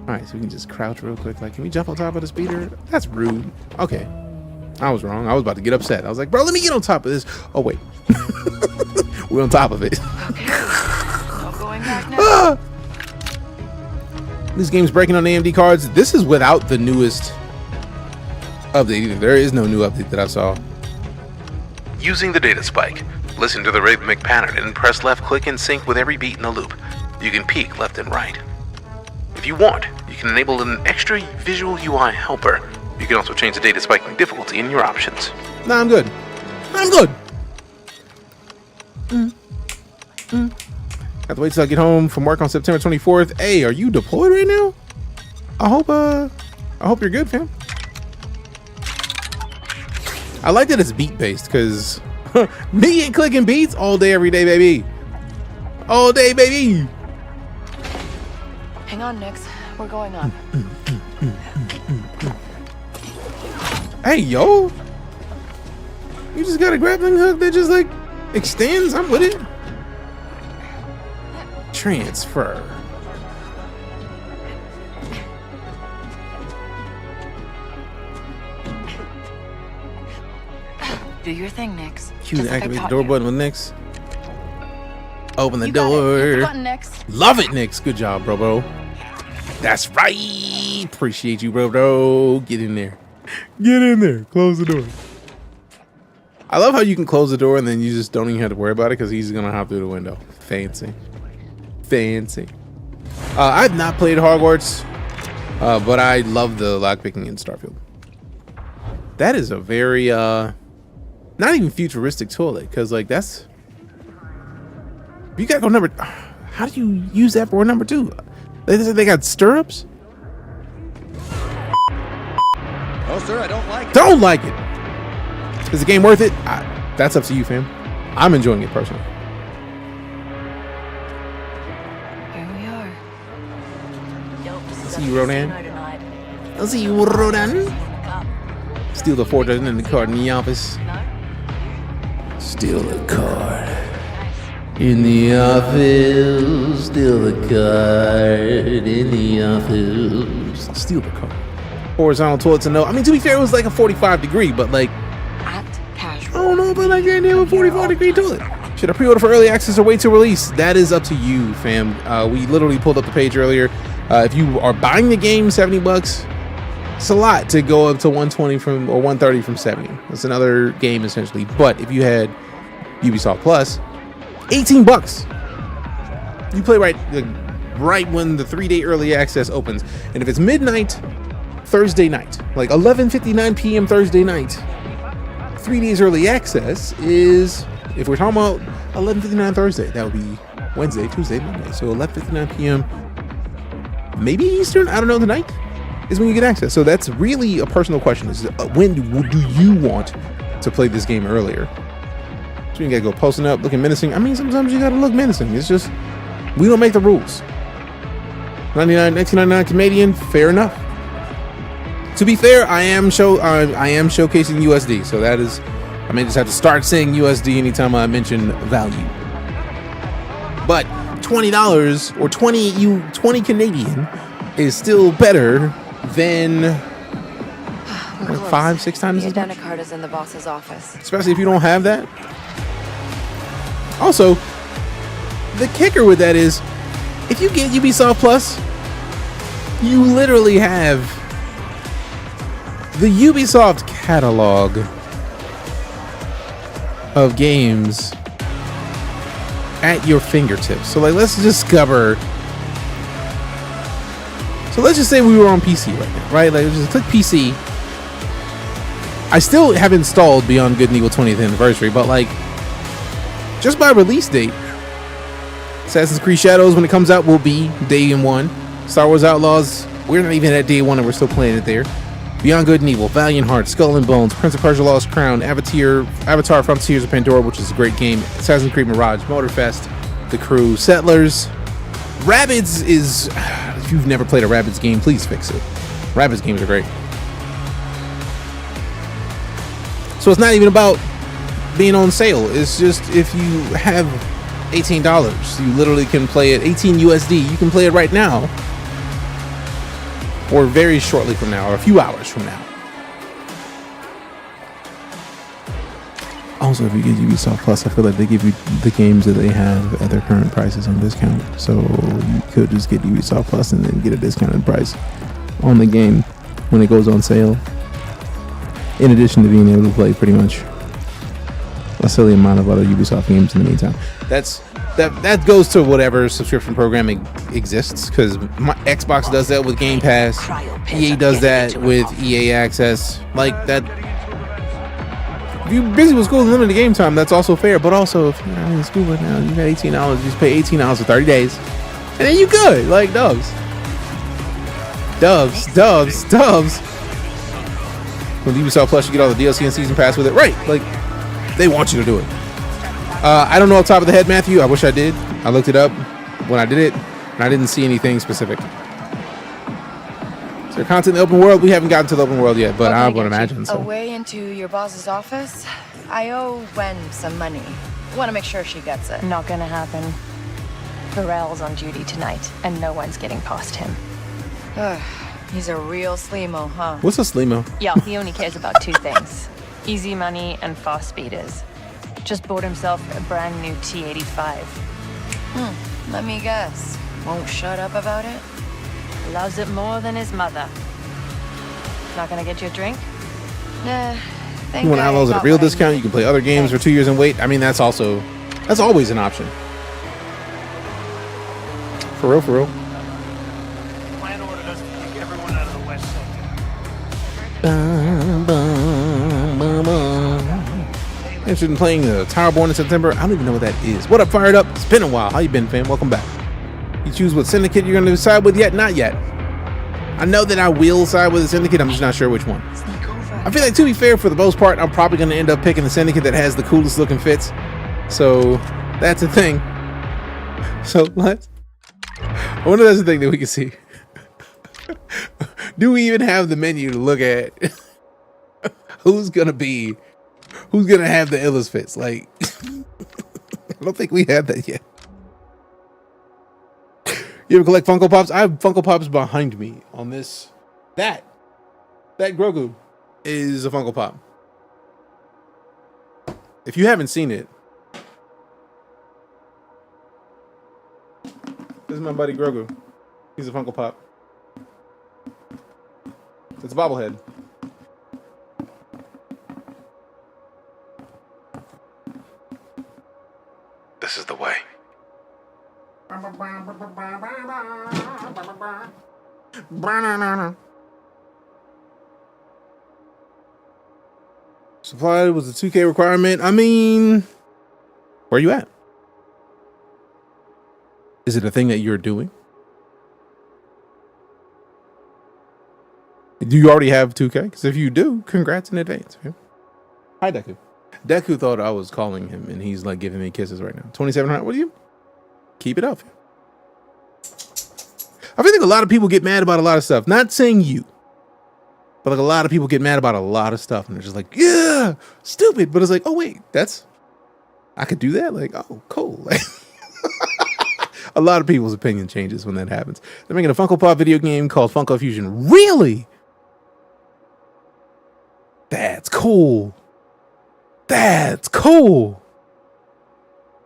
All right, so we can just crouch real quick. Like, can we jump on top of the speeder? That's rude. Okay. I was wrong. I was about to get upset. I was like, bro, let me get on top of this. Oh, wait. We're on top of it. Okay. No going back now. This game's breaking on AMD cards. This is without the newest update either. There is no new update that I saw. Using the data spike, listen to the rhythmic pattern and press left click in sync with every beat in the loop. You can peek left and right. If you want, you can enable an extra visual UI helper. You can also change the data spiking difficulty in your options. Nah, I'm good. I'm good. Have to wait till I get home from work on September 24th. Hey, are you deployed right now? I hope you're good, fam. I like that it's beat based, because me and clicking beats all day, every day, baby. All day, baby. Hang on, Nix. We're going up. Hey, yo. You just got a grappling hook that just like extends. I'm with it. Transfer. Do your thing, Nix. Q Just to like I activate the taught door you. button with Nix. Open the You got it. Hit the door. button, Nix. Love it, Nix. Good job, bro. That's right. Appreciate you, bro. Get in there. Get in there. Close the door. I love how you can close the door and then you just don't even have to worry about it because he's gonna hop through the window. Fancy. Fancy. I've not played Hogwarts, but I love the lockpicking in Starfield. That is a very not even futuristic toilet, because like that's, you gotta go number. How do you use that for number 2? They got stirrups. Oh, sir, I don't like it. Don't like it. Is the game worth it? That's up to you, fam. I'm enjoying it personally. Here we are. I'll see you, Rodan. I'll see you, Rodan. Steal the $4 in the card in the office. Steal the card in the office. Steal the card in the office. Steal the card. Horizontal toilets, no. I mean, to be fair, it was like a 45-degree, but like, At casual. I don't know, but like, they have a 45-degree toilet. Should I pre-order for early access or wait to release? That is up to you, fam. We literally pulled up the page earlier. If you are buying the game, $70, it's a lot to go up to 120 from, or 130 from 70. That's another game essentially. But if you had Ubisoft Plus, $18. You play right when the 3-day early access opens, and if it's midnight Thursday night, like 11:59 p.m. Thursday night, 3 days early access is, if we're talking about 11:59 Thursday, that would be Wednesday, Tuesday, Monday. So 11:59 p.m. maybe Eastern, I don't know, tonight is when you get access. So that's really a personal question, is when do you want to play this game earlier? So you gotta go posting up, looking menacing. I mean, sometimes you gotta look menacing. It's just, we don't make the rules. 1999 Canadian, fair enough. To be fair, I am showcasing USD, so that is, I may just have to start saying USD anytime I mention value. But $20 or 20 Canadian is still better than like 5-6 times The as much. identicard is in the boss's office. Especially if you don't have that. Also, the kicker with that is, if you get Ubisoft Plus, you literally have the Ubisoft catalog of games at your fingertips. So like, let's discover. So let's just say we were on PC right now, right? Like, just click PC. I still have installed Beyond Good and Evil 20th Anniversary, but like, just by release date, Assassin's Creed Shadows, when it comes out, will be day 1. Star Wars Outlaws, we're not even at day 1 and we're still playing it there. Beyond Good and Evil, Valiant Hearts, Skull and Bones, Prince of Persia: Lost Crown, Avatar: Frontiers of Pandora, which is a great game, Assassin's Creed Mirage, Motorfest, The Crew, Settlers. Rabbids is, if you've never played a Rabbids game, please fix it. Rabbids games are great. So it's not even about being on sale. It's just, if you have $18, you literally can play it, 18 USD, you can play it right now. Or very shortly from now, or a few hours from now. Also, if you get Ubisoft Plus, I feel like they give you the games that they have at their current prices on discount. So you could just get Ubisoft Plus and then get a discounted price on the game when it goes on sale. In addition to being able to play pretty much a silly amount of other Ubisoft games in the meantime. That goes to whatever subscription programming exists, because my Xbox does that with Game Pass, EA does that with EA Access. Like that, if you're busy with school and limited game time, that's also fair. But also, if you're not in school right now, you got $18, you just pay $18 for 30 days, and then you good. Like dubs. With Ubisoft Plus, you get all the DLC and Season Pass with it, right? Like, they want you to do it. I don't know off the top of the head, Matthew. I wish I did. I looked it up when I did it, and I didn't see anything specific. Is there content in the open world? We haven't gotten to the open world yet, but I would imagine so. A way into your boss's office? I owe Wen some money. Want to make sure she gets it. Not gonna happen. Pharrell's on duty tonight, and no one's getting past him. He's a real sleemo, huh? What's a sleemo? Yeah, he only cares about 2 things. Easy money and fast speeders. Just bought himself a brand new T-85. Let me guess. Won't shut up about it? Loves it more than his mother. Not gonna get you a drink? Nah. You want Outlaws at a real discount? You can play other games for 2 years and wait. I mean, that's always an option. For real, for real. Plan ordered us to kick everyone out of the West Side. Interested in playing the Towerborn in September? I don't even know what that is. What up, Fired Up? It's been a while. How you been, fam? Welcome back. You choose what syndicate you're going to side with yet? Not yet. I know that I will side with the syndicate. I'm just not sure which one. I feel like, to be fair, for the most part, I'm probably going to end up picking the syndicate that has the coolest looking fits. So that's a thing. So I wonder if that's the thing that we can see. Do we even have the menu to look at? Who's gonna have the illest fits? Like, I don't think we have that yet. You ever collect Funko Pops? I have Funko Pops behind me on this. That Grogu is a Funko Pop. If you haven't seen it, this is my buddy Grogu. He's a Funko Pop. It's a bobblehead. This is the way. Supply was a 2K requirement. I mean, where are you at? Is it a thing that you're doing? Do you already have 2K? Because if you do, congrats in advance. Okay? Hi, Deku. Deku thought I was calling him, and he's like giving me kisses right now. 2,700. What do you? Keep it up. I feel like a lot of people get mad about a lot of stuff. Not saying you, but like a lot of people get mad about a lot of stuff, and they're just like, yeah, stupid. But it's like, oh wait, I could do that. Like, oh, cool. Like, a lot of people's opinion changes when that happens. They're making a Funko Pop video game called Funko Fusion. Really? That's cool. That's cool.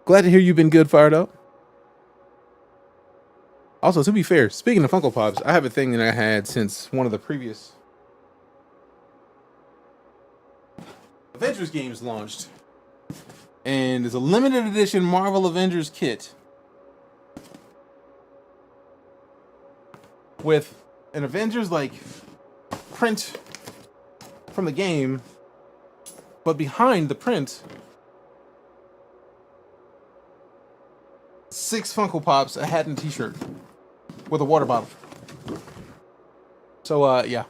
Glad to hear you've been good, Fired Up. Also, to be fair, speaking of Funko Pops, I have a thing that I had since one of the previous Avengers games launched. And it's a limited edition Marvel Avengers kit with an Avengers like print from the game, but behind the print, 6 Funko Pops, a hat, and t-shirt with a water bottle. So yeah.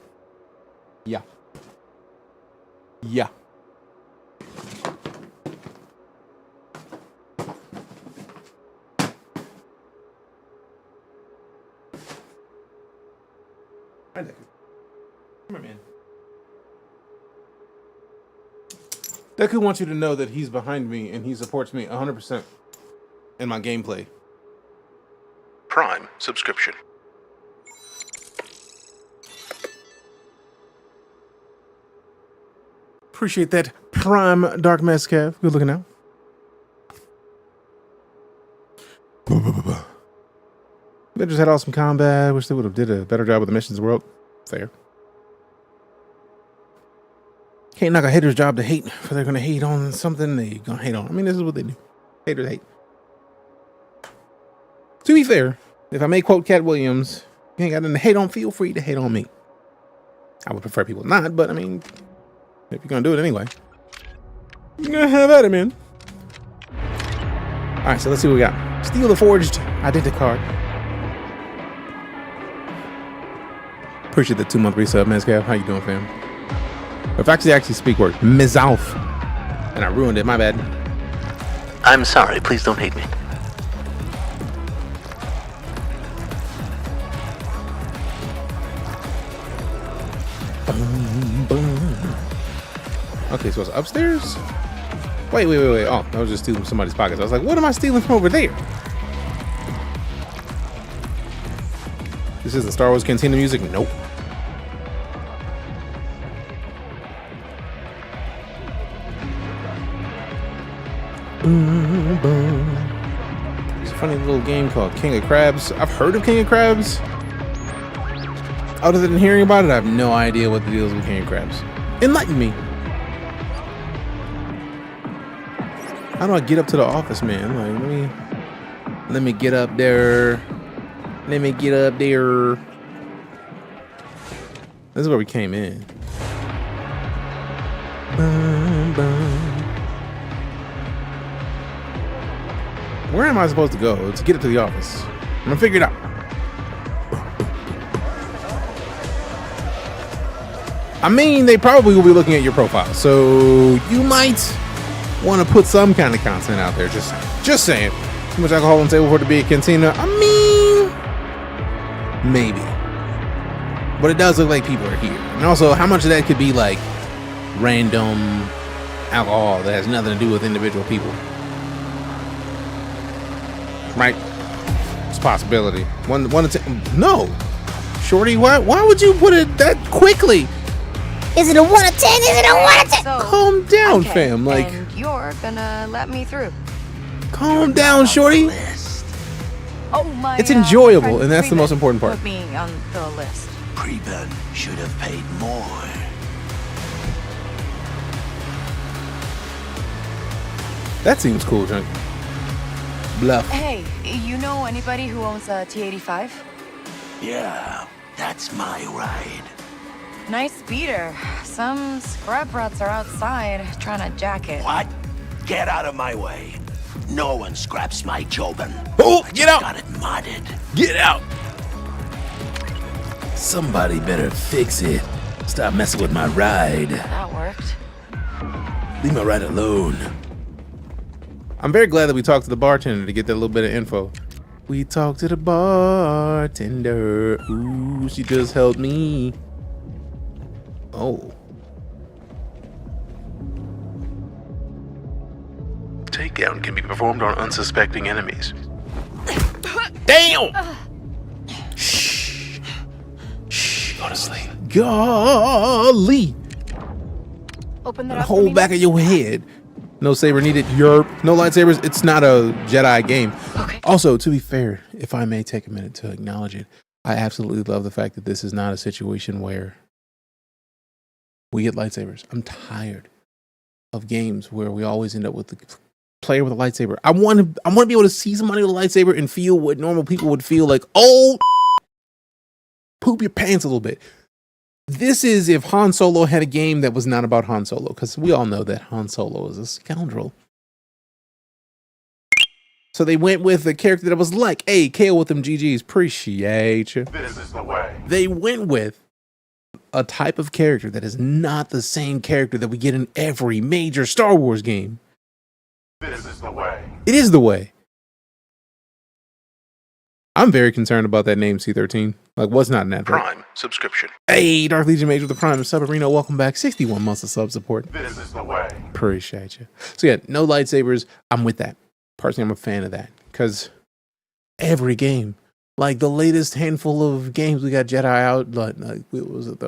Hi, Deku. Come here, man. Deku wants you to know that he's behind me and he supports me 100% in my gameplay. Prime subscription. Appreciate that, Prime Dark Mescav. Good looking out. They just had awesome combat. Wish they would have did a better job with the missions world. Fair. Can't knock a hater's job to hate. If they're gonna hate on something, they gonna hate on. I mean, this is what they do. Haters hate. To be fair, if I may quote Cat Williams, you ain't got nothing to hate on, feel free to hate on me. I would prefer people not, but I mean, if you're gonna do it anyway, you're gonna have at it, man. All right, so let's see what we got. Steal the Forged Identity Card. Appreciate the 2-month resub, Mezcav. How you doing, fam? If I actually speak word, Mizalf, and I ruined it, my bad. I'm sorry, please don't hate me. Okay, so it's upstairs? Wait. Oh, I was just stealing somebody's pockets. I was like, what am I stealing from over there? This isn't Star Wars Cantina music? Nope. It's a funny little game called King of Crabs. I've heard of King of Crabs. Other than hearing about it, I have no idea what the deal is with King of Crabs. Enlighten me. How do I get up to the office, man? Like, let me get up there. Let me get up there. This is where we came in. Where am I supposed to go to get up to the office? I'm gonna figure it out. I mean, they probably will be looking at your profile, so you might want to put some kind of content out there. Just saying. Too much alcohol on the table for it to be a cantina. I mean, maybe. But it does look like people are here. And also, how much of that could be like random alcohol that has nothing to do with individual people? Right? It's a possibility. No. Shorty, why would you put it that quickly? Is it a 1 of 10? Is it a 1 of 10? So, calm down, fam. Like, and you're gonna let me through. Calm down, shorty. Oh my! It's enjoyable, friend and that's the Preben most important part. Put me on the list. Preben should have paid more. That seems cool, Junk. Bluff. Hey, you know anybody who owns a T-85? Yeah, that's my ride. Nice speeder. Some scrub rats are outside trying to jack it. What? Get out of my way. No one scraps my Jobin. Oh, get out! Got it modded. Get out! Somebody better fix it. Stop messing with my ride. That worked. Leave my ride alone. I'm very glad that we talked to the bartender to get that little bit of info. We talked to the bartender. Ooh, she just helped me. Oh. Takedown can be performed on unsuspecting enemies. Damn! Shh. Go to sleep. Golly! Open that The up. whole back of your head. No saber needed. Yerp. No lightsabers. It's not a Jedi game. Okay. Also, to be fair, if I may take a minute to acknowledge it, I absolutely love the fact that this is not a situation where we get lightsabers. I'm tired of games where we always end up with the player with a lightsaber. I want to be able to see somebody with a lightsaber and feel what normal people would feel like. Oh, poop your pants a little bit. This is if Han Solo had a game that was not about Han Solo, because we all know that Han Solo is a scoundrel. So they went with a character that was like, hey, KO with them GGs. Appreciate you. This is the way. They went with a type of character that is not the same character that we get in every major Star Wars game. This is the way. It is the way. I'm very concerned about that name, C13. Like, what's not in that? Prime subscription. Hey, Darth Legion Mage with the Prime Subarino. Welcome back. 61 months of sub support. This is the way. Appreciate you. So yeah, no lightsabers. I'm with that. Personally, I'm a fan of that. Because every game, like the latest handful of games we got Jedi out, like what was it,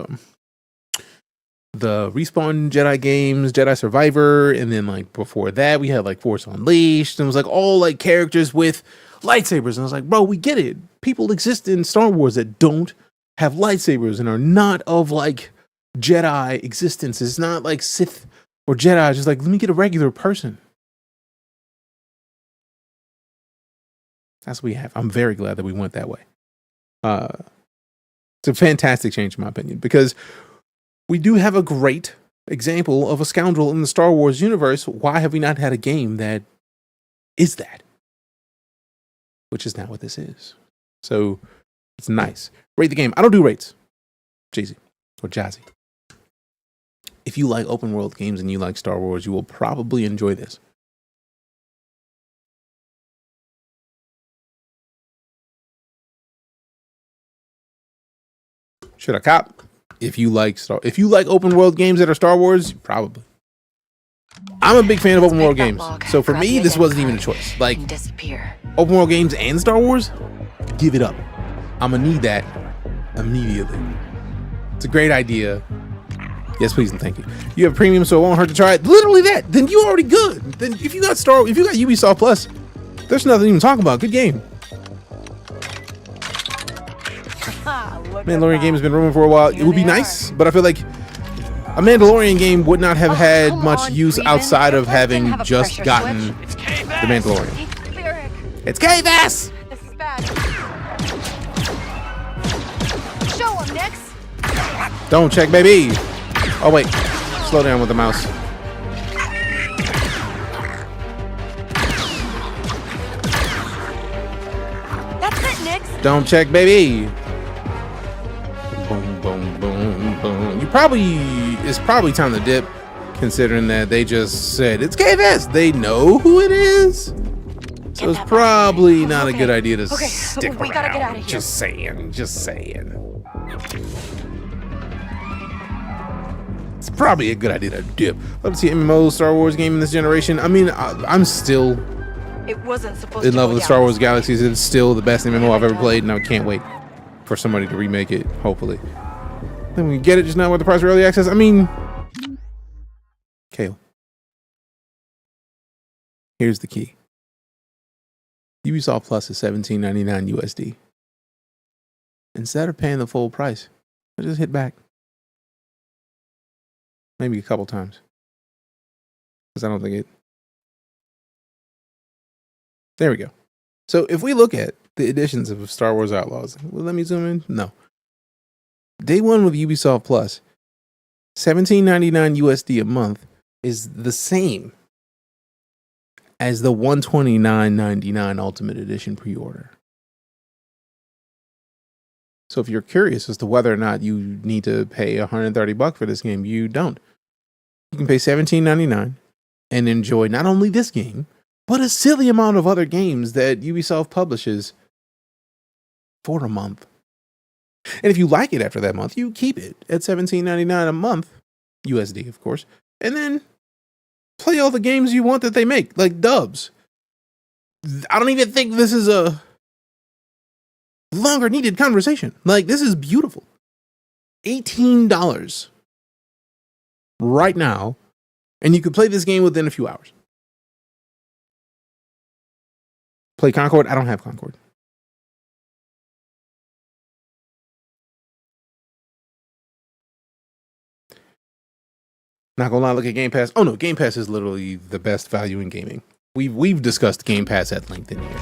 the Respawn Jedi games, Jedi Survivor, and then like before that we had like Force Unleashed, and it was like all like characters with lightsabers, and I was like, bro, we get it. People exist in Star Wars that don't have lightsabers and are not of like Jedi existence. It's not like Sith or Jedi. It's just like, let me get a regular person. That's what we have. I'm very glad that we went that way. It's a fantastic change in my opinion, because we do have a great example of a scoundrel in the Star Wars universe. Why have we not had a game that is that? Which is not what this is. So it's nice. Rate the game. I don't do rates. Jay-Z or Jazzy. If you like open world games and you like Star Wars, you will probably enjoy this. Should I cop? If you like open world games that are Star Wars, probably. I'm a big fan of open world games. So for me, this wasn't even a choice. Like, open world games and Star Wars, give it up. I'm gonna need that immediately. It's a great idea. Yes, please and thank you. You have premium, so it won't hurt to try it. Literally that. Then you already good. Then if you got Ubisoft Plus, there's nothing to even talk about. Good game. Mandalorian game has been rumored for a while. It would be nice, but I feel like a Mandalorian game would not have had much use outside of having just gotten the Mandalorian. It's K-Bass! This is bad. Show him, Nix. Don't check, baby. Oh, wait. Slow down with the mouse. That's it, Nix. Don't check, baby. Boom, boom, boom, boom. It's probably time to dip, considering that they just said it's KVS. They know who it is. So it's probably not a good idea to stick around. Gotta get out of here. Just saying. It's probably a good idea to dip. Let's see MMO Star Wars game in this generation. I mean, I'm still It wasn't supposed in to love go with down. Star Wars Galaxies. It's still the best MMO I've ever played, and I can't wait for somebody to remake it, hopefully. Then we get it just now with the price of early access. I mean, Kale. Here's the key. Ubisoft Plus is $17.99 USD. Instead of paying the full price, I just hit back. Maybe a couple times. Because I don't think it. There we go. So if we look at the editions of Star Wars Outlaws, well, let me zoom in. No. Day one with Ubisoft Plus, $17.99 USD a month is the same as the $129.99 Ultimate Edition pre-order. So if you're curious as to whether or not you need to pay $130 for this game, you don't. You can pay $17.99 and enjoy not only this game, but a silly amount of other games that Ubisoft publishes for a month. And if you like it after that month, you keep it at $17.99 a month, USD, of course, and then play all the games you want that they make, like dubs. I don't even think this is a longer needed conversation. Like, this is beautiful. $18 right now, and you could play this game within a few hours. Play Concord? I don't have Concord. Not gonna lie, look at Game Pass. Oh no, Game Pass is literally the best value in gaming. We've discussed Game Pass at length in here.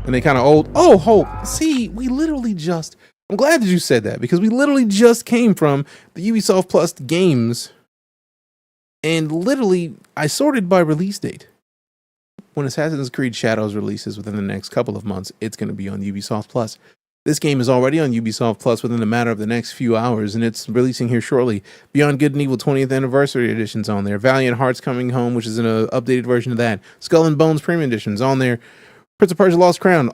And they kind of old. Oh, see, we literally just. I'm glad that you said that, because we literally just came from the Ubisoft Plus games, and literally I sorted by release date. When Assassin's Creed Shadows releases within the next couple of months, it's going to be on Ubisoft Plus. This game is already on Ubisoft Plus within a matter of the next few hours, and it's releasing here shortly. Beyond Good and Evil 20th Anniversary Edition's on there. Valiant Hearts Coming Home, which is an updated version of that. Skull and Bones Premium Edition's on there. Prince of Persia Lost Crown.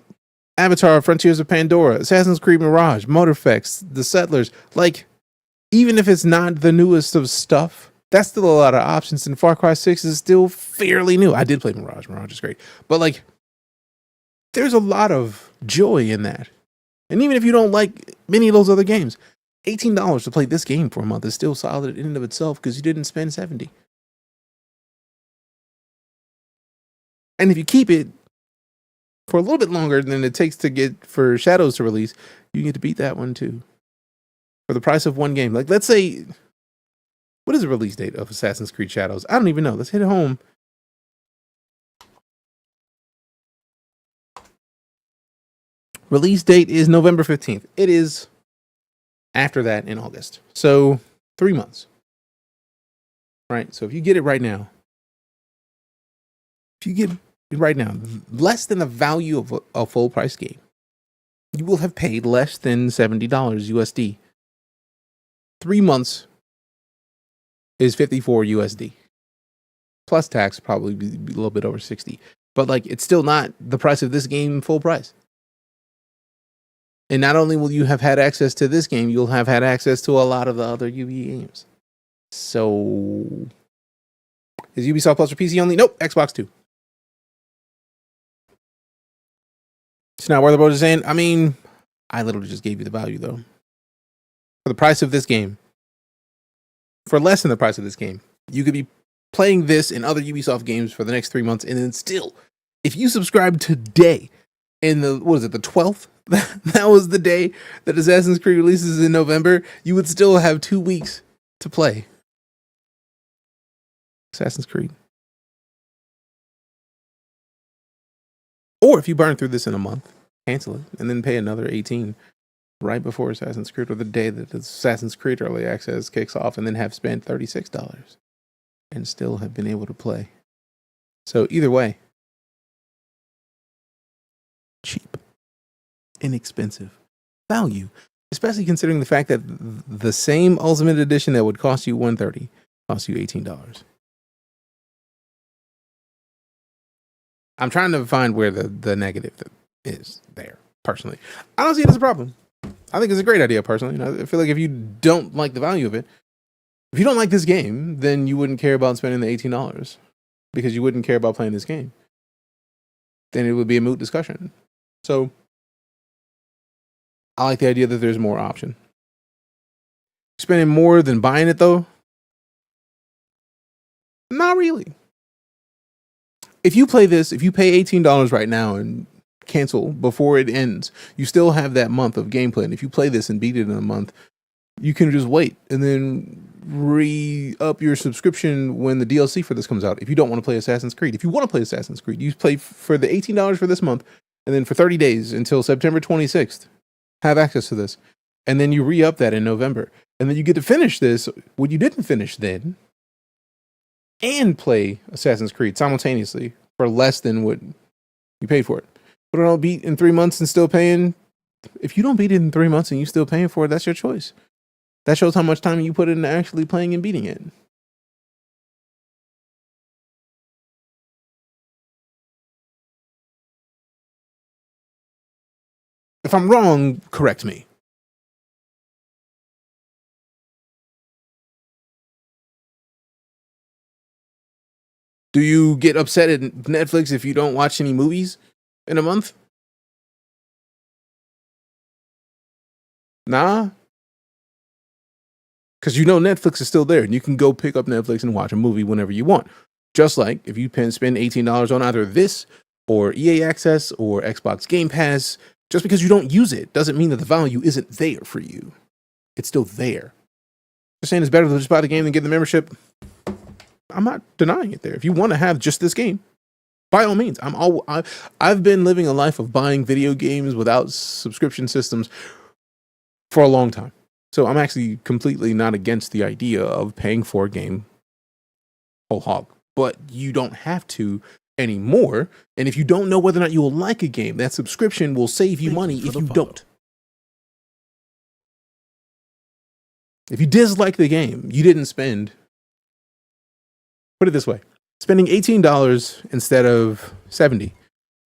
Avatar Frontiers of Pandora. Assassin's Creed Mirage. Motorfex. The Settlers. Like, even if it's not the newest of stuff, that's still a lot of options, and Far Cry 6 is still fairly new. I did play Mirage. Mirage is great. But, like, there's a lot of joy in that. And even if you don't like many of those other games, $18 to play this game for a month is still solid in and of itself, because you didn't spend $70. And if you keep it for a little bit longer than it takes to get for Shadows to release, you get to beat that one too. For the price of one game. Like, let's say, what is the release date of Assassin's Creed Shadows? I don't even know. Let's hit it home. Release date is November 15th. It is after that in August. So 3 months. Right? So if you get it right now, less than the value of a full price game, you will have paid less than $70 USD. 3 months is $54 USD. Plus tax, probably be a little bit over 60. But like, it's still not the price of this game full price. And not only will you have had access to this game, you'll have had access to a lot of the other UB games. So, is Ubisoft Plus for PC only? Nope, Xbox too. It's not worth the boat is saying. I mean, I literally just gave you the value though. for the price of this game, for less than the price of this game, you could be playing this and other Ubisoft games for the next 3 months, and then still, if you subscribe today, in the, what is it, the 12th? That was the day that Assassin's Creed releases in November, you would still have 2 weeks to play Assassin's Creed. Or if you burn through this in a month, cancel it, and then pay another $18 right before Assassin's Creed, or the day that Assassin's Creed Early Access kicks off, and then have spent $36 and still have been able to play. So either way, cheap, inexpensive, value, especially considering the fact that the same Ultimate Edition that would cost you $130 costs you $18. I'm trying to find where the negative is there, personally. I don't see it as a problem. I think it's a great idea, personally. I feel like if you don't like the value of it, if you don't like this game, then you wouldn't care about spending the $18 because you wouldn't care about playing this game. Then it would be a moot discussion. So I like the idea that there's more option. Spending more than buying it, though? Not really. If you play this, if you pay $18 right now and cancel before it ends, you still have that month of gameplay. And if you play this and beat it in a month, you can just wait and then re-up your subscription when the DLC for this comes out. If you don't want to play Assassin's Creed, if you want to play Assassin's Creed, you play for the $18 for this month, and then for 30 days until September 26th, have access to this. And then you re-up that in November. And then you get to finish this when you didn't finish then, and play Assassin's Creed simultaneously for less than what you paid for it. But I don't beat in 3 months and still paying. If you don't beat it in 3 months and you still paying for it, that's your choice. That shows how much time you put into actually playing and beating it. If I'm wrong, correct me. Do you get upset at Netflix if you don't watch any movies in a month? Nah. Because you know Netflix is still there, and you can go pick up Netflix and watch a movie whenever you want. Just like if you spend $18 on either this or EA Access or Xbox Game Pass, just because you don't use it doesn't mean that the value isn't there for you. It's still there. Just saying it's better to just buy the game than get the membership. I'm not denying it there. If you want to have just this game, by all means. I've been living a life of buying video games without subscription systems for a long time. So I'm actually completely not against the idea of paying for a game whole hog. But you don't have to anymore. And if you don't know whether or not you will like a game, that subscription will save you money if you don't. If you dislike the game, you didn't spend. Put it this way. Spending $18 instead of $70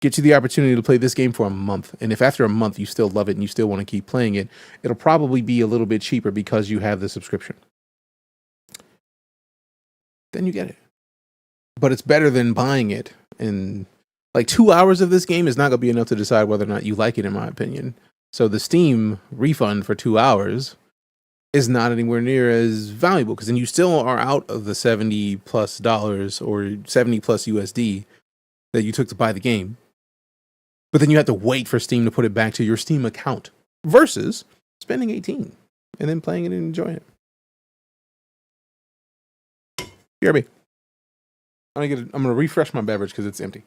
gets you the opportunity to play this game for a month. And if after a month you still love it and you still want to keep playing it, it'll probably be a little bit cheaper because you have the subscription. Then you get it. But it's better than buying it. And like 2 hours of this game is not going to be enough to decide whether or not you like it, in my opinion. So the Steam refund for 2 hours is not anywhere near as valuable, because then you still are out of the $70+ or 70+ USD that you took to buy the game. But then you have to wait for Steam to put it back to your Steam account versus spending $18 and then playing it and enjoying it. BRB. I'm going to refresh my beverage because it's empty.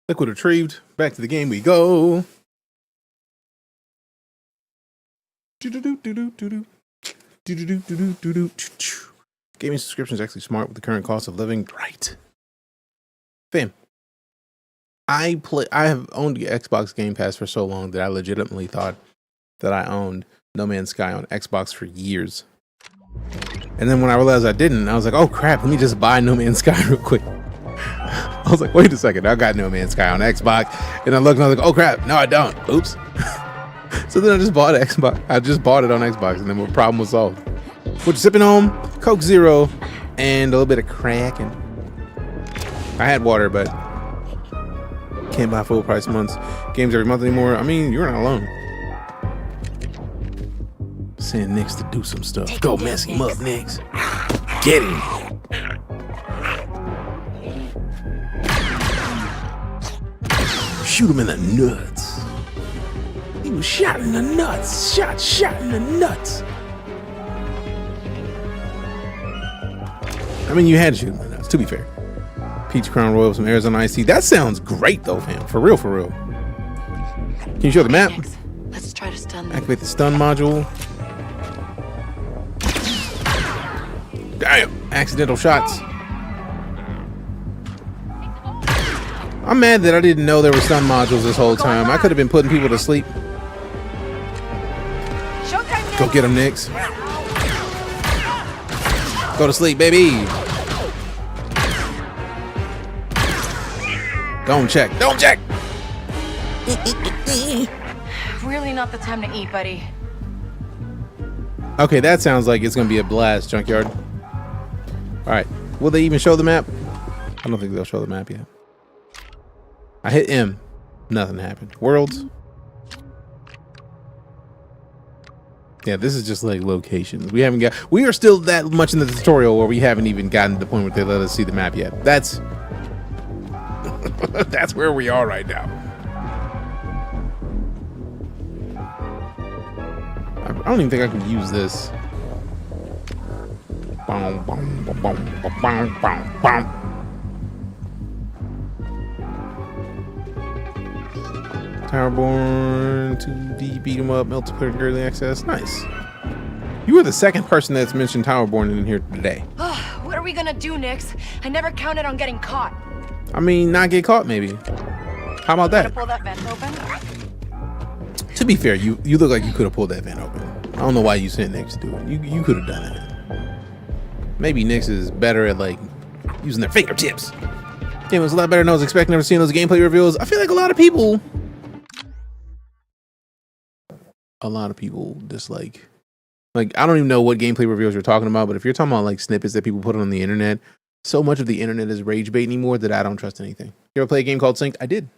Liquid retrieved. Back to the game we go. Gaming subscription is actually smart with the current cost of living. Right. Fam. I have owned the Xbox Game Pass for so long that I legitimately thought that I owned No Man's Sky on Xbox for years. And then when I realized I didn't, I was like, oh crap, let me just buy No Man's Sky real quick. I was like, wait a second, I got No Man's Sky on Xbox. And I looked and I was like, oh crap, no I don't. Oops. So then I just bought Xbox. I just bought it on Xbox, and then the problem was solved. What you sipping on? Coke Zero and a little bit of crack. And I had water, but can't buy full price months games every month anymore. I mean, you're not alone. Send Nix to do some stuff. Go mess him up, Nix. Get him. Shoot him in the nuts. He was shot in the nuts. Shot in the nuts. I mean, you had to shoot him in the nuts, to be fair. Peach Crown Royal with some Arizona iced tea. That sounds great, though, fam. For real, for real. Can you show the map? Let's try to stun them. Activate the stun module. Damn. Accidental shots. I'm mad that I didn't know there were stun modules this whole time. I could have been putting people to sleep. Go get him, Nix. Go to sleep, baby. Don't check. Don't check. Really not the time to eat, buddy. Okay, that sounds like it's gonna be a blast, Junkyard. All right. Will they even show the map? I don't think they'll show the map yet. I hit M. Nothing happened. Worlds. Yeah, this is just like locations. We are still that much in the tutorial where we haven't even gotten to the point where they let us see the map yet. That's that's where we are right now. I don't even think I can use this. Towerborn, 2D, beat 'em up, multiplayer early access. Nice. You were the second person that's mentioned Towerborn in here today. What are we gonna do, Nix? I never counted on getting caught. I mean, not get caught, maybe. How about that? Pull that vent open? To be fair, you look like you could have pulled that vent open. I don't know why you sent Nix to do it. You could have done it. Maybe Nix is better at like using their fingertips. Game was a lot better than I was expecting. Never seen those gameplay reveals. I feel like a lot of people dislike. Like, I don't even know what gameplay reveals you're talking about, but if you're talking about like snippets that people put on the internet, so much of the internet is rage bait anymore that I don't trust anything. You ever play a game called Sync? I did.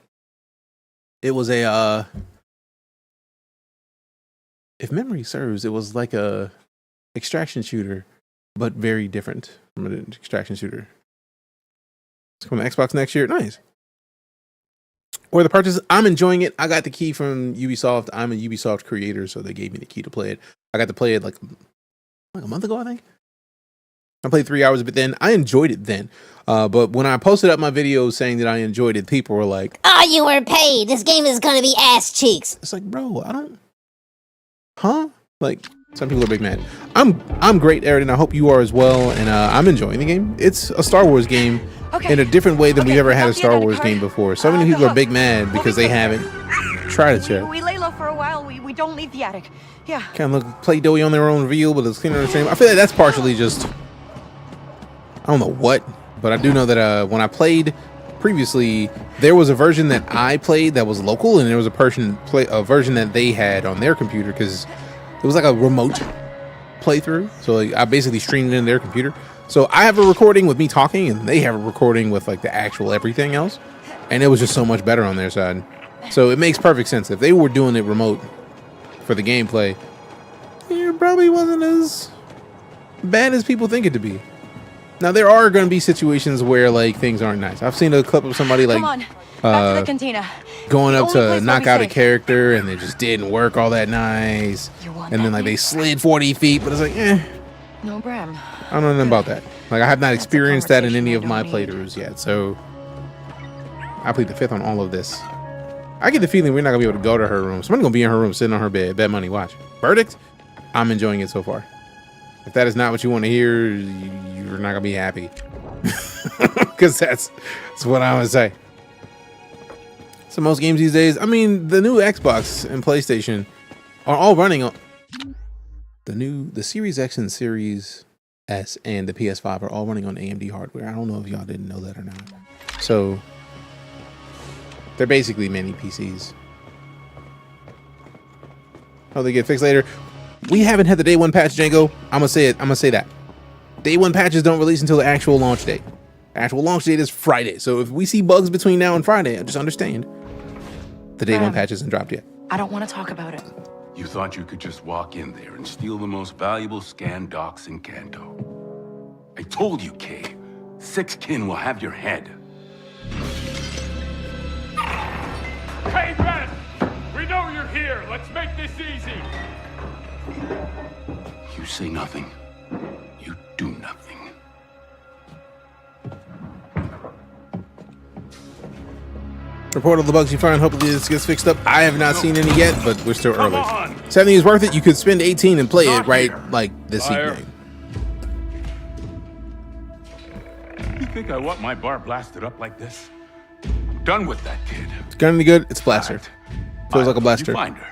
It was a if memory serves, it was like a extraction shooter, but very different from an extraction shooter. It's coming to Xbox next year. Nice. Or the purchase. I'm enjoying it. I got the key from Ubisoft. I'm a Ubisoft creator, so they gave me the key to play it. I got to play it like a month ago, I think. I played 3 hours of it then. I enjoyed it then. But when I posted up my video saying that I enjoyed it, people were like, "Oh, you were paid. This game is gonna be ass cheeks." It's like, bro, I don't. Huh? Like, some people are big mad. I'm great, Aaron, and I hope you are as well. And I'm enjoying the game. It's a Star Wars game in a different way than we've ever had a Star Wars game before. So many people are big mad because they haven't tried it yet. We lay low for a while. We don't leave the attic. Yeah. Kind of look play doughy on their own reveal, but it's cleaner on the stream. I feel like that's partially just, I don't know what, but I do know that when I played previously, there was a version that I played that was local, and there was a version that they had on their computer because it was like a remote playthrough. So like, I basically streamed it in their computer. So I have a recording with me talking, and they have a recording with like the actual everything else, and it was just so much better on their side. So it makes perfect sense. If they were doing it remote for the gameplay, it probably wasn't as bad as people think it to be. Now there are going to be situations where like things aren't nice. I've seen a clip of somebody like back to the cantina. Going up to knock out a character, and it just didn't work all that nice. And then like they slid 40 feet, but it's like, no, Bram. I don't know nothing about that. Like, I have not experienced that in any of my playthroughs yet. So I plead the fifth on all of this. I get the feeling we're not gonna be able to go to her room. Somebody's gonna be in her room, sitting on her bed. Bet money. Watch. Verdict? I'm enjoying it so far. If that is not what you want to hear, you're not gonna be happy. Because that's what I would say. So most games these days, I mean, the new Xbox and PlayStation are all running on the Series X and Series S and the PS5 are all running on AMD hardware. I don't know if y'all didn't know that or not. So they're basically mini PCs. Oh, they get fixed later. We haven't had the day one patch, Django. I'm gonna say it. I'm gonna say that. Day one patches don't release until the actual launch date. Actual launch date is Friday. So if we see bugs between now and Friday, just understand the day one patch isn't dropped yet. I don't want to talk about it. You thought you could just walk in there and steal the most valuable scan docs in Kanto. I told you, Kay. Six kin will have your head. Hey, Ben! We know you're here. Let's make this easy. You say nothing. You do nothing. Report all the bugs you find. Hopefully this gets fixed up. I have not seen any yet, but we're still early. 70 is worth it. You could spend 18 and play it right like this evening. You think I want my bar blasted up like this? I'm done with that kid. It's gonna be good. It's blaster. Feels like a blaster. You find her.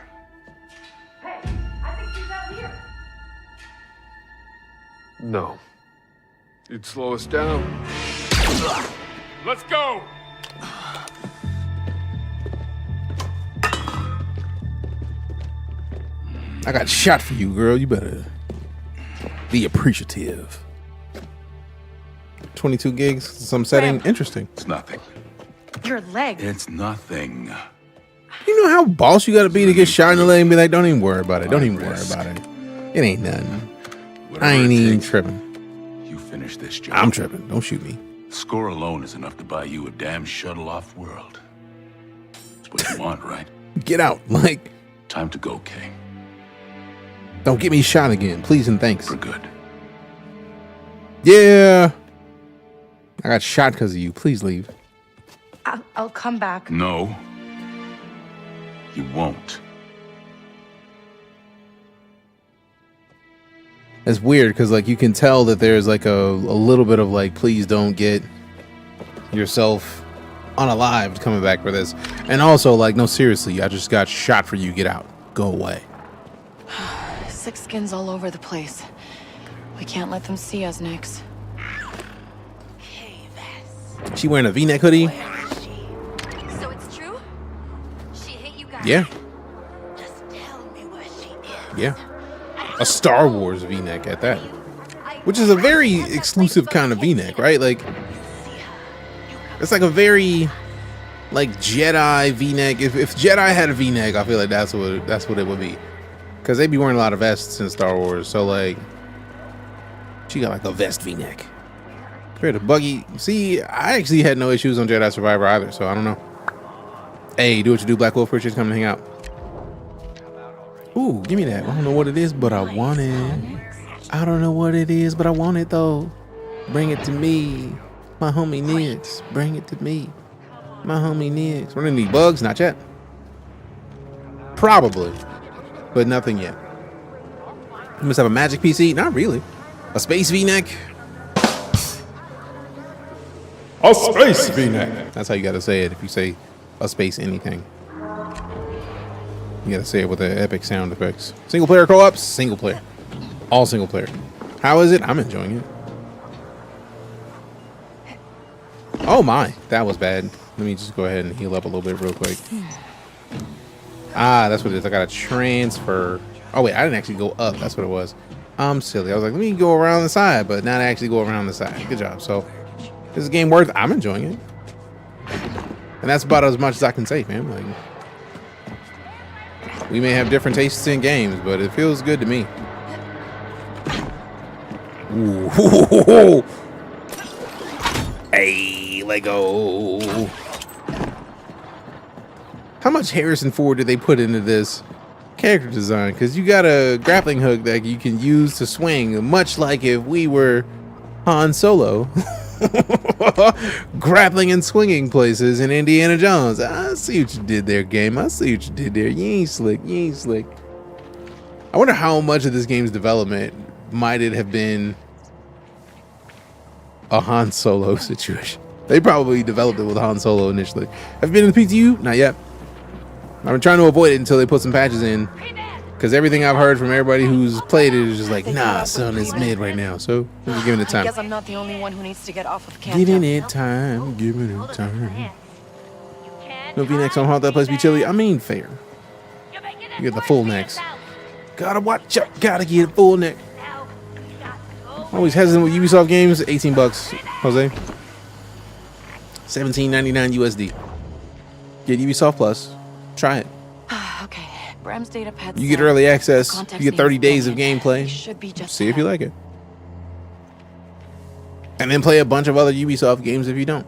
No. You'd slow us down. Let's go! I got shot for you, girl. You better be appreciative. 22 gigs, some setting. Interesting. It's nothing. Your leg. It's nothing. You know how boss you gotta be to get shot in the leg and be like, don't even worry about it. Don't even worry about it. It ain't nothing. I ain't even tripping. You finish this job. I'm tripping. Don't shoot me. Score alone is enough to buy you a damn shuttle-off world. That's what you want, right? Get out. Like, time to go, Kay. Don't get me shot again, please and thanks. For good. Yeah. I got shot because of you. Please leave. I'll come back. No. You won't. It's weird because like you can tell that there's like a little bit of like, please don't get yourself unalived coming back for this. And also like, no, seriously, I just got shot for you. Get out. Go away. Six skins all over the place. We can't let them see us, Nix. She wearing a V-neck hoodie? So it's true? She hit you guys? Yeah. Just tell me where she is. Yeah. A Star Wars V-neck at that. Which is a very exclusive kind of V-neck, right? Like, it's like a very like Jedi V-neck. If Jedi had a V-neck, I feel like that's what it would be. Because they be wearing a lot of vests in Star Wars. So like, she got like a vest V-neck. Compared to Buggy, see, I actually had no issues on Jedi Survivor either, so I don't know. Hey, do what you do, Black Wolf. Appreciate you coming to hang out. Ooh, give me that. I don't know what it is, but I want it. I don't know what it is, but I want it though. Bring it to me. My homie Nix. Bring it to me. My homie Nix. Running any bugs? Not yet. Probably, but nothing yet. You must have a magic PC? Not really. A space V-neck? A space V-neck. That's how you gotta say it if you say a space anything. You gotta say it with the epic sound effects. Single player co-ops? Single player. All single player. How is it? I'm enjoying it. Oh my, that was bad. Let me just go ahead and heal up a little bit real quick. Ah, that's what it is. I gotta transfer. Oh wait, I didn't actually go up. That's what it was. I'm silly. I was like, let me go around the side, but not actually go around the side. Good job. So, this is a game worth. I'm enjoying it. And that's about as much as I can say, man. Like, we may have different tastes in games, but it feels good to me. Ooh. Hey, Lego. How much Harrison Ford did they put into this character design? Because you got a grappling hook that you can use to swing, much like if we were Han Solo. Grappling and swinging places in Indiana Jones. I see what you did there, game. I see what you did there. You ain't slick. You ain't slick. I wonder how much of this game's development might it have been a Han Solo situation. They probably developed it with Han Solo initially. Have you been in the PTU? Not yet. I've been trying to avoid it until they put some patches in. Because everything I've heard from everybody who's played it is just like, nah, son, it's mid right now. So we're just giving it time. I guess I'm not the only one who needs to get off of camp. Giving it time. Giving it time. No V-necks on Hot That Place Be Chilly. I mean, fair. You get the full necks. Gotta watch out. Gotta get a full neck. Always hesitant with Ubisoft games. $18, Jose. $17.99 USD. Get Ubisoft Plus. Try it. Okay, Bram's data pad. You get early access. You get 30 days of gameplay. See if you like it. And then play a bunch of other Ubisoft games if you don't.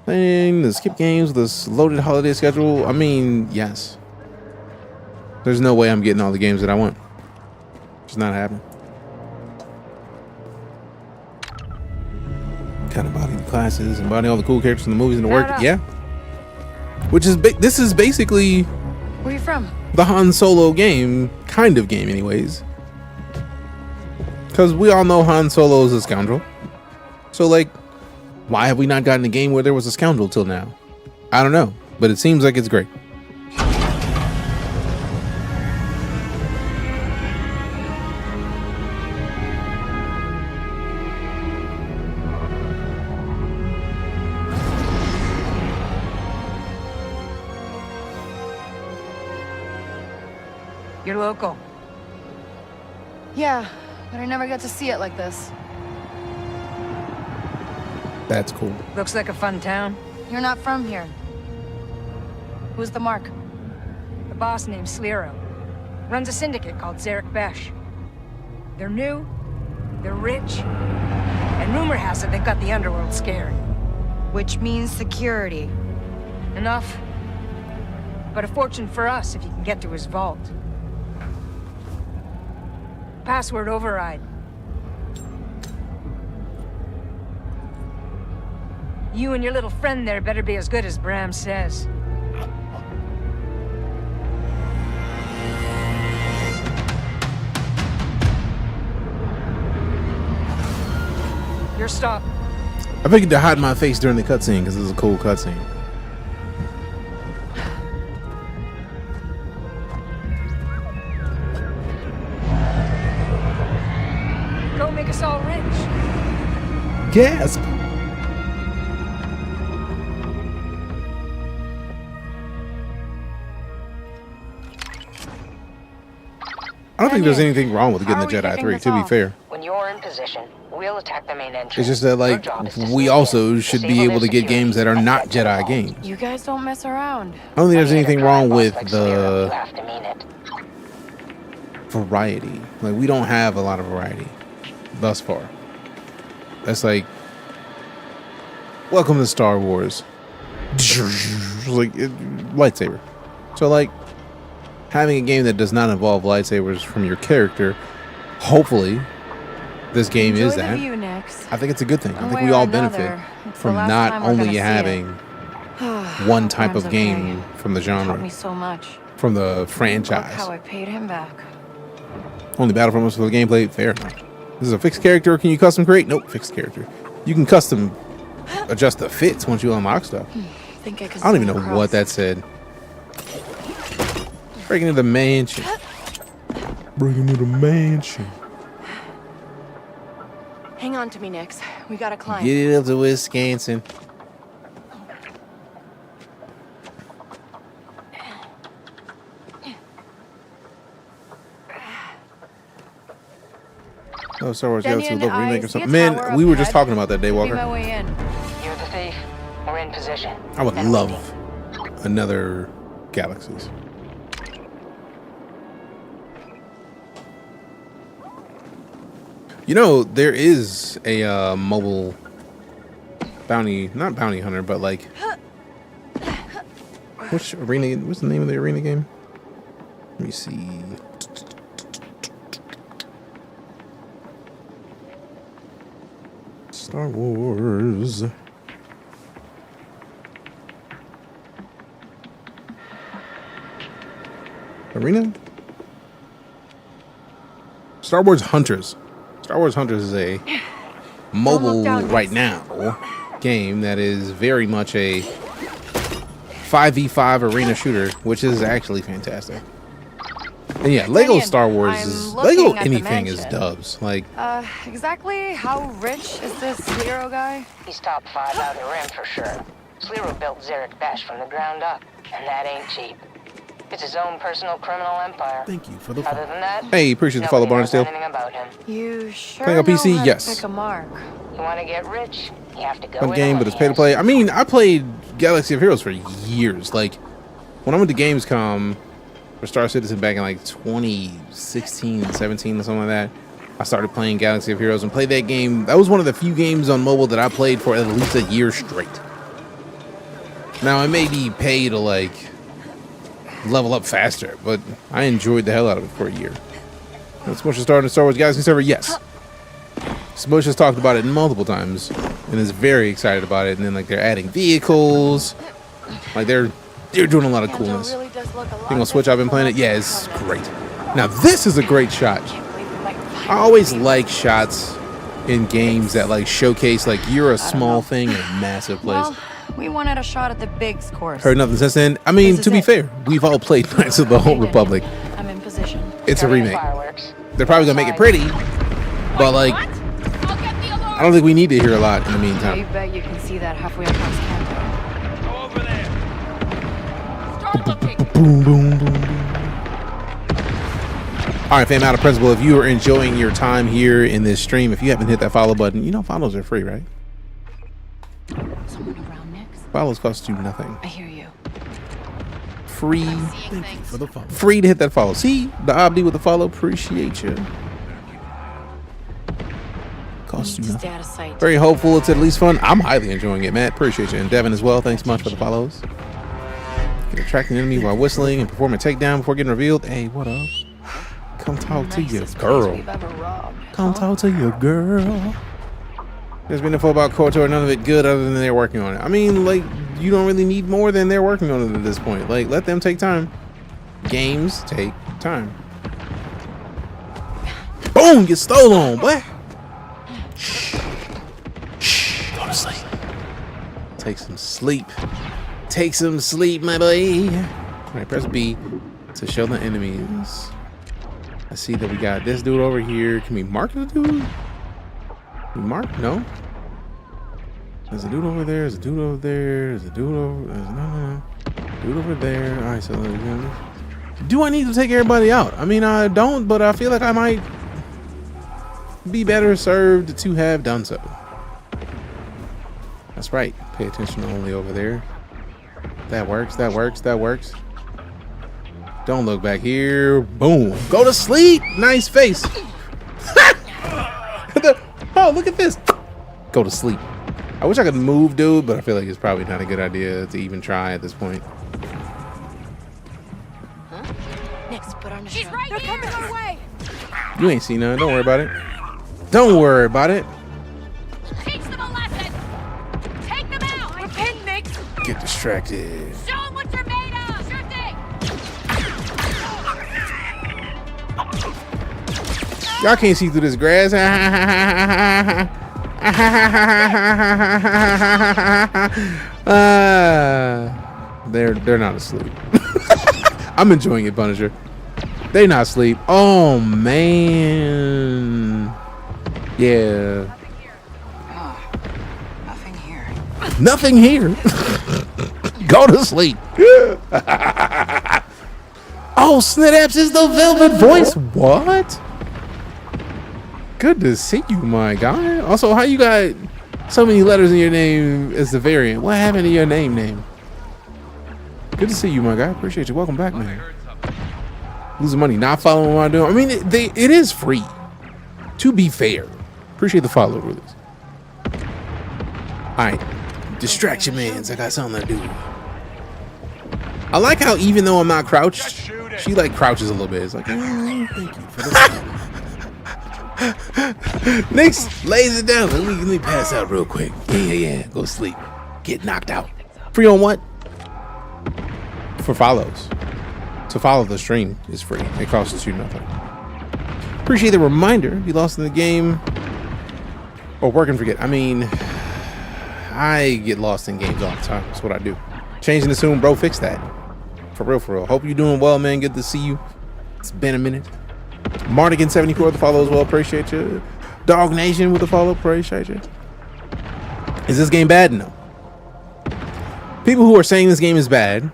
Playing the skip games, this loaded holiday schedule. I mean, yes. There's no way I'm getting all the games that I want. It's not happening. Kind of body the classes and body all the cool characters from the movies and the work. Yeah. Which is this is basically Where you from? the Han Solo game, kind of game anyways. Because we all know Han Solo is a scoundrel. So like, why have we not gotten a game where there was a scoundrel till now? I don't know, but it seems like it's great. You're local. Yeah, but I never get to see it like this. That's cool. Looks like a fun town. You're not from here. Who's the mark? The boss named Slero. Runs a syndicate called Zarek Besh. They're new, they're rich, and rumor has it they've got the underworld scared. Which means security. Enough. But a fortune for us if you can get to his vault. Password override. You and your little friend there better be as good as Bram says. You're stopped. I figured to hide my face during the cutscene because this is a cool cutscene. Go make us all rich. Gasp! I don't think there's anything wrong with getting the Jedi 3, to be fair. When you're in position, we'll attack the main entrance. It's just that, like, we also should be able to get games that are not Jedi games. You guys don't mess around. I don't think there's anything wrong with the variety. Like, we don't have a lot of variety thus far. That's like, welcome to Star Wars. Like, lightsaber. So, like, having a game that does not involve lightsabers from your character, hopefully, this game is that. I think it's a good thing. I think we all benefit from not only having one type of game from the genre, Me so much. from the Look franchise. how I paid him back. Only Battlefront was for the gameplay. Fair enough. This is a fixed character. Can you custom create? Nope, fixed character. You can custom adjust the fits once you unlock stuff. I don't even know what that said. Breaking into the mansion. Breaking into the mansion. Hang on to me, Nix. We gotta climb. Get it up to Wisconsin. Oh, Star Wars Galaxy Local remake or something. Man, we were just talking about that, Daywalker. You're the thief. We're in position. I would love another Galaxies. You know, there is a mobile bounty, not bounty hunter, but like, what's the name of the arena game? Let me see. Star Wars. Arena? Star Wars Hunters. Star Wars Hunters is a mobile right now game that is very much a 5v5 arena shooter, which is actually fantastic. And yeah, Lego Star Wars is Lego anything is dubs. Like Exactly how rich is this Slero guy? He's top 5 out of the rim for sure. Slero built Zarek Bash from the ground up, and that ain't cheap. It's his own personal criminal empire. Thank you for the follow. Other than that, hey, appreciate the follow, Barnes still. About him. You sure playing on PC? know how Yes. to pick a mark. You want to get rich? You have to go Fun in game, but it's pay to play. I mean, I played Galaxy of Heroes for years. Like when I went to Gamescom for Star Citizen back in like 2016, 17, or something like that, I started playing Galaxy of Heroes and played that game. That was one of the few games on mobile that I played for at least a year straight. Now it may be pay to like level up faster, but I enjoyed the hell out of it for a year. Smush is starting a Star Wars Galaxy server. Yes, Smush has talked about it multiple times and is very excited about it. And then like they're adding vehicles, like they're doing a lot of coolness. Thing on Switch, I've been playing it. Yeah, it's great. Now this is a great shot. I always like shots in games that like showcase like you're a small thing in a massive place. Well, we wanted a shot at the Biggs course. Heard nothing since then. I mean, to be fair, we've all played Knights of the Old Republic. I'm in position. It's a remake. They're probably gonna make it pretty, but like, I don't think we need to hear a lot in the meantime. You bet you can see that halfway across Canada. Boom, boom, boom, boom. All right, fam, out of principle, if you are enjoying your time here in this stream, if you haven't hit that follow button, you know follows are free, right? Someone around next? Follows cost you nothing. I hear you. Free. Thank you for the follow. Free to hit that follow. See the Obdi with the follow. Appreciate you. Cost you nothing. Very hopeful. It's at least fun. I'm highly enjoying it, Matt. Appreciate you. And Devin as well. Thanks much for the follows. Can attract an enemy while whistling and perform a takedown before getting revealed. Hey, what up? Come talk to your girl. Come talk to your girl. There's been info about KOTOR, none of it good other than they're working on it. I mean, like, you don't really need more than they're working on it at this point. Like, let them take time. Games take time. Boom! Get stolen, boy. Shh. Shh. Go to sleep. Take some sleep. Take some sleep, my boy. All right, press B to show the enemies. I see that we got this dude over here. Can we mark the dude? Mark? No. There's a dude over there. There's a dude over there. There's a dude over. No. Dude over there. All right. So, do I need to take everybody out? I mean, I don't, but I feel like I might be better served to have done so. That's right. Pay attention only over there. That works. That works. That works. Don't look back here. Boom. Go to sleep. Nice face. Oh, look at this. Go to sleep. I wish I could move, dude, but I feel like it's probably not a good idea to even try at this point. Huh? Next, put on a show. Right. They're coming our way. You ain't seen none. Don't worry about it. Don't worry about it. Teach them a lesson. Take them out. We're pinned, Mix. Get distracted. Show them what you're made of. Sure thing. Y'all can't see through this grass. They're not asleep. I'm enjoying it, Punisher. They not asleep. Oh man. Yeah. Nothing here. Nothing here. Go to sleep. Oh, Snidaps is the Velvet Voice. What? Good to see you, my guy. Also, how you got so many letters in your name as the variant? What happened to your name? Good to see you, my guy. Appreciate you. Welcome back, man. Losing money, not following what I'm doing. I mean, it is free. To be fair. Appreciate the follow, release. All right. Distraction mans. I got something to do. I like how even though I'm not crouched, she like crouches a little bit. It's like, thank you for this. Nix lays it down. Let me pass out real quick. Yeah. Go sleep. Get knocked out. Free on what? For follows. To follow the stream is free. It costs you nothing. Appreciate the reminder. If you lost in the game or work and forget. I mean, I get lost in games all the time. That's what I do. Changing the soon, bro. Fix that. For real, for real. Hope you're doing well, man. Good to see you. It's been a minute. Mardigan74 with the follow as well. Appreciate you. Dog Nation with the follow. Appreciate you. Is this game bad? No. People who are saying this game is bad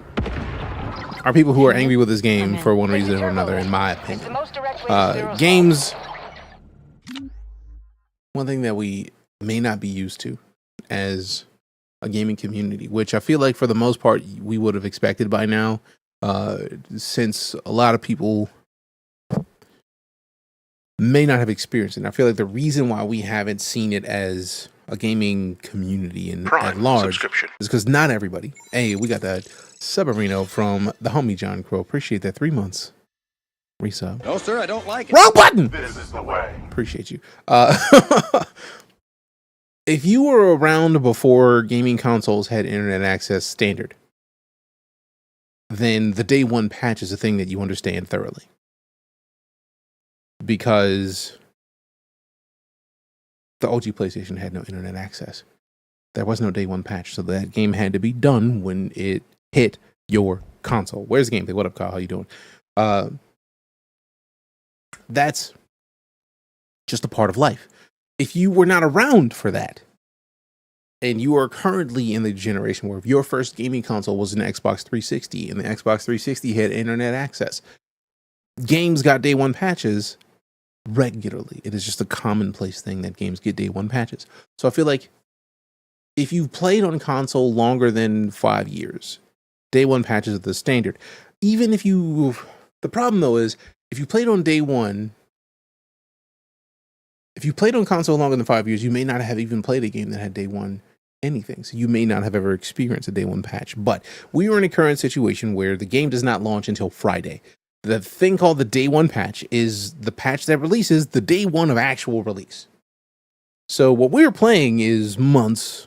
are people who are angry with this game for one reason or another, in my opinion. Games, one thing that we may not be used to as a gaming community, which I feel like for the most part we would have expected by now, since a lot of people may not have experienced it. And I feel like the reason why we haven't seen it as a gaming community and at large is because not everybody. Hey, we got that Submarino from the homie John Crow. Appreciate that. 3 months resub. No, sir, I don't like it. Wrong button. This is the way. Appreciate you. If you were around before gaming consoles had internet access standard, then the day one patch is a thing that you understand thoroughly. Because the OG PlayStation had no internet access. There was no day one patch, so that game had to be done when it hit your console. Where's the gameplay? What up, Kyle? How you doing? That's just a part of life. If you were not around for that, and you are currently in the generation where if your first gaming console was an Xbox 360, and the Xbox 360 had internet access, games got day one patches regularly. It is just a commonplace thing that games get day one patches. So I feel like if you've played on console longer than 5 years, day one patches are the standard. Even if you, the problem though is if you played on day one, if you played on console longer than 5 years, you may not have even played a game that had day one anything. So you may not have ever experienced a day one patch. But we are in a current situation where the game does not launch until Friday. The thing called the day one patch is the patch that releases the day one of actual release. So what we're playing is months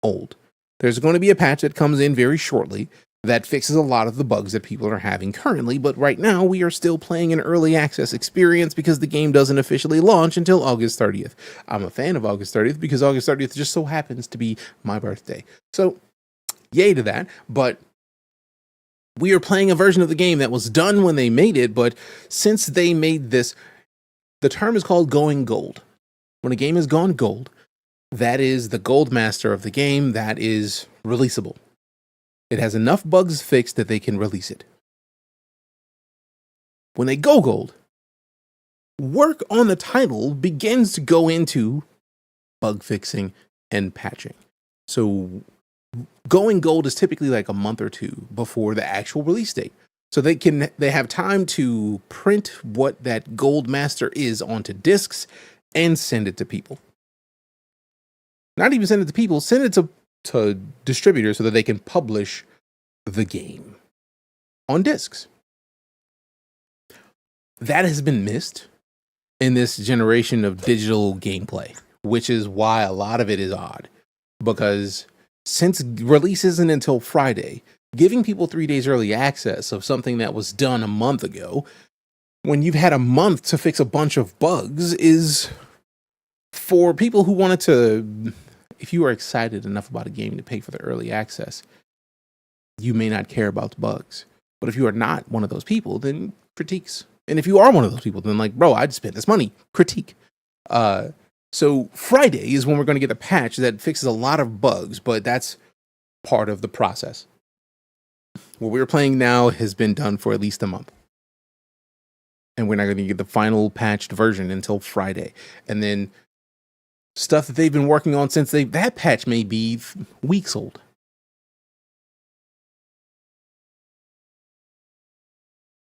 old. There's going to be a patch that comes in very shortly that fixes a lot of the bugs that people are having currently, but right now we are still playing an early access experience because the game doesn't officially launch until August 30th. I'm a fan of August 30th because August 30th just so happens to be my birthday. So, yay to that, but we are playing a version of the game that was done when they made it, but since they made this, the term is called going gold. When a game has gone gold, that is the gold master of the game that is releasable. It has enough bugs fixed that they can release it. When they go gold, work on the title begins to go into bug fixing and patching. So going gold is typically like a month or two before the actual release date. So they have time to print what that gold master is onto discs and send it to people. Not even send it to people, send it to distributors so that they can publish the game on discs. That has been missed in this generation of digital gameplay, which is why a lot of it is odd. Because since release isn't until Friday, giving people 3 days early access of something that was done a month ago, when you've had a month to fix a bunch of bugs, is for people who wanted to. If you are excited enough about a game to pay for the early access, you may not care about the bugs. But if you are not one of those people, then critiques. And if you are one of those people, then like, bro, I'd spend this money. Critique. So Friday is when we're going to get a patch that fixes a lot of bugs, but that's part of the process. What we're playing now has been done for at least a month. And we're not going to get the final patched version until Friday. And then stuff that they've been working on since that patch may be weeks old.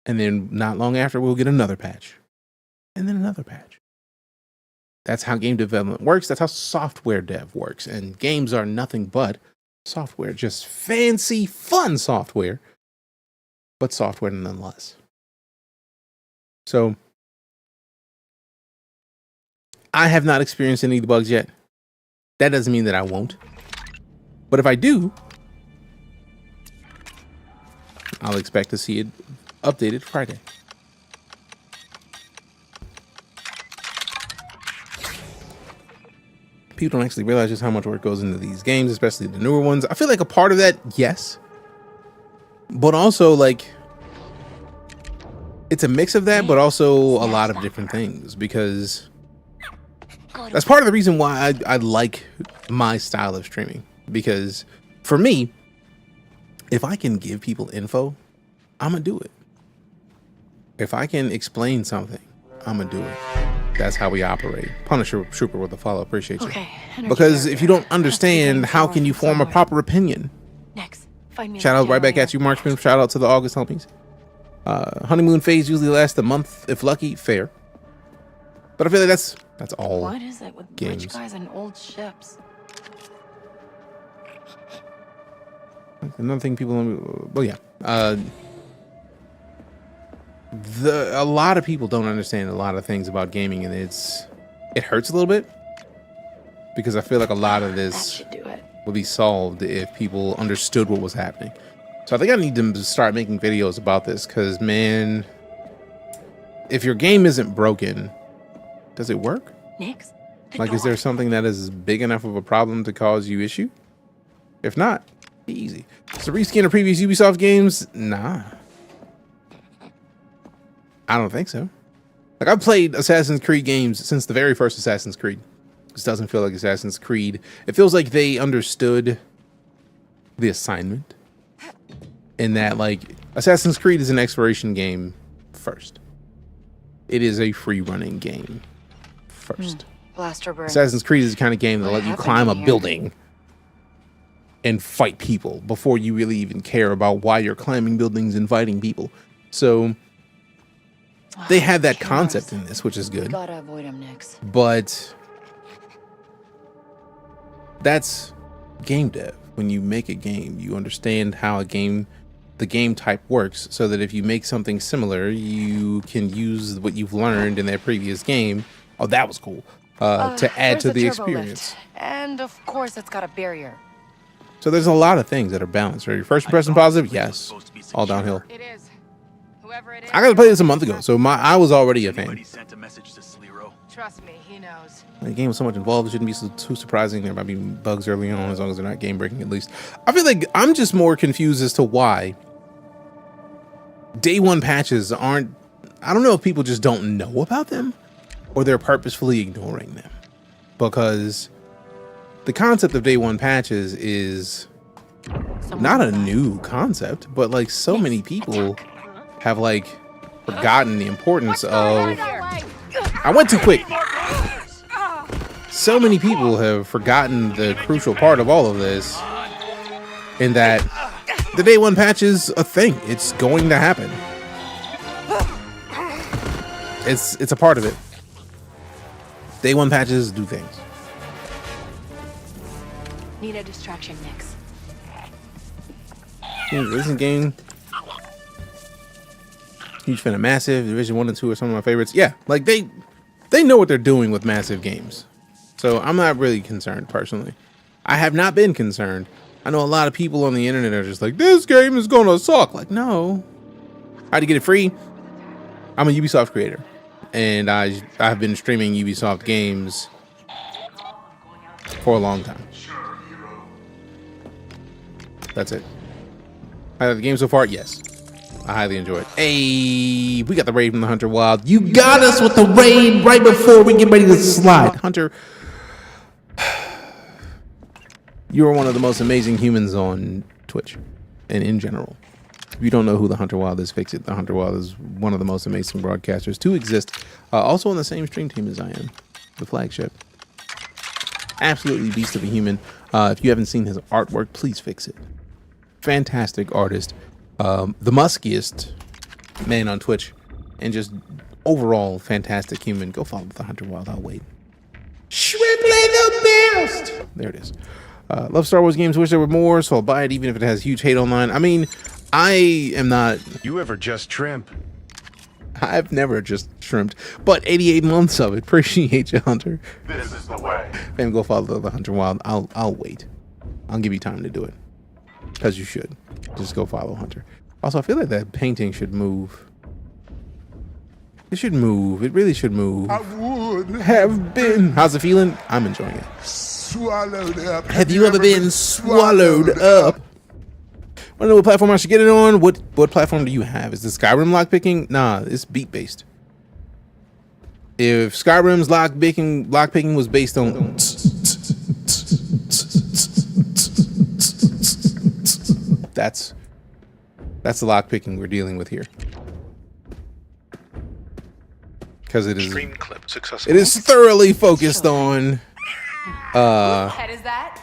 And then not long after, we'll get another patch. And then another patch. That's how game development works. That's how software dev works. And games are nothing but software. Just fancy, fun software. But software nonetheless. So I have not experienced any of the bugs yet. That doesn't mean that I won't. But if I do, I'll expect to see it updated Friday. People don't actually realize just how much work goes into these games, especially the newer ones. I feel like a part of that, yes. But also, like, it's a mix of that, but also a lot of different things, because that's part of the reason why I like my style of streaming. Because for me, if I can give people info, I'm gonna do it. If I can explain something, I'm gonna do it. That's how we operate. Punisher Trooper with a follow. Appreciate you. Okay, because if you don't understand, how can you form a proper opinion? Next, find me Shout out right back at you, Marksman. Shout out to the August homies. Honeymoon phase usually lasts a month, if lucky. Fair. But I feel like that's all. What is it with games. rich guys and old ships? Another thing people, well, yeah. A lot of people don't understand a lot of things about gaming, and it hurts a little bit, because I feel like a lot of this would be solved if people understood what was happening. So I think I need to start making videos about this, because, man, if your game isn't broken, does it work? Next, like, is there something that is big enough of a problem to cause you issue? If not, easy. So reskin of previous Ubisoft games? Nah. I don't think so. Like, I've played Assassin's Creed games since the very first Assassin's Creed. This doesn't feel like Assassin's Creed. It feels like they understood the assignment. In that, like, Assassin's Creed is an exploration game first. It is a free running game first. Blaster burn. Assassin's Creed is the kind of game that let you climb a building and fight people before you really even care about why you're climbing buildings and fighting people. So they have that concept in this, which is good. Gotta avoid them next. But that's game dev. When you make a game, you understand how the game type works, so that if you make something similar, you can use what you've learned in that previous game. Oh, that was cool. To add to the experience. And of course, it's got a barrier. So there's a lot of things that are balanced. Are your first impression positive? Yes. All downhill. It is. Whoever it is. I got to play this a month ago, so I was already a fan. Trust me, he knows. The game was so much involved, it shouldn't be too surprising. There might be bugs early on, as long as they're not game breaking, at least. I feel like I'm just more confused as to why day one patches aren't. I don't know if people just don't know about them, or they're purposefully ignoring them, because the concept of day one patches is not a new concept, but like so many people have like forgotten the importance of. I went too quick. So many people have forgotten the crucial part of all of this, in that the day one patch is a thing. It's going to happen. It's a part of it. Day one patches do things. Need a distraction, Nix. Recent game. Huge fan of Massive. Division 1 and 2 are some of my favorites. Yeah, like they know what they're doing with Massive games. So I'm not really concerned personally. I have not been concerned. I know a lot of people on the internet are just like, this game is gonna suck. Like, no. I had to get it free. I'm a Ubisoft creator, and I've been streaming Ubisoft games for a long time. That's it. I like the game so far? Yes. I highly enjoy it. Hey, we got the raid from the Hunter Wild. You got us with the raid right before we get ready to slide. Hunter, you are one of the most amazing humans on Twitch and in general. If you don't know who the Hunter Wild is, fix it. The Hunter Wild is one of the most amazing broadcasters to exist. Also on the same stream team as I am, the flagship. Absolutely beast of a human. If you haven't seen his artwork, please fix it. Fantastic artist. The muskiest man on Twitch, and just overall fantastic human. Go follow the Hunter Wild. I'll wait. Shrimply the best. There it is. Love Star Wars games. Wish there were more, so I'll buy it even if it has huge hate online. I mean, I am not. You ever just trimp? I've never just shrimped, but 88 months of it. Appreciate you, Hunter. This is the way. Fam, go follow the Hunter Wild. I'll wait. I'll give you time to do it, because you should. Just go follow Hunter. Also, I feel like that painting should move. It should move. It really should move. I would have been. How's it feeling? I'm enjoying it. Swallowed up. Have you ever been swallowed up? I don't know what platform I should get it on. What platform do you have? Is the Skyrim lockpicking? Nah, it's beat based. If Skyrim's lockpicking was based on that's the lockpicking we're dealing with here. Because it is Stream clip successful. It is thoroughly focused on Whose head is that?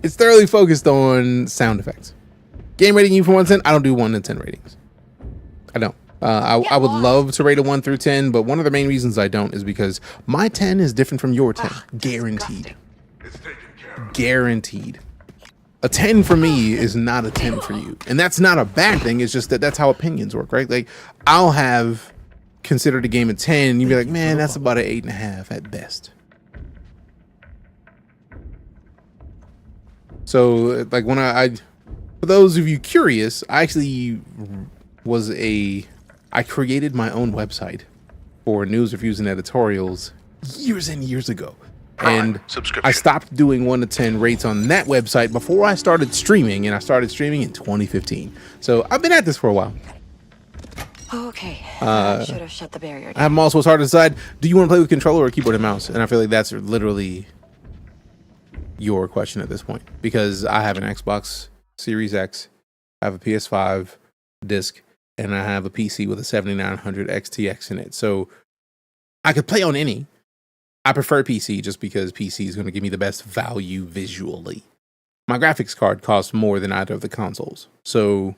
it's thoroughly focused on sound effects. Game rating you from 1 to 10? I don't do 1 to 10 ratings. I don't. I would love to rate a 1 through 10, but one of the main reasons I don't is because my 10 is different from your 10. Guaranteed. Guaranteed. A 10 for me is not a 10 for you. And that's not a bad thing. It's just that that's how opinions work, right? Like, I'll have considered a game a 10, and you'd be like, man, that's about an 8.5 at best. So, like, when I for those of you curious, I actually I created my own website for news, reviews, and editorials years and years ago. And I stopped doing 1 to 10 rates on that website before I started streaming, and I started streaming in 2015. So I've been at this for a while. Okay. I should have shut the barrier down. I'm also, it's hard to decide, do you want to play with controller or keyboard and mouse? And I feel like that's literally your question at this point, because I have an Xbox Series X, I have a PS5 disc, and I have a PC with a 7900 XTX in it. So I could play on any. I prefer PC just because PC is going to give me the best value visually. My graphics card costs more than either of the consoles, so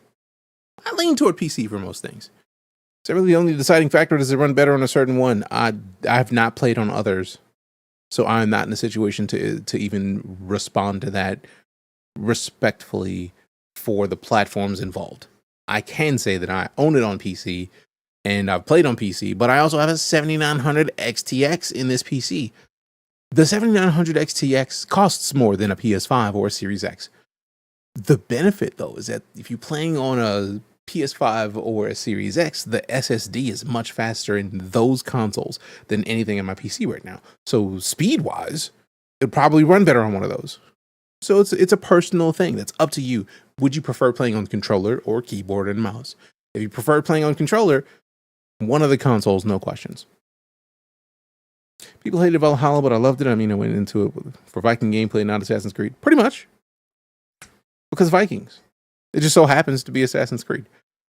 I lean toward PC for most things. Is that really the only deciding factor? Does it run better on a certain one? I have not played on others, so I'm not in a situation to even respond to that respectfully for the platforms involved. I can say that I own it on PC, and I've played on PC, but I also have a 7900 XTX in this PC. The 7900 XTX costs more than a PS5 or a Series X. The benefit, though, is that if you're playing on a PS5 or a Series X, the SSD is much faster in those consoles than anything in my PC right now. So speed-wise, it'd probably run better on one of those. So it's a personal thing. That's up to you. Would you prefer playing on controller or keyboard and mouse? If you prefer playing on controller, one of the consoles, no questions. People hated Valhalla, but I loved it. I mean, I went into it for Viking gameplay, not Assassin's Creed. Pretty much. Because Vikings. It just so happens to be Assassin's Creed.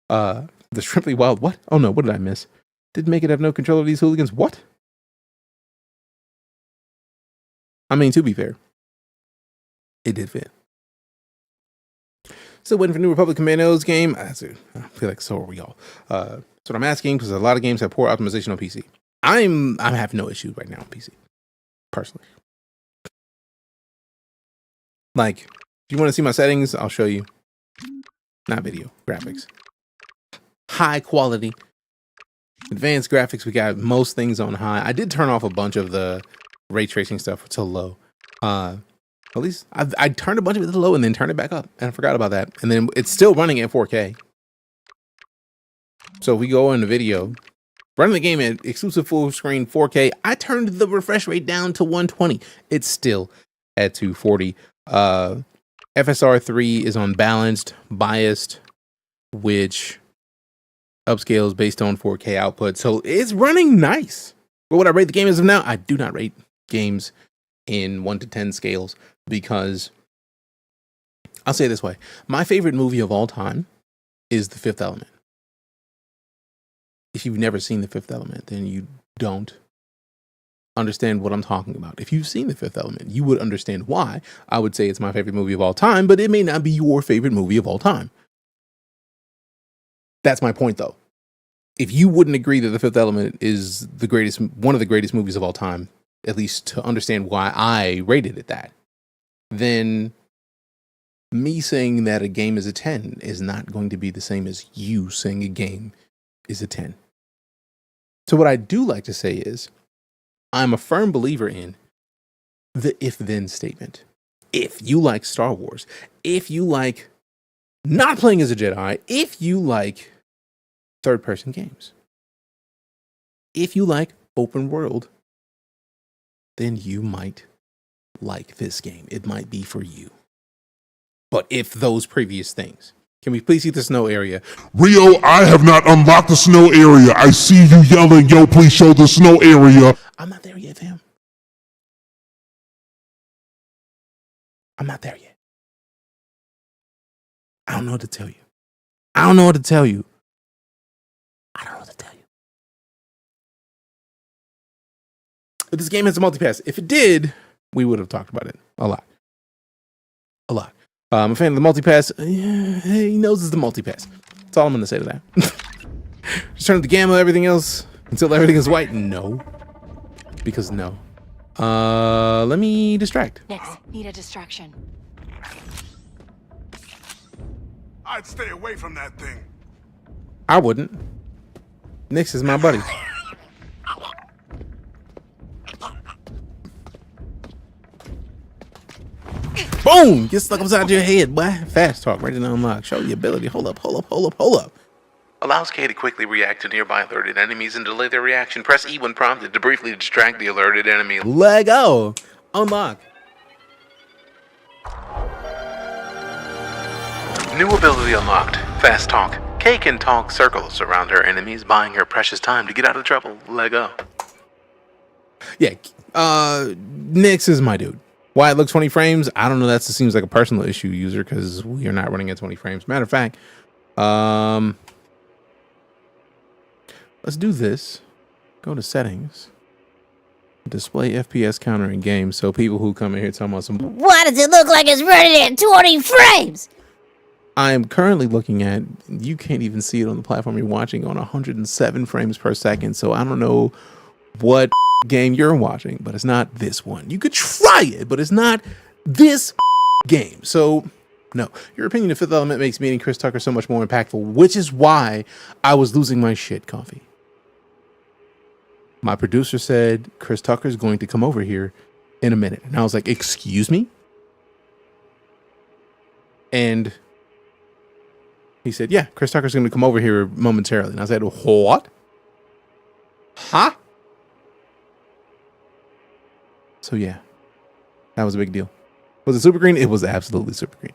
The Shrimply Wild, what? Oh no, what did I miss? Didn't make it have no control of these hooligans. What? I mean, to be fair, it did fit. Still waiting for New Republic Commandos game. I feel like so are we all. That's what I'm asking, because a lot of games have poor optimization on PC. I have no issues right now on PC, personally. Like, if you want to see my settings, I'll show you. Not video, graphics. High quality. Advanced graphics, we got most things on high. I did turn off a bunch of the ray tracing stuff to low. At least I turned a bunch of it to low and then turned it back up, and I forgot about that. And then it's still running at 4K. So if we go into video, running the game at exclusive full screen 4K, I turned the refresh rate down to 120. It's still at 240. FSR 3 is on balanced, biased, which upscales based on 4K output. So it's running nice. But what I rate the game as of now, I do not rate games in 1 to 10 scales, because I'll say it this way. My favorite movie of all time is The Fifth Element. If you've never seen The Fifth Element, then you don't understand what I'm talking about. If you've seen The Fifth Element, you would understand why I would say it's my favorite movie of all time, but it may not be your favorite movie of all time. That's my point, though. If you wouldn't agree that The Fifth Element is one of the greatest movies of all time, at least to understand why I rated it that, then me saying that a game is a 10 is not going to be the same as you saying a game is a 10. So what I do like to say is, I'm a firm believer in the if-then statement. If you like Star Wars, if you like not playing as a Jedi, if you like third-person games, if you like open world, then you might like this game. It might be for you. But if those previous things, can we please see the snow area? Rio, I have not unlocked the snow area. I see you yelling, yo, please show the snow area. I'm not there yet, fam. I'm not there yet. I don't know what to tell you. I don't know what to tell you. I don't know what to tell you. But this game has a multipass. If it did, we would have talked about it a lot. A lot. I'm a fan of the multipass. He knows it's the multipass. That's all I'm going to say to that. Just turn up the gamma, everything else, until everything is white. No. Because no. Let me distract. Nix, need a distraction. I'd stay away from that thing. I wouldn't. Nix is my buddy. Boom! Get stuck upside your head, boy. Fast talk, ready to unlock. Show your ability. Hold up. Allows K to quickly react to nearby alerted enemies and delay their reaction. Press E when prompted to briefly distract the alerted enemy. Lego. Unlock. New ability unlocked. Fast talk. K can talk circles around her enemies, buying her precious time to get out of trouble. Lego. Yeah. Nix is my dude. Why it looks 20 frames? I don't know. That seems like a personal issue, user, because we are not running at 20 frames. Matter of fact, let's do this. Go to settings. Display FPS counter in game. So people who come in here talking about some. Why does it look like it's running at 20 frames? I am currently looking at. You can't even see it on the platform you're watching on 107 frames per second. So I don't know what game you're watching, but it's not this one. You could try it, but it's not this game. So no, your opinion of Fifth Element makes meeting Chris Tucker so much more impactful, which is why I was losing my shit coffee. My producer said Chris Tucker's going to come over here in a minute, and I was like, excuse me? And he said, yeah, Chris Tucker's going to come over here momentarily. And I said, what? Huh? So yeah, that was a big deal. Was it super green? It was absolutely super green.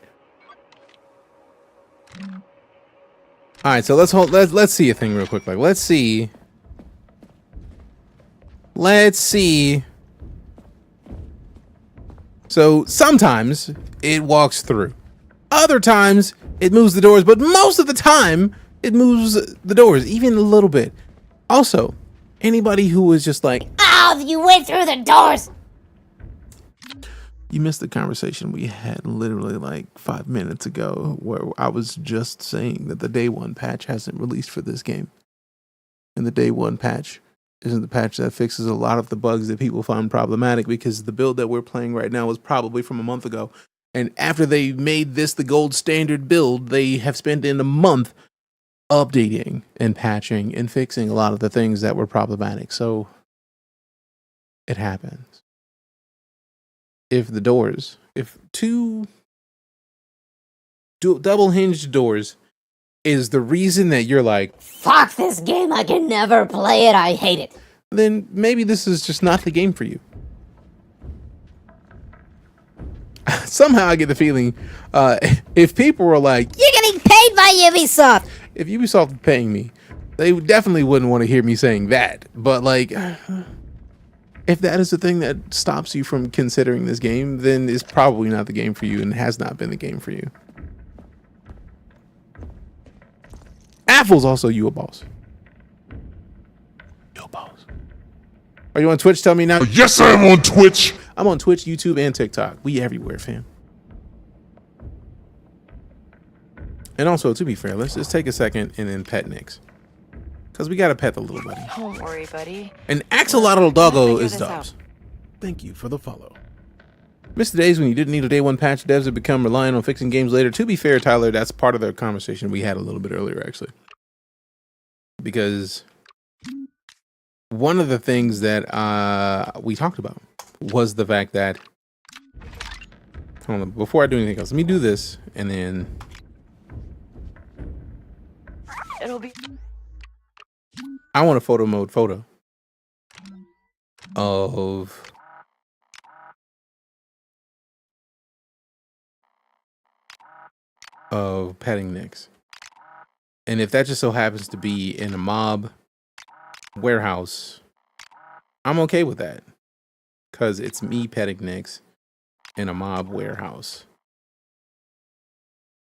All right, so let's see a thing real quick. Like, let's see. So sometimes it walks through. Other times it moves the doors, but most of the time it moves the doors, even a little bit. Also, anybody who was just like, oh, you went through the doors. You missed the conversation we had literally like 5 minutes ago where I was just saying that the day one patch hasn't released for this game. And the day one patch isn't the patch that fixes a lot of the bugs that people find problematic, because the build that we're playing right now was probably from a month ago. And after they made this the gold standard build, they have spent in a month updating and patching and fixing a lot of the things that were problematic. So it happens. If two double hinged doors is the reason that you're like, fuck this game, I can never play it, I hate it, then maybe this is just not the game for you. Somehow I get the feeling if people were like, you're getting paid by Ubisoft. If Ubisoft was paying me, they definitely wouldn't want to hear me saying that. But like, if that is the thing that stops you from considering this game, then it's probably not the game for you and has not been the game for you. Apple's also you a boss. You a boss. Are you on Twitch? Tell me now. Yes, I'm on Twitch. I'm on Twitch, YouTube, and TikTok. We everywhere, fam. And also, to be fair, let's just take a second and then pet Nix. Because we got to pet the little buddy. Don't worry, buddy. And Axolotl Doggo is Dobbs. Thank you for the follow. Missed the days when you didn't need a day one patch. Devs have become reliant on fixing games later. To be fair, Tyler, that's part of the conversation we had a little bit earlier, actually. because one of the things that we talked about was the fact that, hold on, before I do anything else, let me do this, and then It'll be. I want a photo mode photo of petting Nyx. And if that just so happens to be in a mob warehouse, I'm okay with that. Because it's me petting Nyx in a mob warehouse.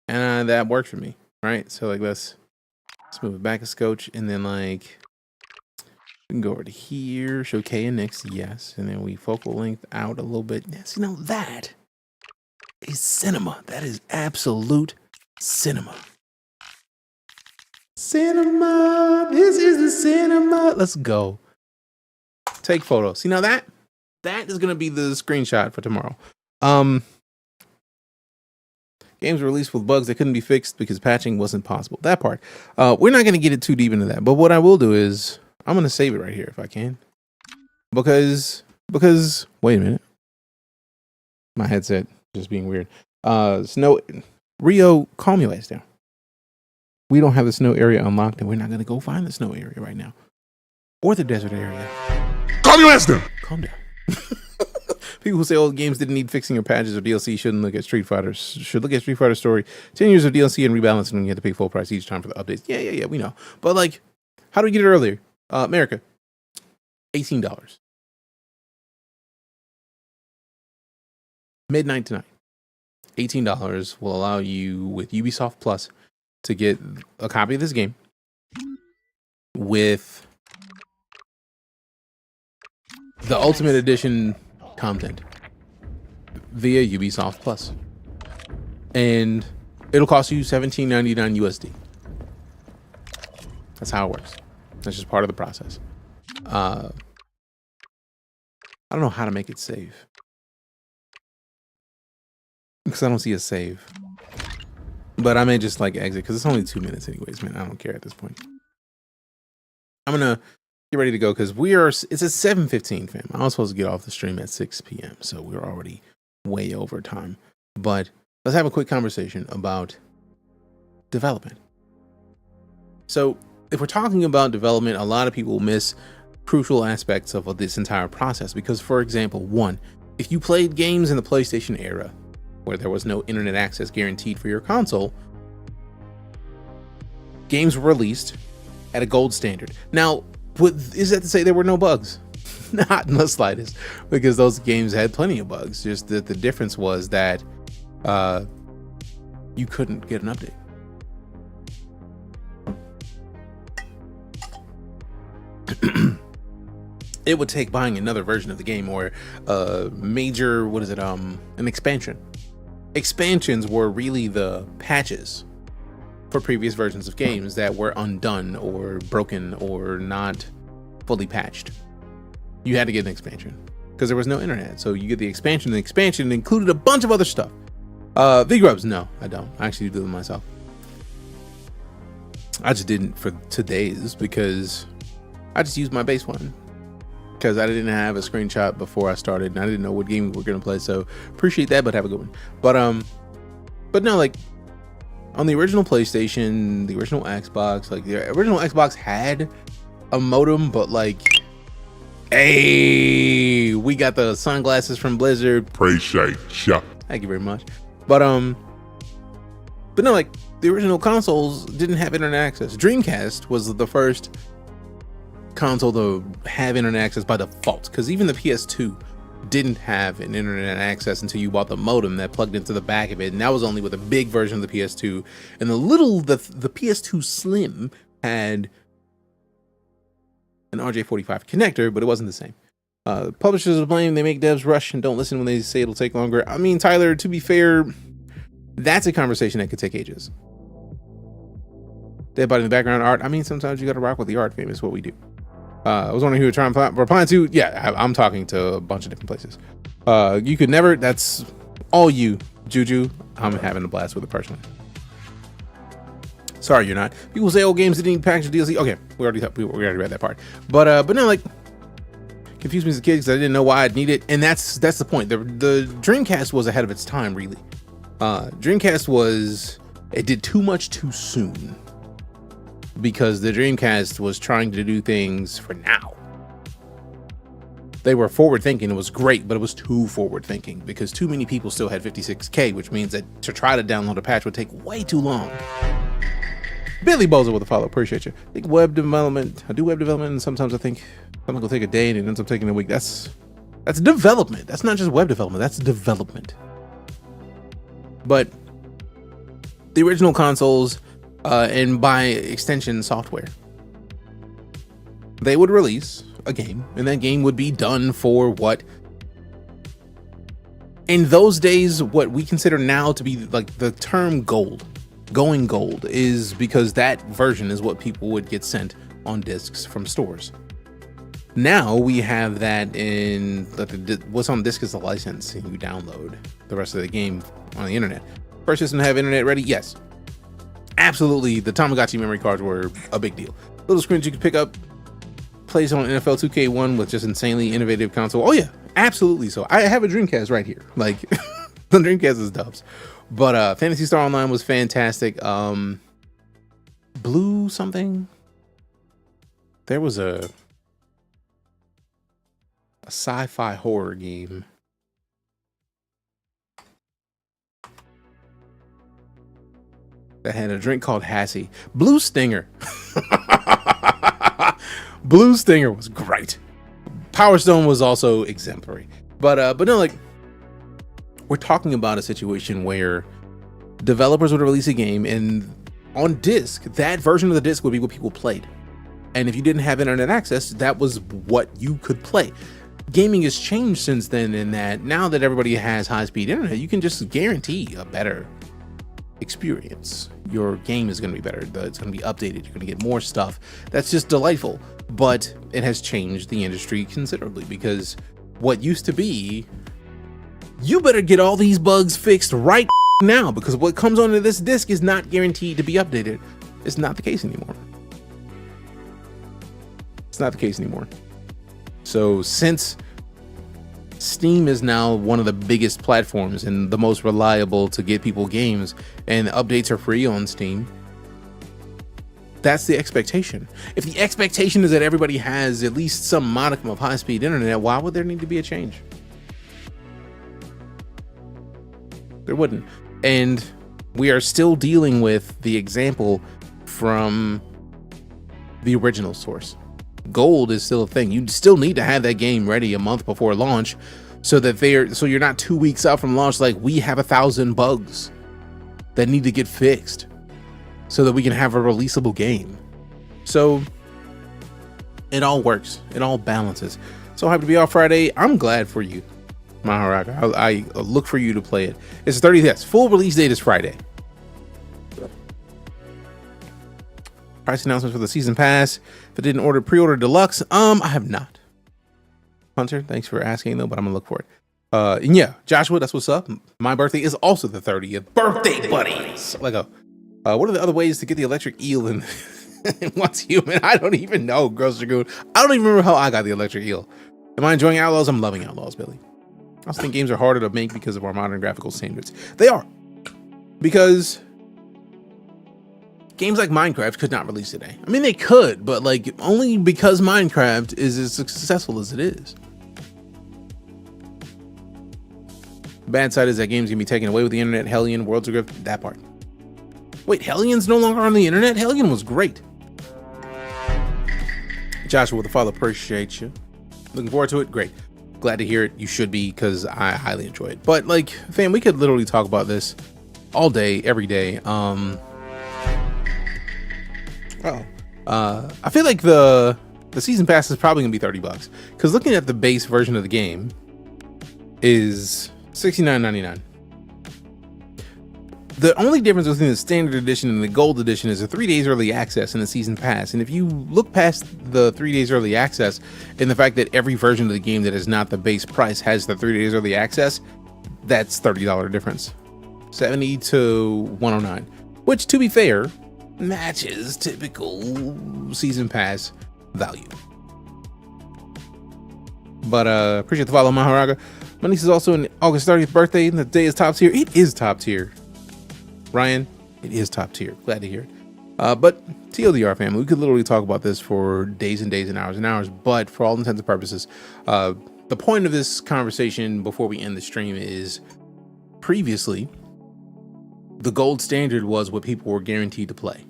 And that works for me, right? So like let's move it back a scotch, and then like we can go over to here, show K and Nyx, yes. And then we focal length out a little bit. Yes, you know, that is cinema. That is absolute cinema. Cinema. This is the cinema. Let's go. Take photos. See, now that is gonna be the screenshot for tomorrow. Games were released with bugs that couldn't be fixed because patching wasn't possible. That part. We're not gonna get it too deep into that, but what I will do is I'm gonna save it right here if I can. Because wait a minute. My headset just being weird. Snow Rio, calm your ass down. We don't have the snow area unlocked, and we're not going to go find the snow area right now. Or the desert area. Calm your ass down. Calm down. People who say old games didn't need fixing or patches or DLC shouldn't look at Street Fighter. Should look at Street Fighter story. 10 years of DLC and rebalancing when you have to pay full price each time for the updates. Yeah, we know. But like, how do we get it earlier? America, $18. Midnight tonight. $18 will allow you with Ubisoft Plus to get a copy of this game with the Ultimate Edition content via Ubisoft Plus. And it'll cost you $17.99 USD. That's how it works. That's just part of the process. I don't know how to make it save. Because I don't see a save. But I may just like exit because it's only 2 minutes anyways, man. I don't care at this point. I'm gonna get ready to go because it's at 7:15, fam. I was supposed to get off the stream at 6 p.m. So we're already way over time. But let's have a quick conversation about development. So if we're talking about development, a lot of people miss crucial aspects of this entire process because, for example, one, if you played games in the PlayStation era where there was no internet access guaranteed for your console, games were released at a gold standard. Now, is that to say there were no bugs? Not in the slightest, because those games had plenty of bugs. Just that the difference was that you couldn't get an update. It would take buying another version of the game or major, an expansion. Expansions were really the patches for previous versions of games that were undone or broken or not fully patched. You had to get an expansion because there was no internet. So you get the expansion. The expansion included a bunch of other stuff. V-Grubs, no, I don't. I actually do them myself. I just didn't for today's because I just used my base one. Because I didn't have a screenshot before I started, and I didn't know what game we were gonna play. So appreciate that, but have a good one. But no, like on the original PlayStation, the original Xbox, like the original Xbox had a modem, but like, hey, we got the sunglasses from Blizzard. Appreciate ya. Thank you very much. But no, like the original consoles didn't have internet access. Dreamcast was the first console to have internet access by default, because even the PS2 didn't have an internet access until you bought the modem that plugged into the back of it, and that was only with a big version of the PS2. And the PS2 Slim had an RJ45 connector, but it wasn't the same. Publishers are blamed, they make devs rush and don't listen when they say it'll take longer. I mean, Tyler, to be fair, that's a conversation that could take ages. Dead body in the background art. I mean, sometimes you gotta rock with the art, fam. It's what we do. I was wondering who you're replying to. Yeah, I'm talking to a bunch of different places. You could never, that's all you, Juju. I'm having a blast with it personally. Sorry, you're not. People say, "Oh, games didn't need package DLC." Okay, we already read that part. But no, like, confused me as a kid because I didn't know why I'd need it, and that's the point. The Dreamcast was ahead of its time, really. Dreamcast it did too much too soon because the Dreamcast was trying to do things for now. They were forward thinking. It was great, but it was too forward thinking because too many people still had 56K, which means that to try to download a patch would take way too long. Billy Bozo with a follow. Appreciate you. I think web development. I do web development, and sometimes I think something will take a day and it ends up taking a week. That's development. That's not just web development. That's development. But the original consoles, and by extension software, they would release a game, and that game would be done for what in those days what we consider now to be like the term going gold is because that version is what people would get sent on discs from stores. Now we have that in what's on disc is the license, and you download the rest of the game on the internet. First system to have internet ready, yes, absolutely. The Tamagotchi memory cards were a big deal. Little screens you could pick up, plays on NFL 2K1 with just insanely innovative console. Oh yeah, absolutely. So I have a Dreamcast right here. Like the Dreamcast is dubs. But Phantasy Star Online was fantastic. Blue something. There was a sci-fi horror game. That had a drink called Hassie. Blue Stinger. Blue Stinger was great. Power Stone was also exemplary. But no, like, we're talking about a situation where developers would release a game and on disc, that version of the disc would be what people played. And if you didn't have internet access, that was what you could play. Gaming has changed since then in that now that everybody has high-speed internet, you can just guarantee a better experience. Your game is going to be better. It's going to be updated. You're going to get more stuff. That's just delightful. But it has changed the industry considerably because what used to be, you better get all these bugs fixed right now because what comes onto this disc is not guaranteed to be updated. It's not the case anymore. It's not the case anymore. So since Steam is now one of the biggest platforms and the most reliable to get people games, and updates are free on Steam, that's the expectation. If the expectation is that everybody has at least some modicum of high-speed internet, why would there need to be a change? There wouldn't. And we are still dealing with the example from the original source. Gold is still a thing. You still need to have that game ready a month before launch so that you're not 2 weeks out from launch like we have 1,000 bugs that need to get fixed so that we can have a releasable game. So it all works. It all balances. So happy to be off Friday. I'm glad for you, Maharaka. I look for you to play it. It's 30th. Yes, full release date is Friday. Price announcements for the season pass. If I didn't pre-order deluxe, I have not. Hunter, thanks for asking though, but I'm gonna look for it. And yeah, Joshua, that's what's up. My birthday is also the 30th. Birthday buddies. Lego. What are the other ways to get the electric eel in What's Human? I don't even know, Gross Dragoon. I don't even remember how I got the electric eel. Am I enjoying Outlaws? I'm loving Outlaws, Billy. I also think games are harder to make because of our modern graphical standards. They are. Because games like Minecraft could not release today. I mean, they could, but like only because Minecraft is as successful as it is. The bad side is that games can be taken away with the internet. Hellion, Worlds of Grift, that part. Wait, Hellion's no longer on the internet? Hellion was great. Joshua, the father, appreciate you. Looking forward to it. Great. Glad to hear it. You should be, because I highly enjoy it. But like, fam, we could literally talk about this all day, every day. I feel like the season pass is probably gonna be $30 because looking at the base version of the game is $69.99. The only difference between the standard edition and the gold edition is the 3 days early access and the season pass. And if you look past the 3 days early access and the fact that every version of the game that is not the base price has the 3 days early access, that's $30 difference. 70 to 109, which to be fair, matches typical season pass value. But appreciate the follow, Maharaga. My niece is also in August 30th birthday, and the day is top tier. It is top tier. Ryan, it is top tier. Glad to hear it. But TLDR family, we could literally talk about this for days and days and hours, but for all intents and purposes, the point of this conversation before we end the stream is previously the gold standard was what people were guaranteed to play.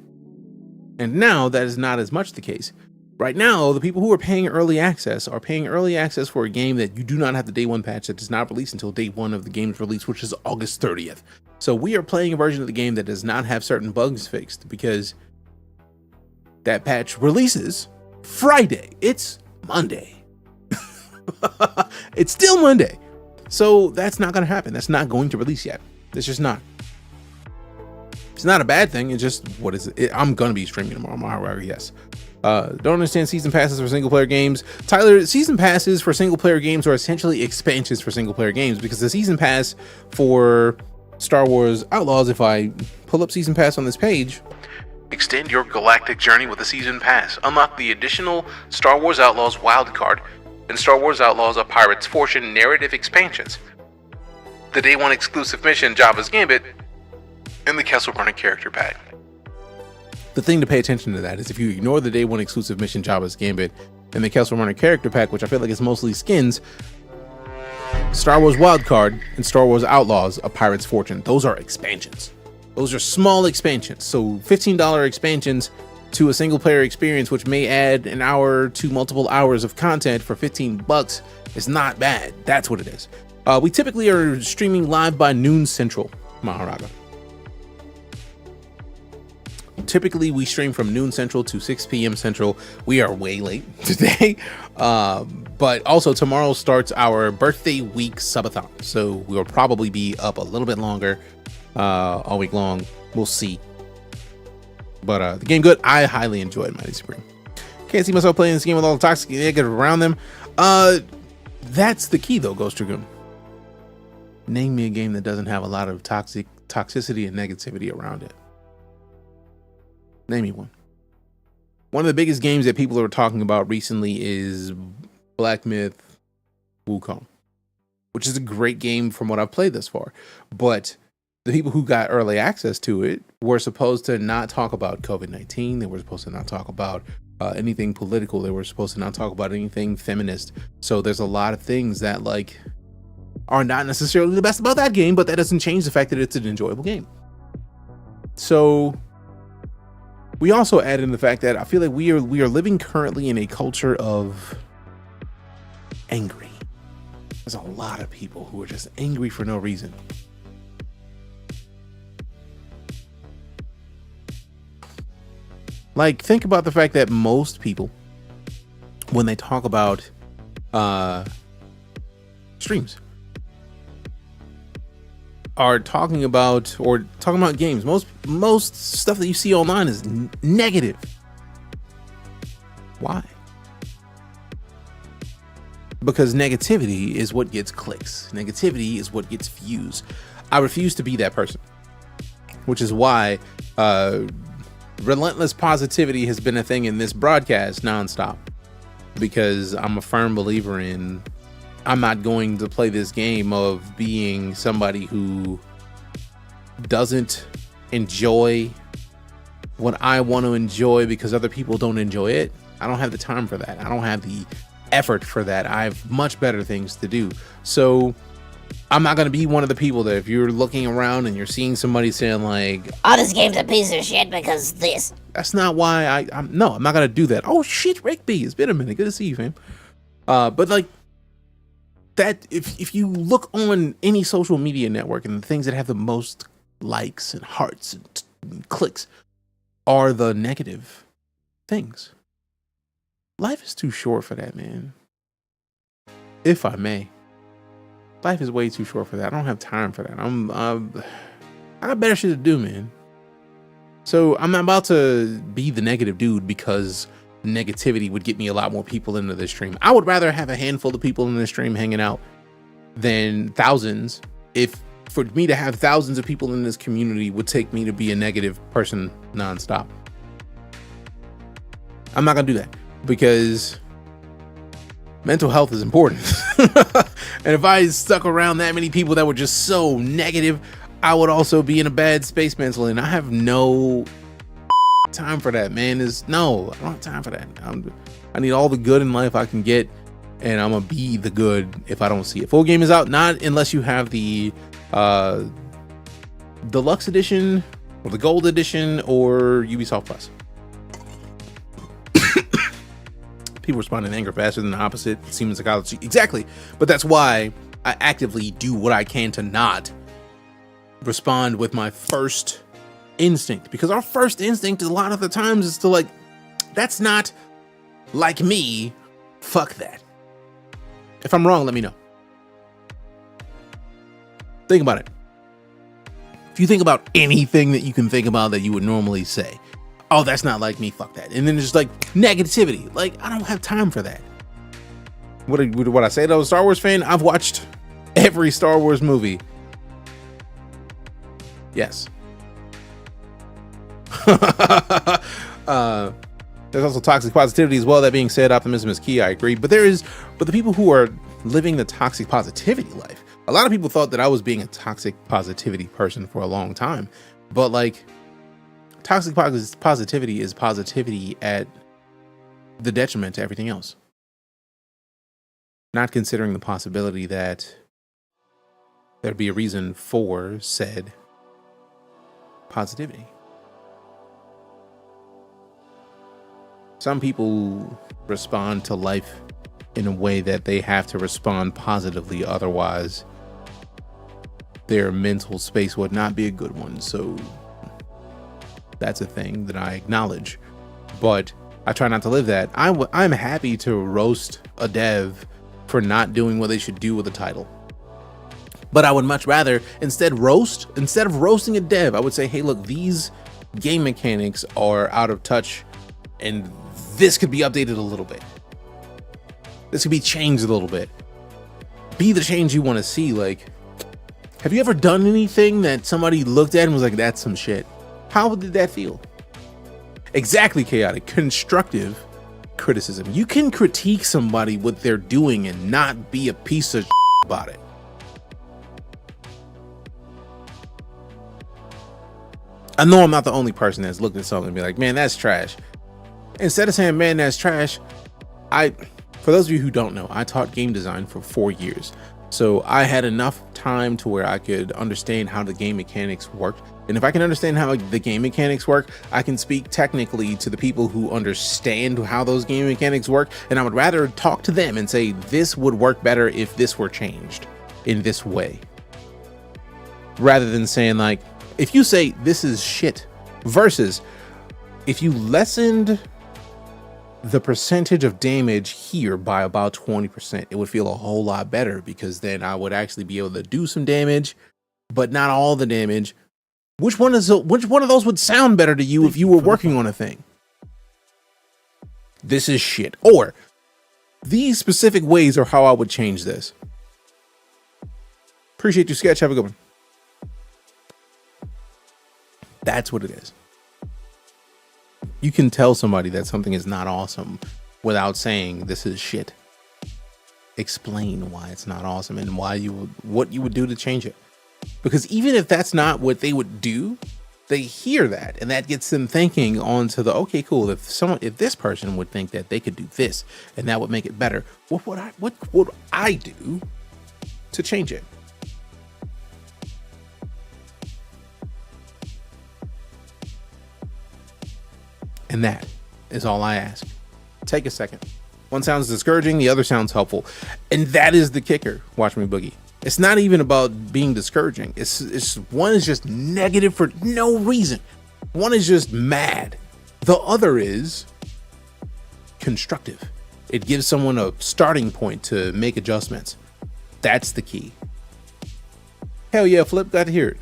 And now that is not as much the case. Right now, the people who are paying early access are paying early access for a game that you do not have the day one patch that does not release until day one of the game's release, which is August 30th. So we are playing a version of the game that does not have certain bugs fixed because that patch releases Friday. It's Monday. It's still Monday. So that's not going to happen. That's not going to release yet. It's just not. It's not a bad thing. It's just, what is it? I'm going to be streaming tomorrow. Yes. Don't understand season passes for single player games. Tyler, season passes for single player games are essentially expansions for single player games, because the season pass for Star Wars Outlaws, if I pull up season pass on this page, Extend your galactic journey with a season pass. Unlock the additional Star Wars Outlaws wildcard and Star Wars Outlaws: A Pirate's Fortune narrative expansions, the Day 1 exclusive mission Jabba's Gambit, and the Castle Burning character pack. The thing to pay attention to that is if you ignore the Day 1 exclusive mission Jabba's Gambit and the Castle Burning character pack, which I feel like is mostly skins, Star Wars Wildcard and Star Wars Outlaws: A Pirate's Fortune, those are expansions. Those are small expansions. So $15 expansions to a single player experience, which may add an hour to multiple hours of content for $15 is not bad. That's what it is. We typically are streaming live by noon Central, Maharaga. Typically we stream from noon Central to 6 p.m. Central. We are way late today. But also tomorrow starts our Birthday Week Subathon. So we'll probably be up a little bit longer all week long. We'll see. But the game good. I highly enjoyed Mighty Supreme. Can't see myself playing this game with all the toxic negative around them. That's the key though, Ghost Dragoon. Name me a game that doesn't have a lot of toxicity and negativity around it. Name me one. One of the biggest games that people are talking about recently is Black Myth Wukong, which is a great game from what I've played thus far. But the people who got early access to it were supposed to not talk about COVID-19. They were supposed to not talk about anything political. They were supposed to not talk about anything feminist. So there's a lot of things that like are not necessarily the best about that game, but that doesn't change the fact that it's an enjoyable game. So we also add in the fact that I feel like we are living currently in a culture of angry. There's a lot of people who are just angry for no reason. Like, think about the fact that most people, when they talk about streams, are talking about games. Most stuff that you see online is negative. Why? Because negativity is what gets clicks. Negativity is what gets views. I refuse to be that person, which is why relentless positivity has been a thing in this broadcast nonstop, because I'm a firm believer in I'm not going to play this game of being somebody who doesn't enjoy what I want to enjoy because other people don't enjoy it. I don't have the time for that. I don't have the effort for that. I have much better things to do. So I'm not going to be one of the people that if you're looking around and you're seeing somebody saying like, oh, this game's a piece of shit because this. That's not why I'm not going to do that. Oh shit, Rick B, it's been a minute. Good to see you, fam. But like, that if you look on any social media network and the things that have the most likes and hearts and clicks are the negative things. Life is too short for that, man. If I may. Life is way too short for that. I don't have time for that. I got better shit to do, man. So I'm not about to be the negative dude because negativity would get me a lot more people into the stream. I would rather have a handful of people in the stream hanging out than thousands. If for me to have thousands of people in this community would take me to be a negative person nonstop. I'm not gonna do that because mental health is important. And if I stuck around that many people that were just so negative, I would also be in a bad space mentally, and I have no time for that, man. I don't have time for that. I need all the good in life I can get, and I'm gonna be the good if I don't see it. Full game is out, not unless you have the deluxe edition or the gold edition or Ubisoft Plus. People respond in anger faster than the opposite. Semen psychology. Exactly. But that's why I actively do what I can to not respond with my first instinct. Because our first instinct a lot of the times is to like, that's not like me. Fuck that. If I'm wrong, let me know. Think about it. If you think about anything that you can think about that you would normally say, oh, that's not like me, fuck that. And then there's like negativity. Like, I don't have time for that. What I say to a Star Wars fan, I've watched every Star Wars movie. Yes. There's also toxic positivity as well. That being said, optimism is key. I agree. But the people who are living the toxic positivity life, a lot of people thought that I was being a toxic positivity person for a long time. But like, toxic positivity is positivity at the detriment to everything else. Not considering the possibility that there'd be a reason for said positivity. Some people respond to life in a way that they have to respond positively, otherwise their mental space would not be a good one. So that's a thing that I acknowledge, but I try not to live that. I'm happy to roast a dev for not doing what they should do with the title, but I would much rather instead of roasting a dev, I would say, hey, look, these game mechanics are out of touch and this could be updated a little bit. This could be changed a little bit. Be the change you want to see. Like, have you ever done anything that somebody looked at and was like, that's some shit? How did that feel? Exactly, chaotic. Constructive criticism. You can critique somebody what they're doing and not be a piece of shit about it. I know I'm not the only person that's looked at something and be like, man, that's trash. Instead of saying, man, that's trash, for those of you who don't know, I taught game design for 4 years. So I had enough time to where I could understand how the game mechanics worked. And if I can understand how the game mechanics work, I can speak technically to the people who understand how those game mechanics work. And I would rather talk to them and say, this would work better if this were changed in this way. Rather than saying like, if you say this is shit versus if you lessened the percentage of damage here by about 20%, it would feel a whole lot better, because then I would actually be able to do some damage, but not all the damage. Which one of those would sound better to you if you were working on a thing? This is shit. Or these specific ways are how I would change this. Appreciate you, Sketch. Have a good one. That's what it is. You can tell somebody that something is not awesome without saying this is shit. Explain why it's not awesome and what you would do to change it. Because even if that's not what they would do, they hear that and that gets them thinking onto the, okay, cool. If this person would think that they could do this and that would make it better, what would I do to change it? And that is all I ask. Take a second. One sounds discouraging, the other sounds helpful. And that is the kicker. Watch me boogie. It's not even about being discouraging. It's one is just negative for no reason. One is just mad. The other is constructive. It gives someone a starting point to make adjustments. That's the key. Hell yeah, Flip, glad to hear it.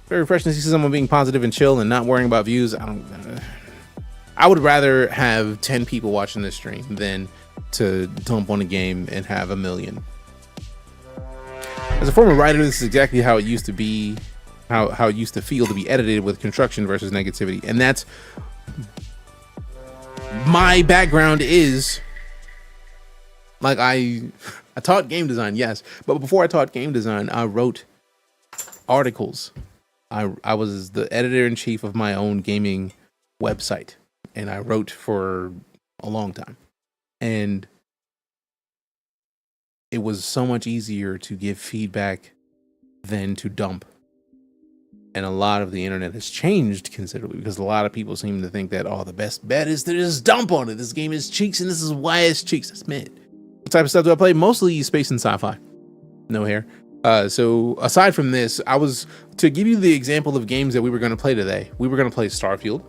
Very refreshing to see someone being positive and chill and not worrying about views. I would rather have 10 people watching this stream than to dump on a game and have 1 million. As a former writer, this is exactly how it used to be, how it used to feel to be edited with construction versus negativity. And that's my background is like I taught game design, yes, but before I taught game design, I wrote articles. I was the editor-in-chief of my own gaming website, and I wrote for a long time. And it was so much easier to give feedback than to dump. And a lot of the internet has changed considerably because a lot of people seem to think that, oh, the best bet is to just dump on it. This game is cheeks and this is why it's cheeks. That's mid. What type of stuff do I play? Mostly space and sci-fi. No hair. So aside from this, to give you the example of games that we were going to play today, we were going to play Starfield,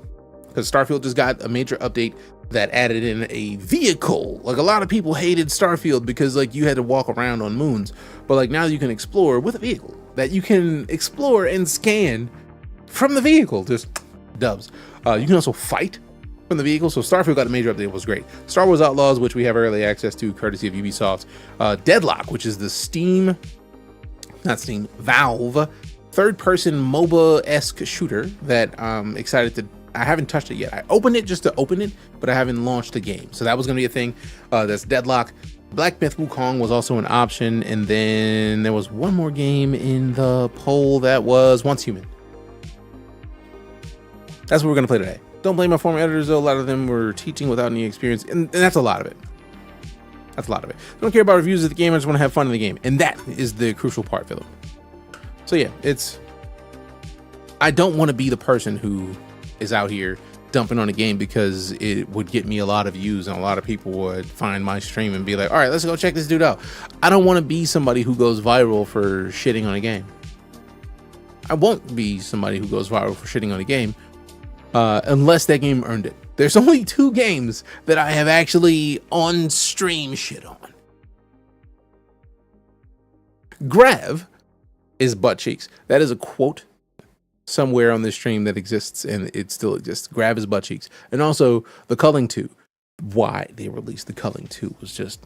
because Starfield just got a major update that added in a vehicle. Like, a lot of people hated Starfield because like you had to walk around on moons, but like now you can explore with a vehicle that you can explore and scan from the vehicle. Just dubs. You can also fight from the vehicle. So Starfield got a major update. It was great. Star Wars Outlaws, which we have early access to courtesy of Ubisoft. Deadlock, which is the Valve third-person MOBA-esque shooter that I'm excited to. I haven't touched it yet. I opened it just to open it, but I haven't launched the game. So that was going to be a thing. That's Deadlock. Black Myth Wukong was also an option. And then there was one more game in the poll that was Once Human. That's what we're going to play today. Don't blame my former editors, though. A lot of them were teaching without any experience. And that's a lot of it. That's a lot of it. I don't care about reviews of the game. I just want to have fun in the game. And that is the crucial part, Philip. So yeah, I don't want to be the person who is out here dumping on a game because it would get me a lot of views and a lot of people would find my stream and be like, all right, let's go check this dude out. I don't want to be somebody who goes viral for shitting on a game. I won't be somebody who goes viral for shitting on a game unless that game earned it. There's only 2 games that I have actually on stream shit on. Grav is butt cheeks. That is a quote somewhere on this stream that exists, and it still exists. Grab his butt cheeks. And also the Culling 2. Why they released the Culling 2 was just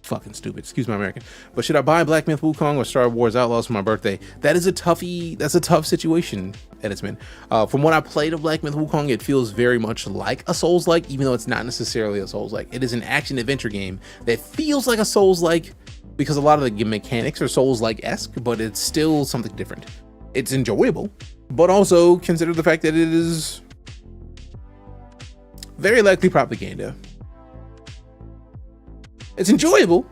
fucking stupid. Excuse my American. But should I buy Black Myth Wukong or Star Wars Outlaws for my birthday? That's a tough situation, Editsman. From what I played of Black Myth Wukong, it feels very much like a Souls-like, even though it's not necessarily a Souls-like. It is an action adventure game that feels like a Souls-like because a lot of the mechanics are Souls-like-esque, but it's still something different. It's enjoyable, but also consider the fact that it is very likely propaganda. It's enjoyable,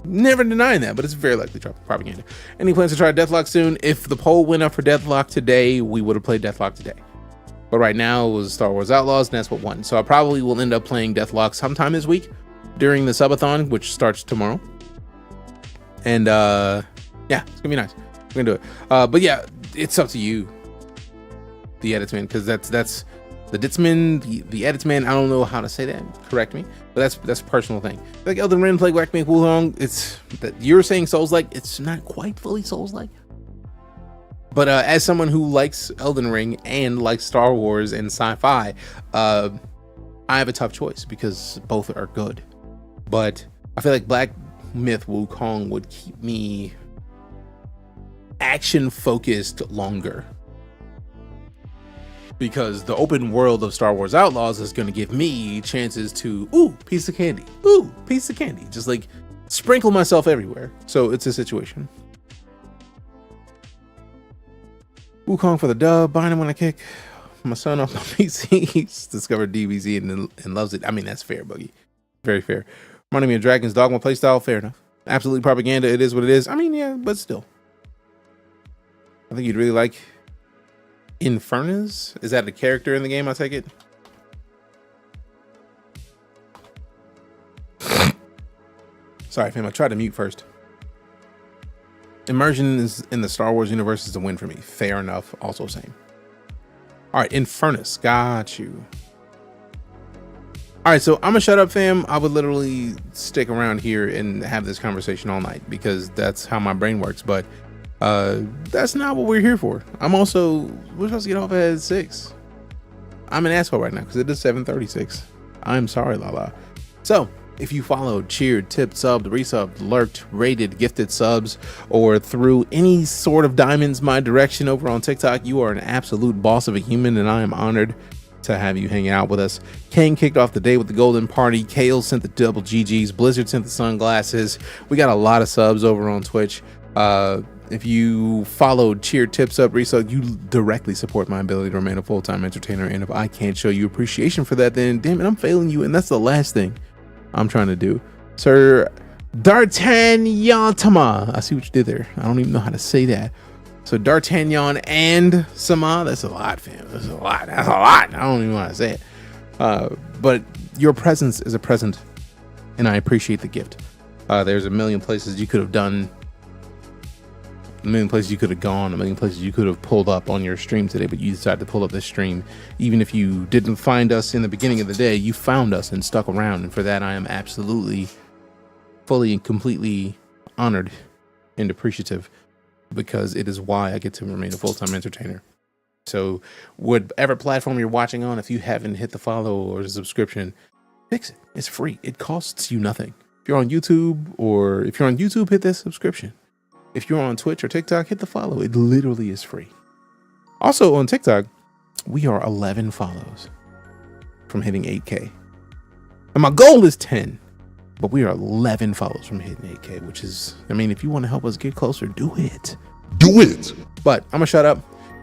never denying that, but it's very likely propaganda. Any plans to try Deathlock soon? If the poll went up for Deathlock today, we would have played Deathlock today. But right now it was Star Wars Outlaws, and that's what won. So I probably will end up playing Deathlock sometime this week during the subathon, which starts tomorrow. And yeah, it's gonna be nice. We're gonna do it. But yeah, it's up to you, the Editsman, because that's the Ditsman, the Editsman. I don't know how to say that. Correct me, but that's a personal thing. Like Elden Ring, play Black Myth Wukong. It's that you're saying Souls-like. It's not quite fully Souls-like. But as someone who likes Elden Ring and likes Star Wars and sci-fi, I have a tough choice because both are good. But I feel like Black Myth Wukong would keep me action focused longer, because the open world of Star Wars Outlaws is going to give me chances to piece of candy, just like sprinkle myself everywhere. So it's a situation. Wukong for the dub, buying him when I kick my son off my PC. He's discovered DBZ and loves it. I mean, that's fair, Boogie, very fair. Reminding me of Dragon's Dogma playstyle. Fair enough. Absolutely propaganda. It is what it is. I mean, yeah, but still. I think you'd really like Infernus. Is that a character in the game, I take it? Sorry, fam, I tried to mute first. Immersion in the Star Wars universe is a win for me. Fair enough. Also same. All right, Infernus. Got you. All right, so I'm gonna shut up, fam. I would literally stick around here and have this conversation all night because that's how my brain works. But that's not what we're here for. We're supposed to get off at 6. I'm an asshole right now because it is 7:36. I'm sorry, Lala. So if you followed, cheered, tipped, subbed, resubbed, lurked, rated, gifted subs, or threw any sort of diamonds my direction over on TikTok, you are an absolute boss of a human, and I am honored. to have you hang out with us. Kane kicked off the day with the golden party. Kale sent the double GGs. Blizzard sent the sunglasses. We got a lot of subs over on Twitch. If you followed Cheer Tips Up Reso, you directly support my ability to remain a full-time entertainer. And if I can't show you appreciation for that, then damn it, I'm failing you. And that's the last thing I'm trying to do. Sir D'Artagnan Tama. I see what you did there. I don't even know how to say that. So D'Artagnan and Sama. That's a lot, fam. That's a lot. That's a lot. I don't even want to say it. But your presence is a present, and I appreciate the gift. There's a million places you could have done, a million places you could have gone, a million places you could have pulled up on your stream today, but you decided to pull up this stream. Even if you didn't find us in the beginning of the day, you found us and stuck around. And for that, I am absolutely, fully and completely honored and appreciative, because it is why I get to remain a full-time entertainer. So whatever platform you're watching on, if you haven't hit the follow or the subscription, fix it. It's free. It costs you nothing. If you're on YouTube, hit that subscription. If you're on Twitch or TikTok, hit the follow. It literally is free. Also on TikTok, we are 11 follows from hitting 8K. And my goal is 10, but we are 11 follows from hitting 8K, which is, I mean, if you want to help us get closer, do it. Do it. But I'm going to shut up.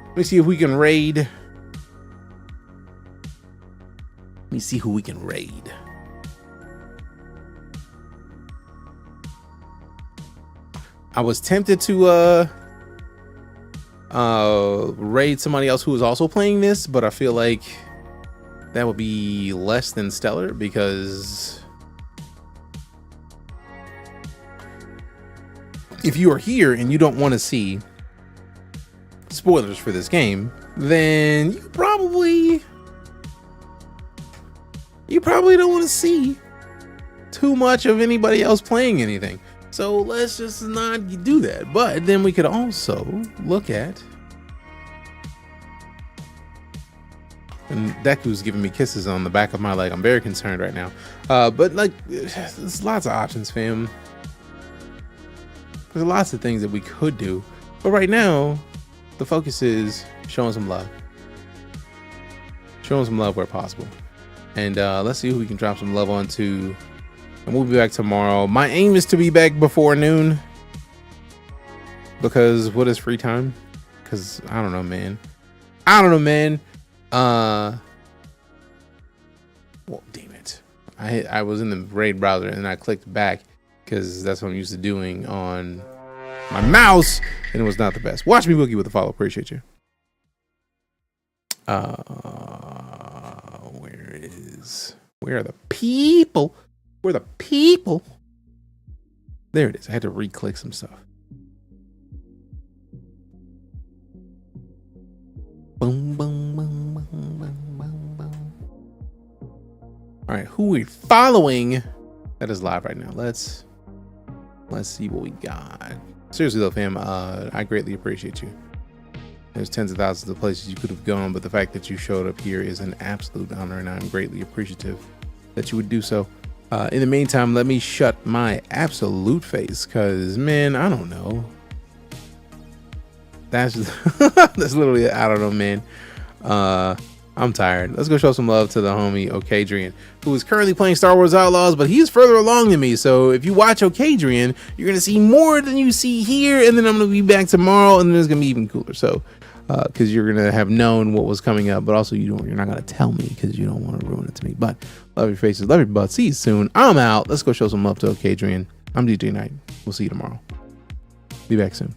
Let me see if we can raid. Let me see who we can raid. I was tempted to raid somebody else who was also playing this, but I feel like that would be less than stellar, because if you are here and you don't want to see spoilers for this game, then you probably don't want to see too much of anybody else playing anything. So let's just not do that. But then we could also look at, and Deku's giving me kisses on the back of my leg. I'm very concerned right now. But like, there's lots of options, fam. There's lots of things that we could do. But right now, the focus is showing some love. Showing some love where possible. And let's see who we can drop some love onto. And we'll be back tomorrow. My aim is to be back before noon. Because what is free time? Because I don't know, man. Well, damn it. I was in the raid browser and I clicked back, because that's what I'm used to doing on my mouse, and it was not the best. Watch me boogie with a follow. Appreciate you. Where are the people? Where are the people? There it is. I had to re-click some stuff. Boom, boom, boom, boom, boom, boom, boom. All right, who we following? That is live right now. Let's see what we got. Seriously though, fam, I greatly appreciate you. There's tens of thousands of places you could have gone, but the fact that you showed up here is an absolute honor, and I'm greatly appreciative that you would do so. In the meantime, let me shut my absolute face, because, man, I don't know. That's literally, I don't know, man. I'm tired. Let's go show some love to the homie Okadrian, who is currently playing Star Wars Outlaws, but he's further along than me. So if you watch Okadrian, you're going to see more than you see here, and then I'm going to be back tomorrow, and then it's going to be even cooler. So because you're going to have known what was coming up, but also you're not going to tell me, because you don't want to ruin it to me. But love your faces, love your butts. See you soon. I'm out. Let's go show some love to Okadrian. I'm DeejayKnight. We'll see you tomorrow. Be back soon.